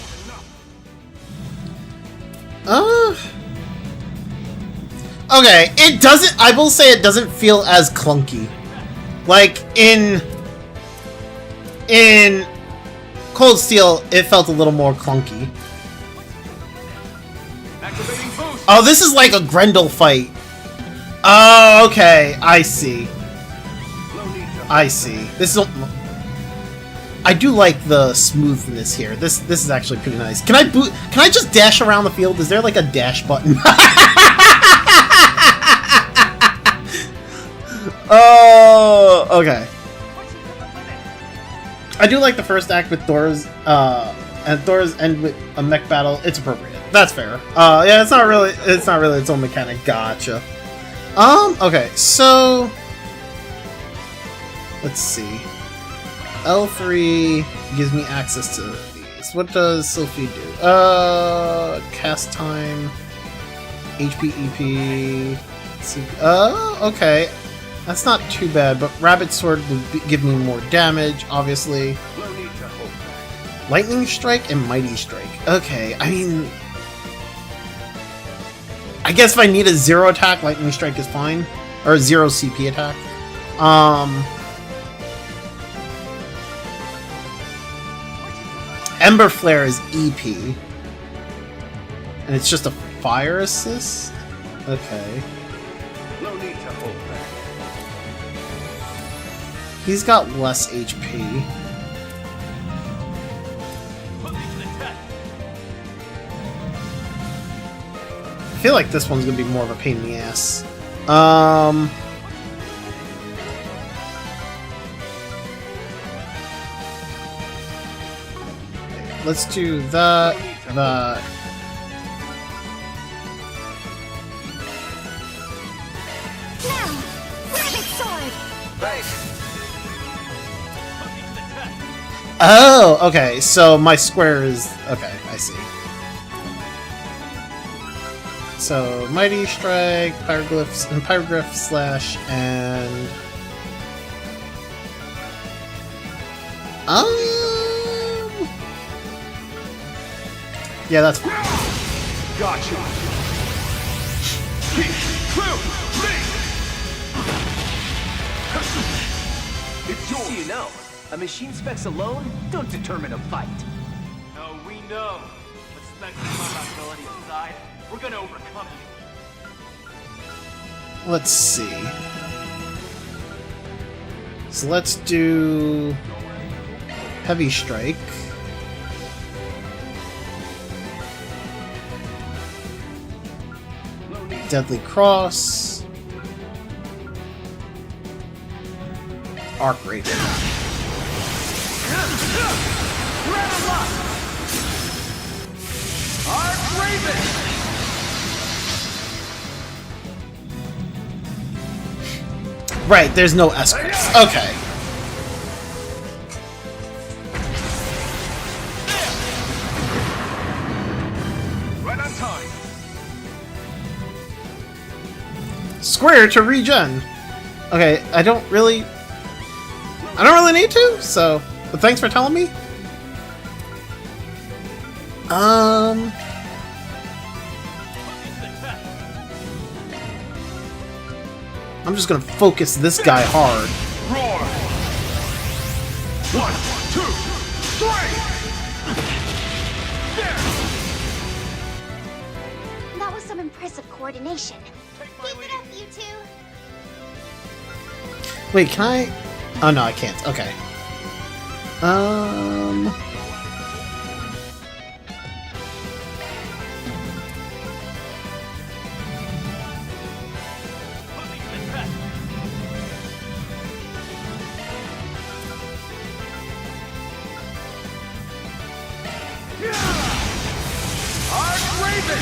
Okay, it doesn't... I will say it doesn't feel as clunky. Like, in Cold Steel, it felt a little more clunky. Oh, this is like a Grendel fight. Oh, okay. I see. I see. This is... I do like the smoothness here. This is actually pretty nice. Can I just dash around the field? Is there like a dash button? Oh, okay. I do like the first act with Thor's, and Thor's end with a mech battle. It's appropriate. That's fair. Yeah, it's not really its own mechanic. Gotcha. Okay, so let's see. L3 gives me access to these. What does Sylphie do? Cast time, HP, EP. Okay. That's not too bad, but Rabbit Sword would give me more damage, obviously. Lightning Strike and Mighty Strike. Okay, I mean... I guess if I need a 0 attack, Lightning Strike is fine. Or a 0 CP attack. Ember Flare is EP. And it's just a fire assist? Okay. He's got less HP. I feel like this one's gonna be more of a pain in the ass. Let's do that. Oh, okay, so my square is... Okay, I see. So, Mighty Strike, Pyroglyphs, and Pyroglyph Slash, and... Yeah, that's fine. Gotcha. It's yours. So you know, a machine specs alone don't determine a fight. No, we know. With specs and combat ability aside, we're gonna overcome you. Let's see. So let's do... Heavy Strike. Deadly Cross. Arc Raven. Arc Raven! Right, there's no escorts. Okay. Right on time. Square to regen. Okay, I don't really need to, so, but thanks for telling me. I'm just gonna focus this guy hard. Roar! 1, 2, 3! That was some impressive coordination. Keep it up, you two. Wait, can I? Oh no, I can't. Okay. Arc Raven!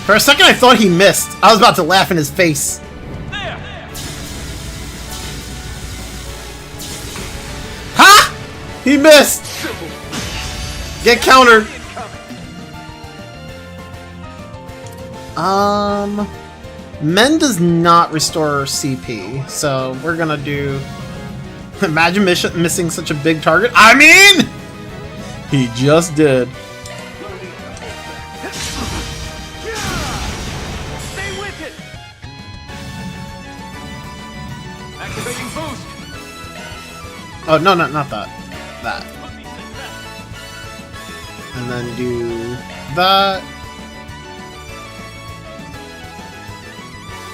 For a second, I thought he missed. I was about to laugh in his face. Ha! He missed. Get countered. Men does not restore CP, so we're gonna do Imagine missing such a big target. I mean, he just did. Stay with it. Activating boost. Oh no, not that. That. And then do that.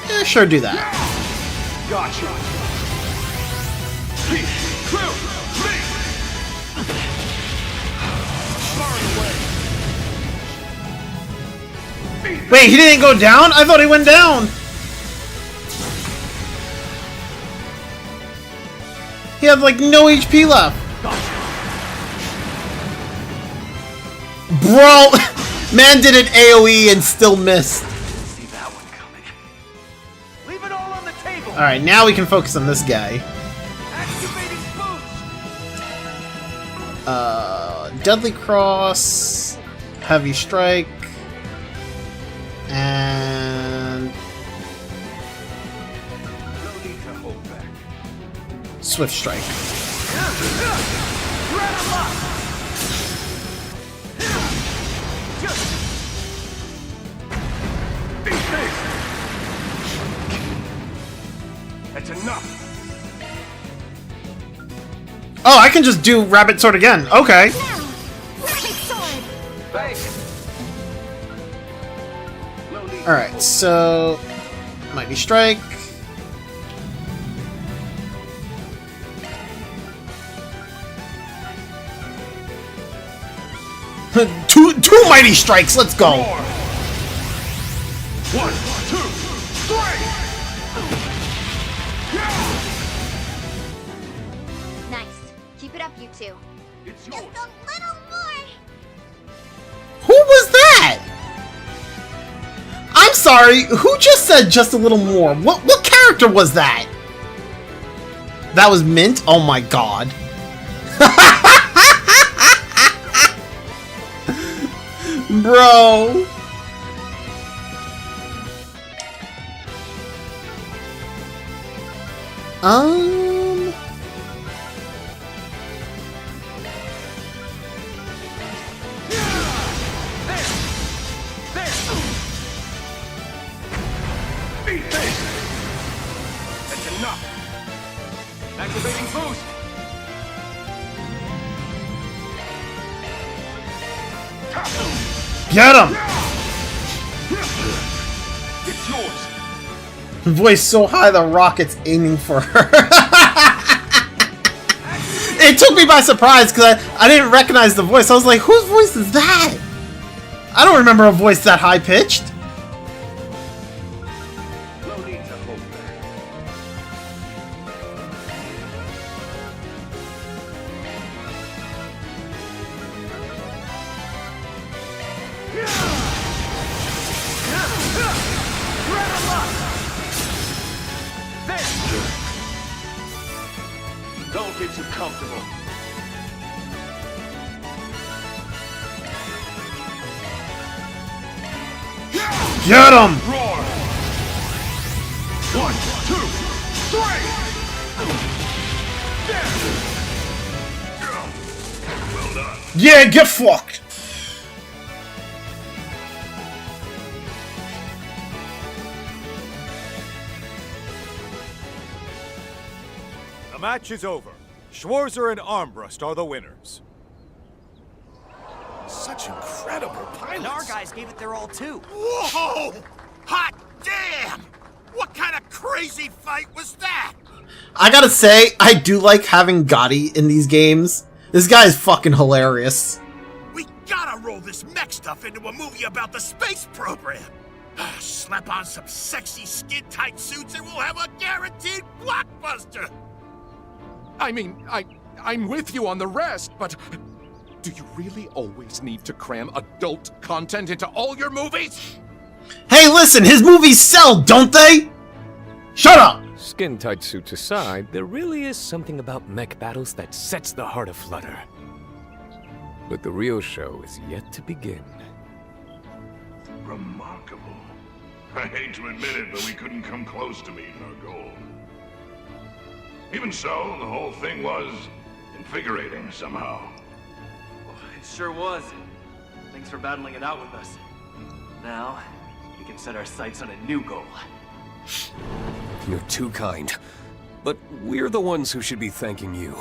Yeah, sure, do that. Gotcha. Wait, he didn't go down? I thought he went down. He had like no HP left. Bro, man did an AoE and still missed. See that one coming. Leave it all on the table. All right, now we can focus on this guy. Activating boost. Deadly Cross, Heavy Strike, and No need to hold back. Swift Strike. That's enough. Oh, I can just do Rabbit Sword again. Okay. Alright, so Mighty Strike. two Mighty Strikes, let's go! 1, 2, 3! Nice. Keep it up, you two. It's yours. Just a little more. Who was that? I'm sorry, who just said just a little more? What character was that? That was Mint? Oh my god. Bro. That's enough. Activating boost. Get him! It's yours. Voice so high the rocket's aiming for her. It took me by surprise because I didn't recognize the voice. I was like, whose voice is that? I don't remember a voice that high pitched. No need to hold back. Don't get too comfortable. Get him! Roar! 1, 2, 3! Well done. Yeah, get fucked! The match is over. Schwarzer and Armbrust are the winners. Such incredible pilots. And our guys gave it their all too. Whoa! Hot damn! What kind of crazy fight was that? I gotta say, I do like having Gotti in these games. This guy is fucking hilarious. We gotta roll this mech stuff into a movie about the space program. Slap on some sexy skin-tight suits and we'll have a guaranteed blockbuster. I mean, I'm with you on the rest, but do you really always need to cram adult content into all your movies? Hey, listen, his movies sell, don't they? Shut up! Skin-tight suits aside, there really is something about mech battles that sets the heart aflutter. But the real show is yet to begin. Remarkable. I hate to admit it, but we couldn't come close to meeting our goal. Even so, the whole thing was invigorating somehow. It sure was. Thanks for battling it out with us. Now, we can set our sights on a new goal. You're too kind. But we're the ones who should be thanking you.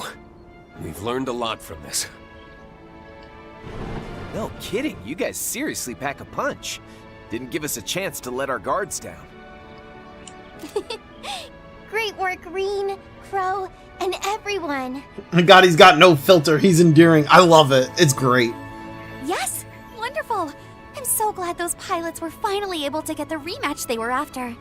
We've learned a lot from this. No kidding, you guys seriously pack a punch. Didn't give us a chance to let our guards down. Great work, Rean, Crow, and everyone. God, he's got no filter. He's endearing. I love it. It's great. Yes, wonderful. I'm so glad those pilots were finally able to get the rematch they were after.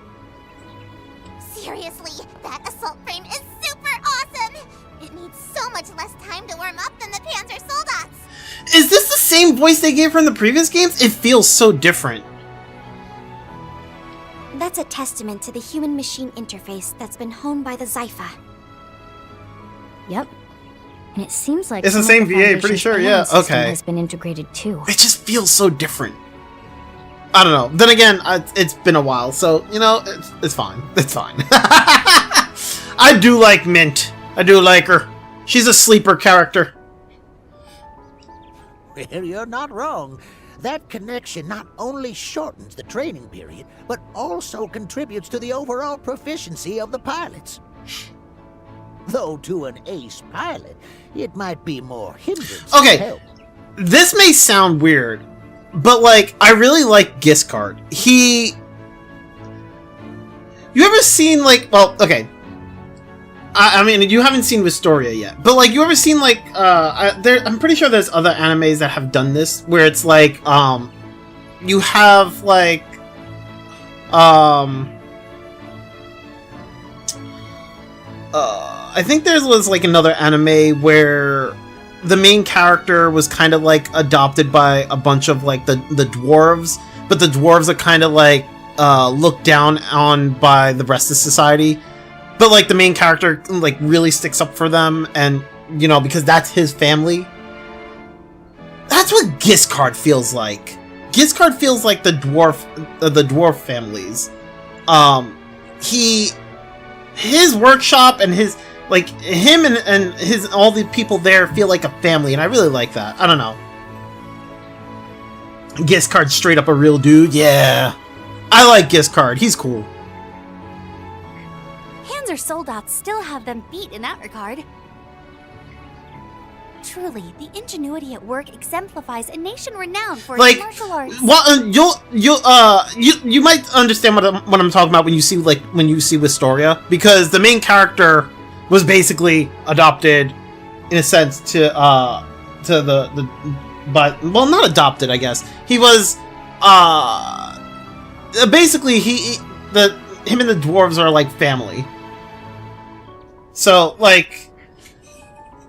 Seriously, that assault frame is super awesome! It needs so much less time to warm up than the Panzer Soldats! Is this the same voice they gave her in the previous games? It feels so different. That's a testament to the human-machine interface that's been honed by the Zypha. Yep. And it seems like It's the some of same VA, pretty Foundation's sure, command yeah, system okay. has been integrated too. It just feels so different. I don't know. Then again, it's been a while, so, you know, it's fine. It's fine. I do like Mint. I do like her. She's a sleeper character. Well, you're not wrong. That connection not only shortens the training period, but also contributes to the overall proficiency of the pilots. Though to an ace pilot, it might be more hindrance than Okay, help. this may sound weird, but, like, I really like Giscard. You ever seen, like, well, okay. I mean, you haven't seen Wistoria yet, but, like, you ever seen, like, I'm pretty sure there's other animes that have done this, where it's, like, you have, like, I think there was, like, another anime where the main character was kind of, like, adopted by a bunch of, like, the dwarves, but the dwarves are kind of, like, looked down on by the rest of society. But, like, the main character, like, really sticks up for them, and, you know, because that's his family. That's what Giscard feels like. Giscard feels like the dwarf families. His workshop and his, like, him and his, all the people there feel like a family, and I really like that. I don't know. Giscard's straight up a real dude, yeah. I like Giscard, he's cool. Panzer Soldats still have them beat in that regard. Truly, the ingenuity at work exemplifies a nation renowned for Like, its martial arts. well, you might understand what I'm talking about when you see Wistoria, because the main character was basically adopted, in a sense, but not adopted, I guess. He was basically him and the dwarves are like family. So, like,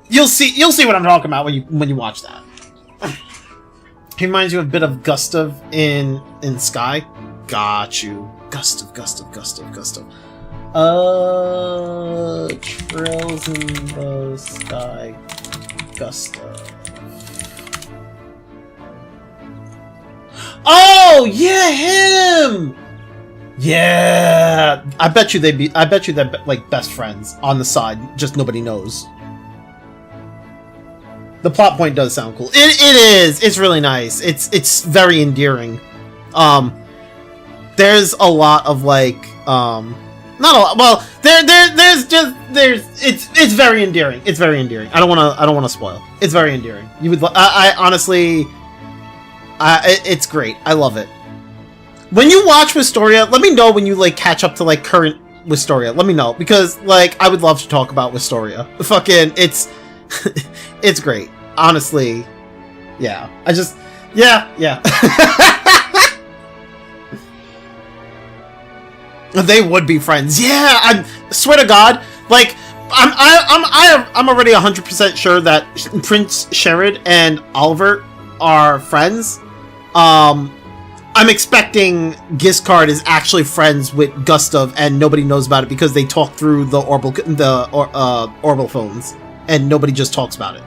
you'll see what I'm talking about when you watch that. He reminds you a bit of Gustav in Sky. Got you. Gustav. Trails in the Sky. Gustav. Oh yeah, him. Yeah, I bet you they're like best friends on the side. Just nobody knows. The plot point does sound cool. It is. It's really nice. It's very endearing. There's a lot of like not a lot. Well, it's very endearing. It's very endearing. I don't want to spoil. It's very endearing. You would. I honestly. It's great. I love it. When you watch Wistoria, let me know when you like catch up to like current Wistoria. Let me know, because like I would love to talk about Wistoria. Fucking it's it's great. Honestly. Yeah. Yeah. They would be friends. Yeah, I swear to God, like I'm already 100% sure that Prince Sherrod and Oliver are friends. I'm expecting Giscard is actually friends with Gustav, and nobody knows about it because they talk through the orbital phones, and nobody just talks about it.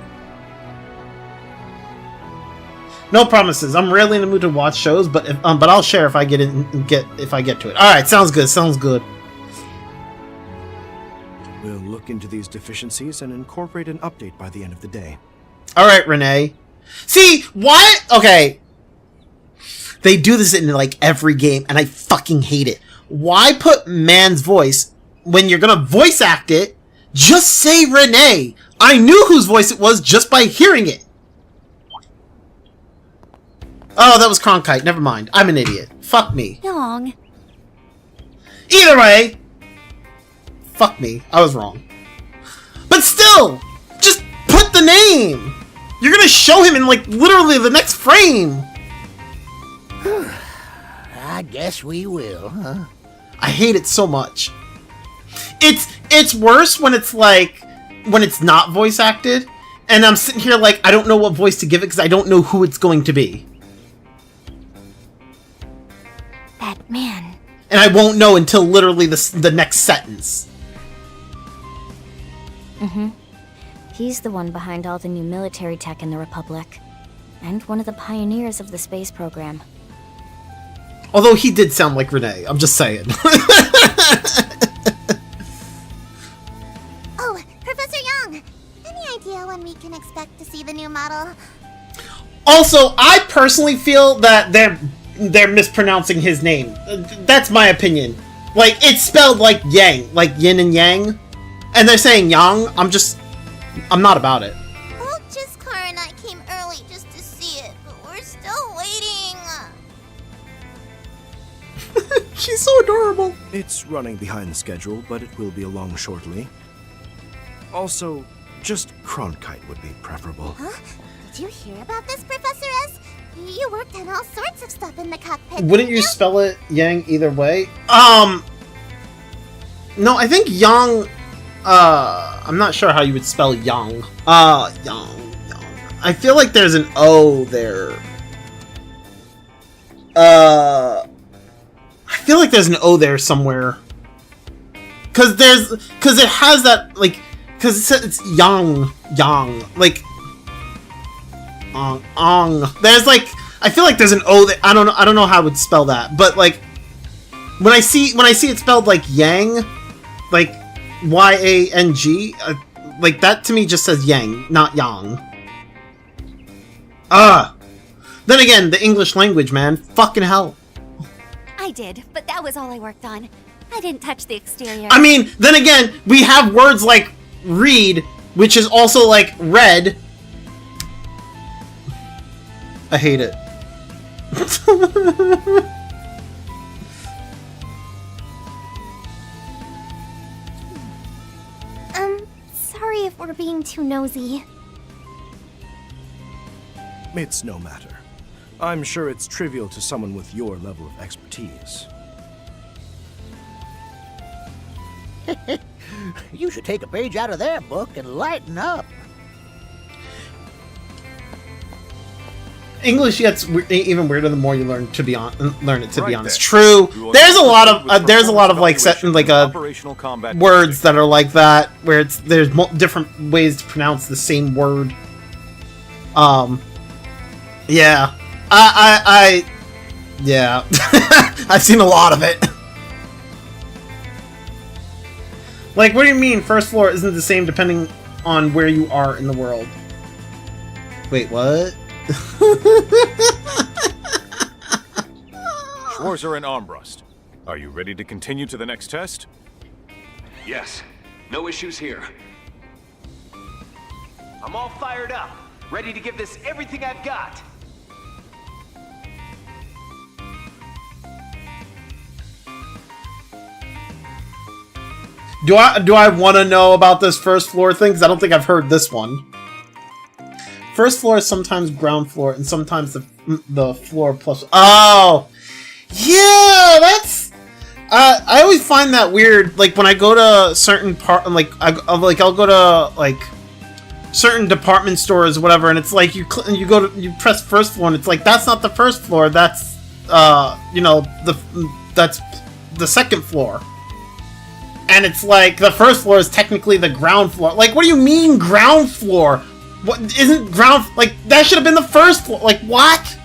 No promises. I'm rarely in the mood to watch shows, but I'll share if I get to it. All right, sounds good. We'll look into these deficiencies and incorporate an update by the end of the day. Alright, Renee. See, why? Okay. They do this in, like, every game, and I fucking hate it. Why put man's voice when you're gonna voice act it? Just say Renee. I knew whose voice it was just by hearing it. Oh, that was Cronkite. Never mind. I'm an idiot. Fuck me. Wrong. Either way. Fuck me. I was wrong. But still, just put the name. You're gonna show him in, like, literally the next frame. I guess we will, huh? I hate it so much. It's worse when it's like, when it's not voice acted, and I'm sitting here like, I don't know what voice to give it because I don't know who it's going to be. That man. And I won't know until literally the next sentence. Mm-hmm. He's the one behind all the new military tech in the Republic. And one of the pioneers of the space program. Although he did sound like Renee, I'm just saying. Oh, Professor Young! Any idea when we can expect to see the new model? Also, I personally feel that they're mispronouncing his name. That's my opinion. Like, it's spelled like Yang, like yin and yang. And they're saying Yang. I'm not about it. Well, just Car and I came early just to see it, but we're still waiting. She's so adorable. It's running behind schedule, but it will be along shortly. Also, just Cronkite would be preferable. Huh? Did you hear about this, Professor S? You worked on all sorts of stuff in the cockpit. Wouldn't you spell it Yang either way? No, I think Yang, I'm not sure how you would spell Yang. Yang. I feel like there's an O there. I feel like there's an O there somewhere. Cause it has that, like, cause it says it's Yang, like, there's like, I feel like there's an O that, I don't know how I would spell that, but like, when I see it spelled like Yang, like, Y-A-N-G, like, that to me just says Yang, not Yang. Then again, the English language, man, fucking hell. I did, but that was all I worked on. I didn't touch the exterior. I mean, then again, we have words like read, which is also like red. I hate it. Sorry if we're being too nosy. It's no matter. I'm sure it's trivial to someone with your level of expertise. You should take a page out of their book and lighten up. English gets even weirder the more you learn it. To be honest, Then. true. There's a lot of like words that are like that, where there's different ways to pronounce the same word. Yeah, yeah, I've seen a lot of it. Like, what do you mean first floor isn't the same depending on where you are in the world? Wait, what? Schwarzer and Armbrust, are you ready to continue to the next test? Yes. No issues here. I'm all fired up, ready to give this everything I've got. Do I want to know about this first floor thing? Because I don't think I've heard this one. First floor is sometimes ground floor, and sometimes the floor plus. Oh, yeah, that's. I always find that weird. Like when I go to certain I'll go to like certain department stores, or whatever, and it's like you press first floor, and it's like that's not the first floor. That's that's the second floor. And it's like the first floor is technically the ground floor. Like, what do you mean ground floor? What isn't ground, like, that should have been the first floor. Like, what?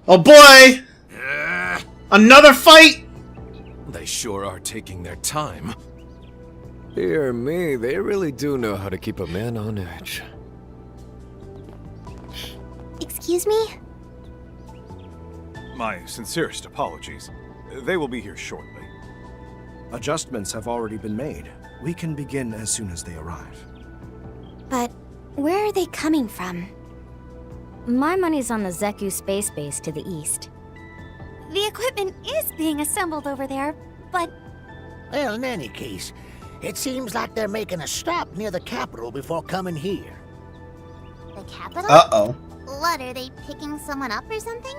Oh boy! Another fight? They sure are taking their time. Dear me, they really do know how to keep a man on edge. Excuse me? My sincerest apologies. They will be here shortly. Adjustments have already been made. We can begin as soon as they arrive. But where are they coming from? My money's on the Zeku space base to the east. The equipment is being assembled over there, but... Well, in any case, it seems like they're making a stop near the capital before coming here. The capital? Uh-oh. What, are they picking someone up or something?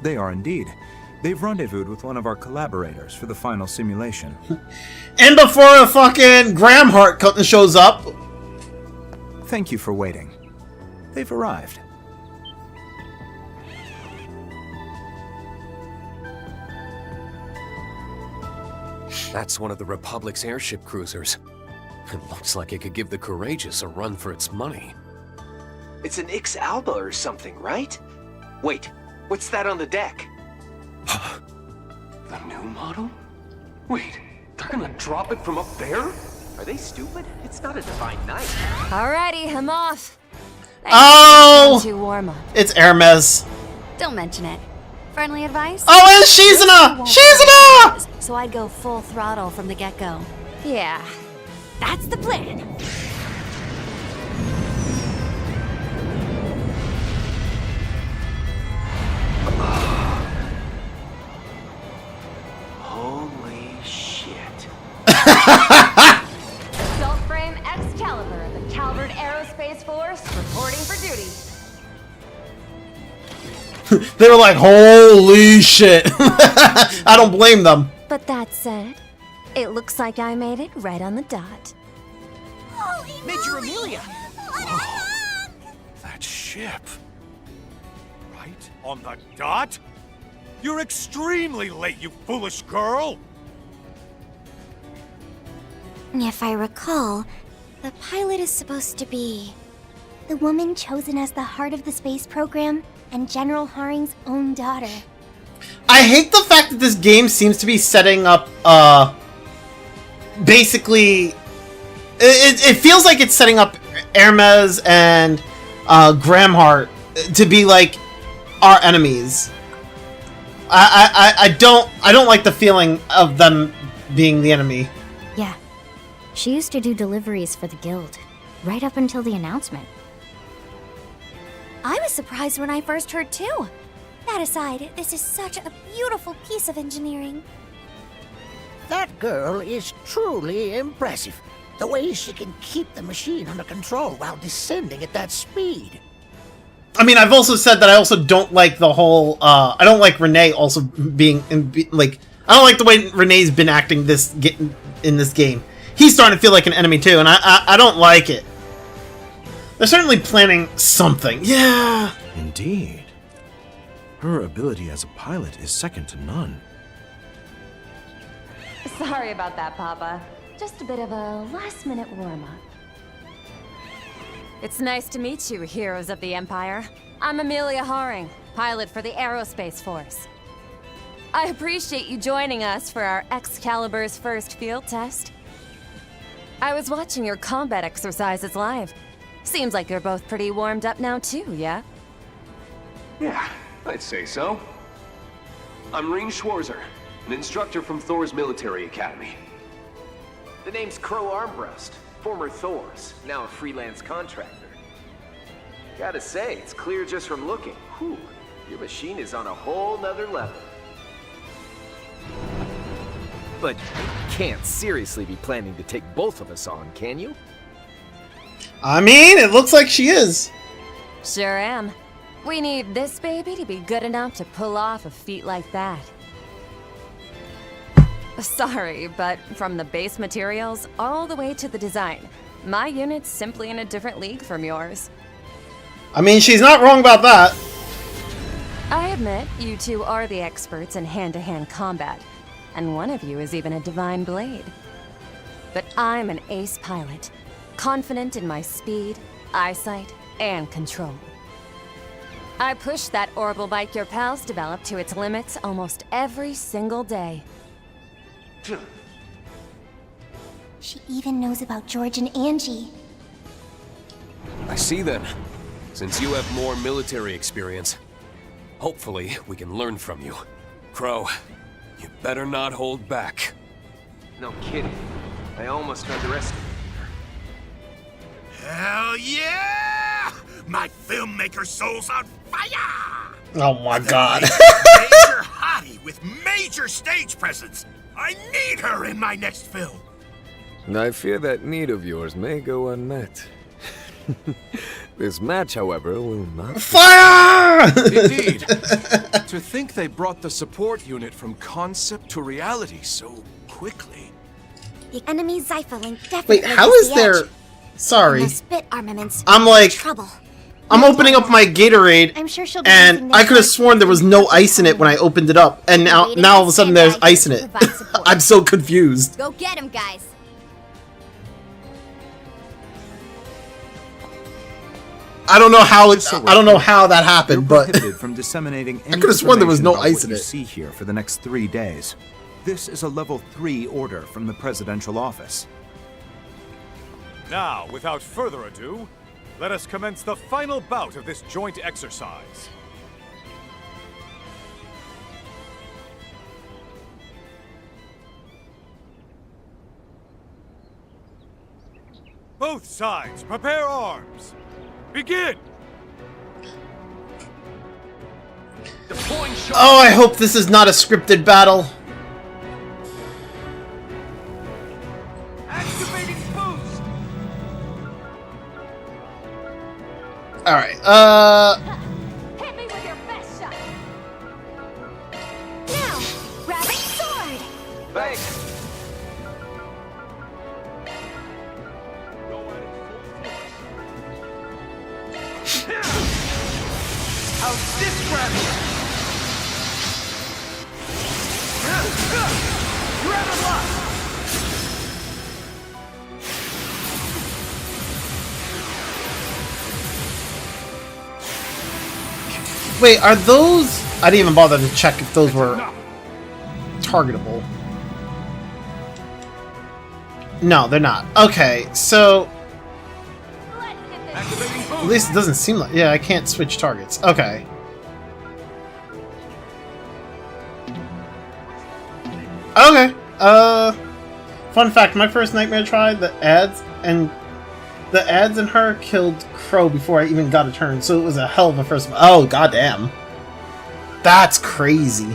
They are indeed. They've rendezvoused with one of our collaborators for the final simulation. And before a fucking Gramhart shows up. Thank you for waiting. They've arrived. That's one of the Republic's airship cruisers. It looks like it could give the Courageous a run for its money. It's an X-Alba or something, right? Wait, what's that on the deck? The new model? Wait, they're gonna drop it from up there? Are they stupid? It's not a Divine Knight. Alrighty, I'm off. Oh! To warm up. It's Hermes. Don't mention it. Friendly advice? Oh, and Shizuna! So I'd go full throttle from the get-go. Yeah, that's the plan. Holy shit. Assault frame Excalibur of the Calvert Aerospace Force reporting for duty. They were like, holy shit. I don't blame them. But that said, it looks like I made it right on the dot. Major Amelia! That ship. Right on the dot? You're extremely late, you foolish girl! If I recall, the pilot is supposed to be... the woman chosen as the heart of the space program and General Haring's own daughter. I hate the fact that this game seems to be setting up, basically... It feels like it's setting up Hermes and Gramhart to be like our enemies. I don't like the feeling of them being the enemy. Yeah, she used to do deliveries for the guild, right up until the announcement. I was surprised when I first heard too. That aside, this is such a beautiful piece of engineering. That girl is truly impressive. The way she can keep the machine under control while descending at that speed. I mean, I've also said that I also don't like the whole, I don't like Renee also being, like, I don't like the way Renee's been acting in this game. He's starting to feel like an enemy too, and I don't like it. They're certainly planning something. Yeah. Indeed. Her ability as a pilot is second to none. Sorry about that, Papa. Just a bit of a last-minute warm-up. It's nice to meet you, heroes of the Empire. I'm Amelia Haring, pilot for the Aerospace Force. I appreciate you joining us for our Excalibur's first field test. I was watching your combat exercises live. Seems like you're both pretty warmed up now too, yeah? Yeah, I'd say so. I'm Rean Schwarzer, an instructor from Thor's military academy. The name's Crow Armbrust, former Thor's, now a freelance contractor. Gotta say, it's clear just from looking. Whew, your machine is on a whole nother level. But you can't seriously be planning to take both of us on, can you? I mean, it looks like she is. Sure am. We need this baby to be good enough to pull off a feat like that. Sorry, but from the base materials all the way to the design, my unit's simply in a different league from yours. I mean, she's not wrong about that. I admit, you two are the experts in hand-to-hand combat, and one of you is even a divine blade. But I'm an ace pilot, confident in my speed, eyesight, and control. I push that orbital bike your pals develop to its limits almost every single day. She even knows about George and Angie. I see then. Since you have more military experience, hopefully we can learn from you. Crow, you better not hold back. No kidding. I almost underestimated her. Hell yeah! My filmmaker soul's on fire! Oh my god. Major hottie with major stage presence. I need her in my next film. I fear that need of yours may go unmet. This match, however, will not... Fire! Indeed. To think they brought the support unit from concept to reality so quickly. The enemy Zypher link definitely Wait, how is there... Sorry. And the spit armaments I'm like... trouble. I'm opening up my Gatorade, I'm sure she'll be and I could have sworn there was no ice in it when I opened it up, and now all of a sudden there's ice in it. I'm so confused. Go get him, guys. I don't know how that happened, You're but prohibited from disseminating any I could have sworn there was no information about ice in what you it. see here for the next 3 days. This is a level 3 order from the presidential office. Now, without further ado, let us commence the final bout of this joint exercise. Both sides, prepare arms. Begin! Oh, I hope this is not a scripted battle. Alright, Hit me with your best shot! Now, rabbit sword! Thanks. How's this grab you? You're out of luck! wait, are those... I didn't even bother to check if those were targetable. No, they're not. Okay, so... At least it doesn't seem like... Yeah, I can't switch targets. Okay. Okay. Fun fact, my first Nightmare try, the ads and her killed Crow before I even got a turn, so it was a hell of a first... Oh, goddamn. That's crazy.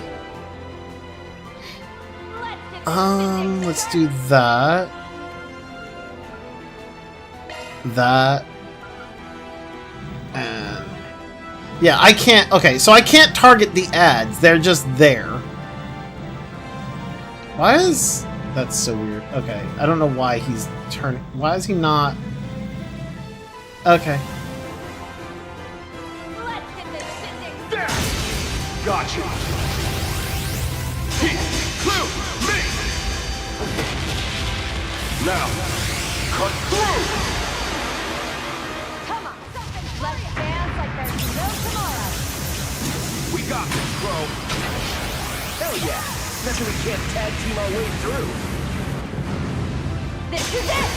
Let's do that. That. And... yeah, I can't... Okay, so I can't target the ads. They're just there. Why is... That's so weird. Okay, I don't know why he's turning... Why is he not... Okay. Gotcha. Clue, me. Now, cut through. Come on, let's dance like there's no tomorrow! We got this, Crow. Hell yeah! Nothing we can't tag team our way through. This is it!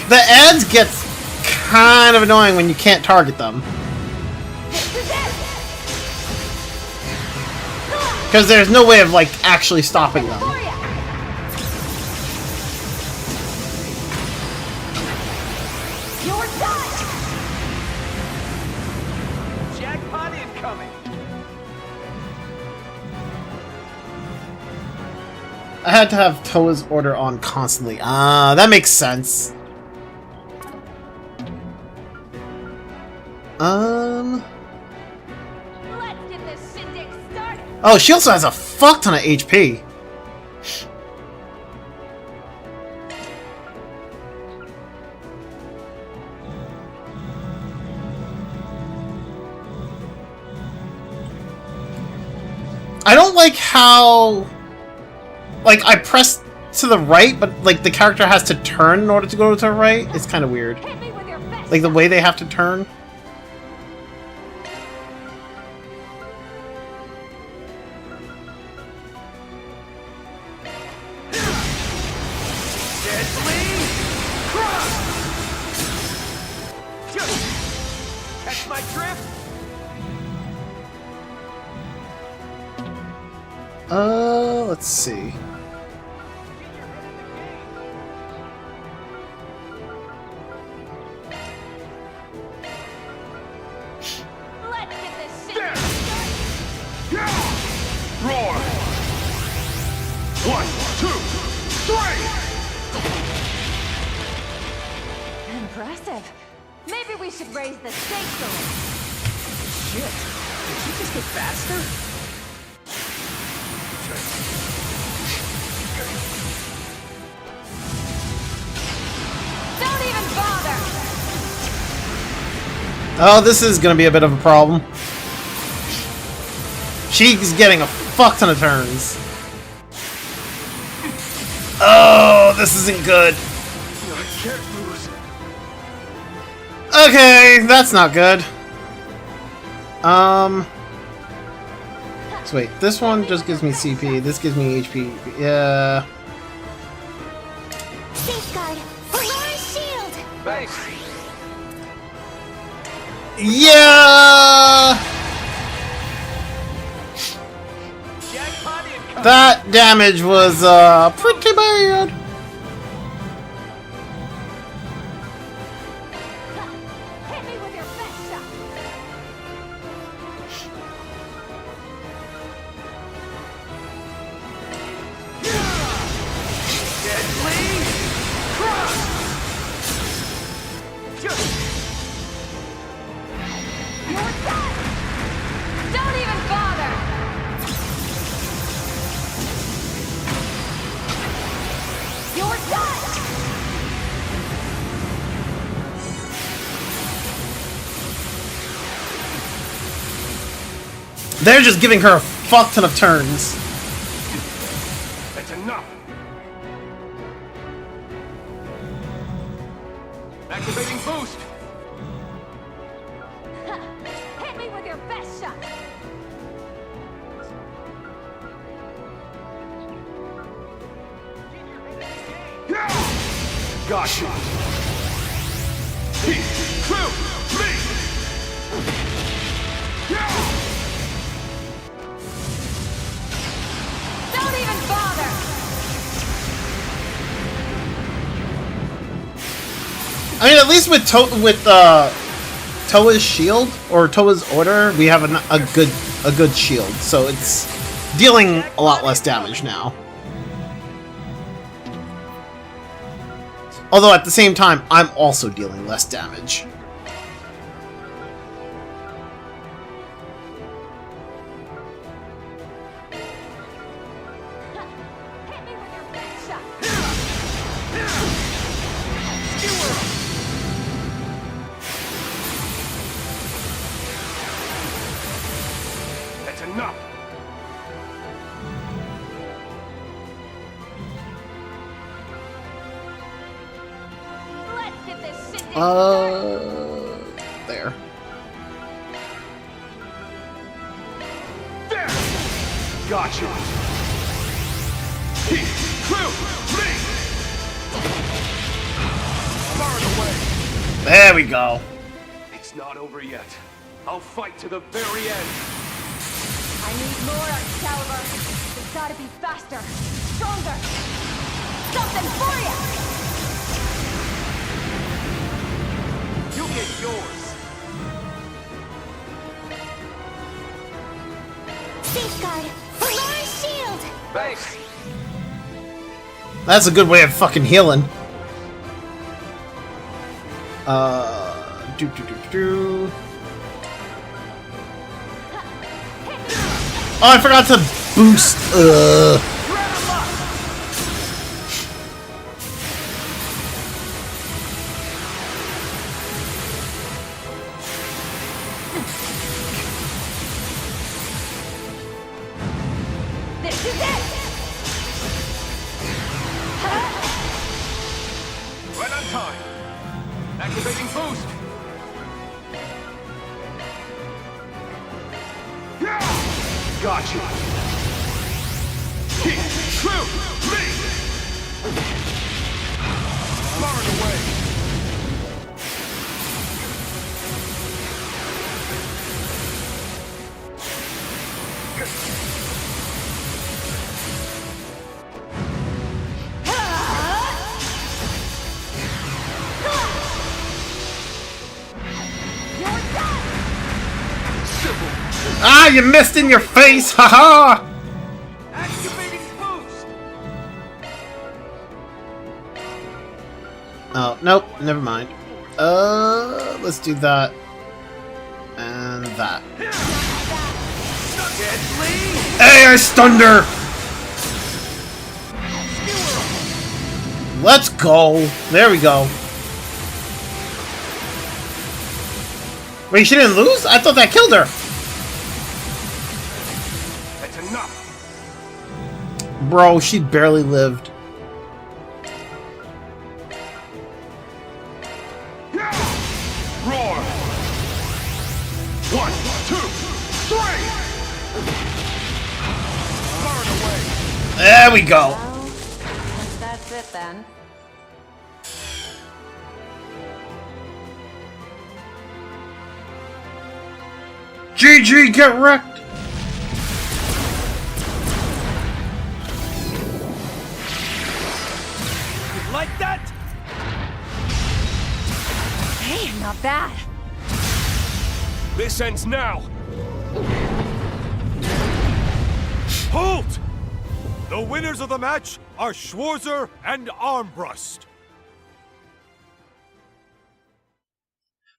The ads gets kind of annoying when you can't target them. Because there's no way of, like, actually stopping them. You're done! Jackpot incoming. I had to have Toa's order on constantly. That makes sense. Let's get this shindig started! Oh, she also has a fuck ton of HP. I don't like how like, I press to the right, but, like, the character has to turn in order to go to the right. It's kind of weird. Like, the way they have to turn. Catch my drift? Let's see. Let's get this shit. Roar! 1, 2, 3! Impressive. Maybe we should raise the stakes a little. Shit, did she just get faster? Don't even bother. Oh, this is gonna be a bit of a problem. She's getting a fuck ton of turns. Oh, this isn't good. I can't lose. Okay, that's not good. So wait, this one just gives me CP, this gives me HP. Yeah. Safeguard! Aurora's shield! Thanks. Yeah! That damage was, pretty bad. Hit me with your best shot. You're done. Don't even bother. You're done. They're just giving her a fuck ton of turns. That's enough. Activating boost. Hit me with your best shot. Gotcha. He, crew, me. Don't even bother. I mean, at least with Toa's shield or Toa's order, we have a good shield, so it's dealing a lot less damage now. Although at the same time, I'm also dealing less damage. Hit me with your best shot. That's enough. Let's get this shit. There. There. Gotcha. He, crew, me. Far away. There we go. It's not over yet. I'll fight to the very end. I need more Excalibur. It's gotta be faster, stronger. Something for you. You get yours. Safeguard! Aurora's shield! Thanks. That's a good way of fucking healing. Oh, I forgot to boost. This is it. got you. Keep true, me. Burn away. Ah, you missed in your face! Haha! Activating boost. Oh, nope, never mind. Let's do that. And that. Hey, I stunned her! Let's go! There we go. Wait, she didn't lose? I thought that killed her! That's enough. Bro, she barely lived. Roar. 1, 2, 3. Burn away. There we go. Well, that's it then. GG, get wrecked! You like that? Hey, not bad. This ends now. Halt! The winners of the match are Schwarzer and Armbrust.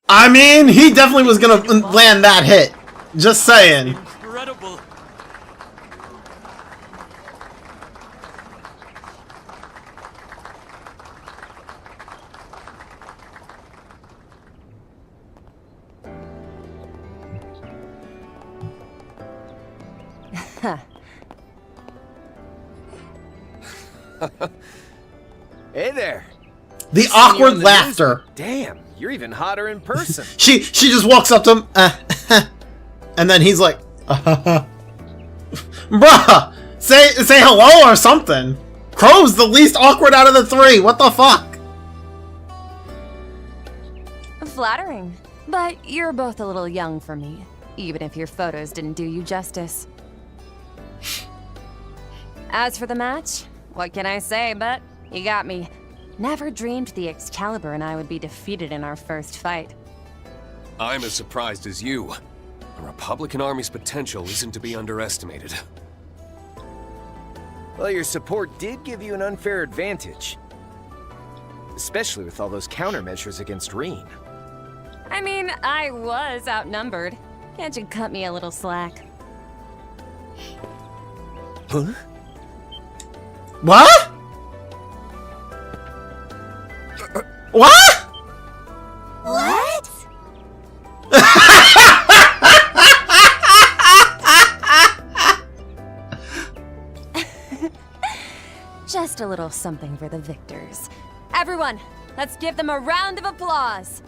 I mean, he definitely was gonna land that hit. Just saying. Incredible. Hey there. The awkward laughter. Damn, you're even hotter in person. She just walks up to him, and then he's like, bruh, say hello or something. Crow's the least awkward out of the three. What the fuck? Flattering. But you're both a little young for me, even if your photos didn't do you justice. As for the match, what can I say, but you got me. Never dreamed the Excalibur and I would be defeated in our first fight. I'm as surprised as you. The Republican Army's potential isn't to be underestimated. Well, your support did give you an unfair advantage. Especially with all those countermeasures against Rean. I mean, I was outnumbered. Can't you cut me a little slack? Huh? What? What? What? Just a little something for the victors. Everyone, let's give them a round of applause.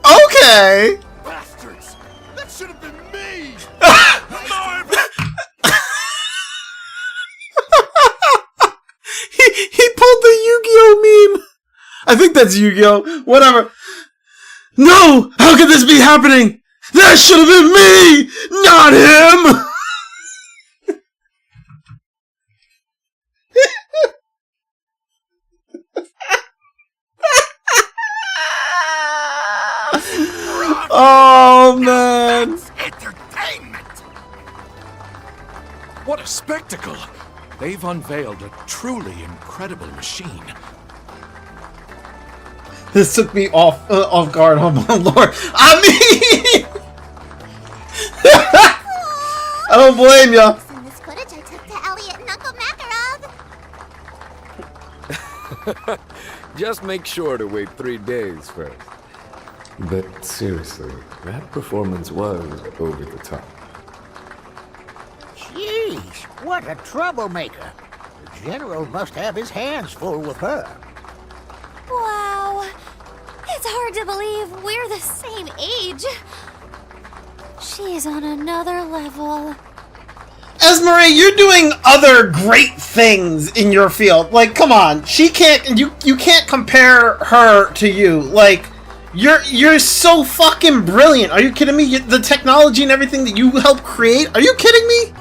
Okay. Bastards! That should have been me! He pulled the Yu-Gi-Oh meme. I think that's Yu-Gi-Oh. Whatever. No! How could this be happening? That should have been me, not him. Oh man! Entertainment! What a spectacle! They've unveiled a truly incredible machine. This took me off guard. Oh my lord! I mean, I don't blame ya. In this footage I took to Elliot and Uncle Makarov. Just make sure to wait 3 days first. But seriously, that performance was over the top. Jeez, what a troublemaker. The General must have his hands full with her. Wow. It's hard to believe we're the same age. She's on another level. Esmeralda, you're doing other great things in your field. Like, come on, she can't. You can't compare her to you. Like, you're so fucking brilliant. Are you kidding me? The technology and everything that you helped create. Are you kidding me?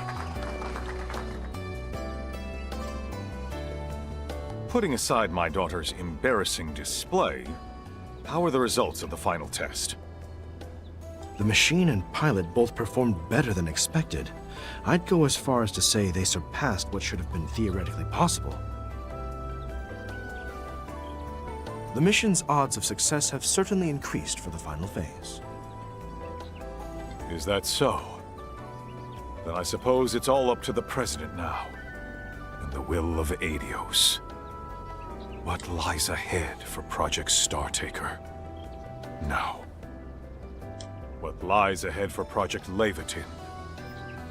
Putting aside my daughter's embarrassing display, how are the results of the final test? The machine and pilot both performed better than expected. I'd go as far as to say they surpassed what should have been theoretically possible. The mission's odds of success have certainly increased for the final phase. Is that so? Then I suppose it's all up to the President now, and the will of Adios. What lies ahead for Project Startaker? Now. What lies ahead for Project Levitin?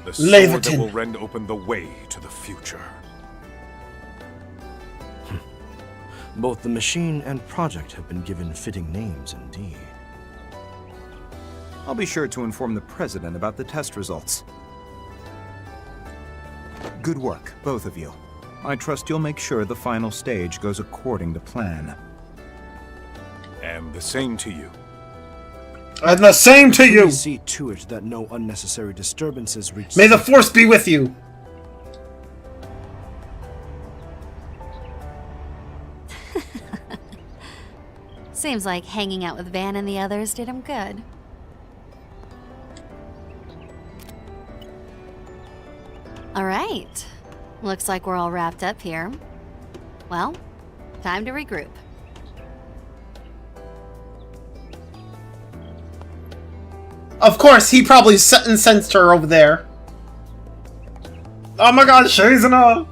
The sword that will rend open the way to the future. Both the machine and project have been given fitting names indeed. I'll be sure to inform the President about the test results. Good work, both of you. I trust you'll make sure the final stage goes according to plan. And the same to you. And the same to you! Please see to it that no unnecessary disturbances reach... May the Force be with you! Seems like hanging out with Van and the others did him good. Alright. Looks like we're all wrapped up here. Well, time to regroup. Of course, he probably sensed her over there. Oh my god, Shazana!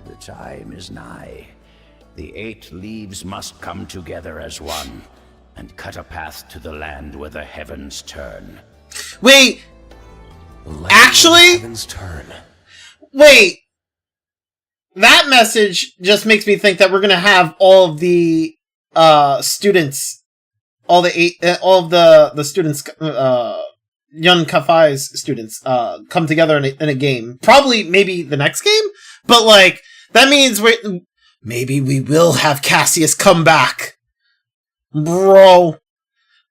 The time is nigh. The 8 leaves must come together as one, and cut a path to the land where the heavens turn. Wait! Actually? Heavens turn. Wait! That message just makes me think that we're gonna have all of the students, all of the students, Yun Kafai's students, come together in a game. Probably, maybe the next game, but like that means maybe we will have Cassius come back, bro.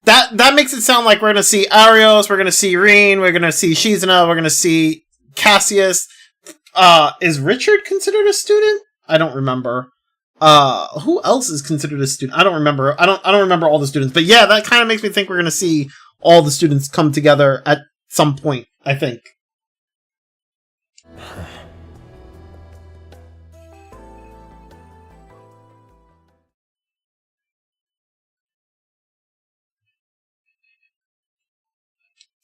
That makes it sound like we're gonna see Arios, we're gonna see Rean, we're gonna see Shizuna, we're gonna see Cassius. Is Richard considered a student? I don't remember. Who else is considered a student? I don't remember. I don't remember all the students. But yeah, that kind of makes me think we're gonna see all the students come together at some point, I think.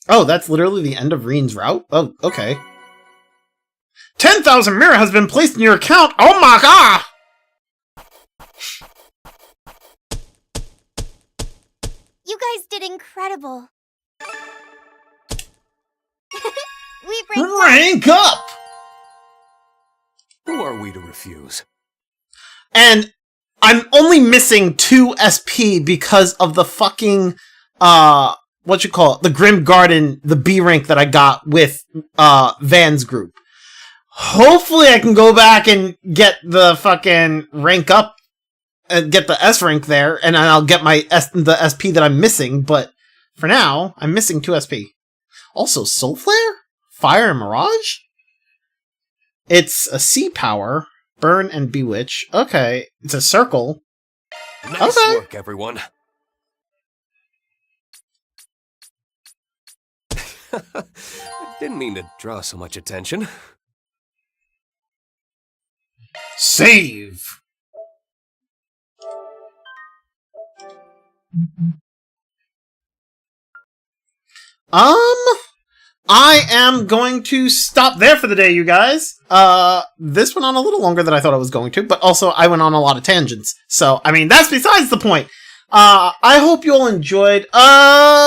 Oh, that's literally the end of Rean's route? Oh, okay. 10,000 Mira has been placed in your account! Oh my god! You guys did incredible. We rank up! Who are we to refuse? And I'm only missing 2 SP because of the fucking, what you call it? The Grim Garden, the B rank that I got with, Van's group. Hopefully I can go back and get the fucking rank up and get the S rank there, and I'll get the SP that I'm missing, but for now, I'm missing 2 SP. Also, Soul Flare? Fire and Mirage? It's a C power. Burn and Bewitch. Okay. It's a circle. Nice work, everyone. Didn't mean to draw so much attention. Save! I am going to stop there for the day, you guys. This went on a little longer than I thought it was going to, but also I went on a lot of tangents. So, I mean, that's besides the point. I hope you all enjoyed. I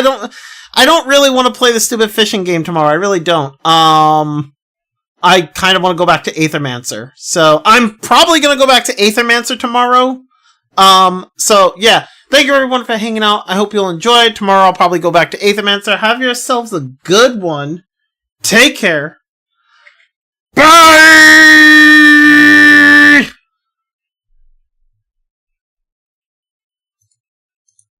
don't really want to play the stupid fishing game tomorrow. I really don't. I kind of want to go back to Aethermancer. So, I'm probably going to go back to Aethermancer tomorrow. So yeah, thank you everyone for hanging out. I hope you'll enjoy. Tomorrow I'll probably go back to Aethermancer. Have yourselves a good one. Take care. Bye!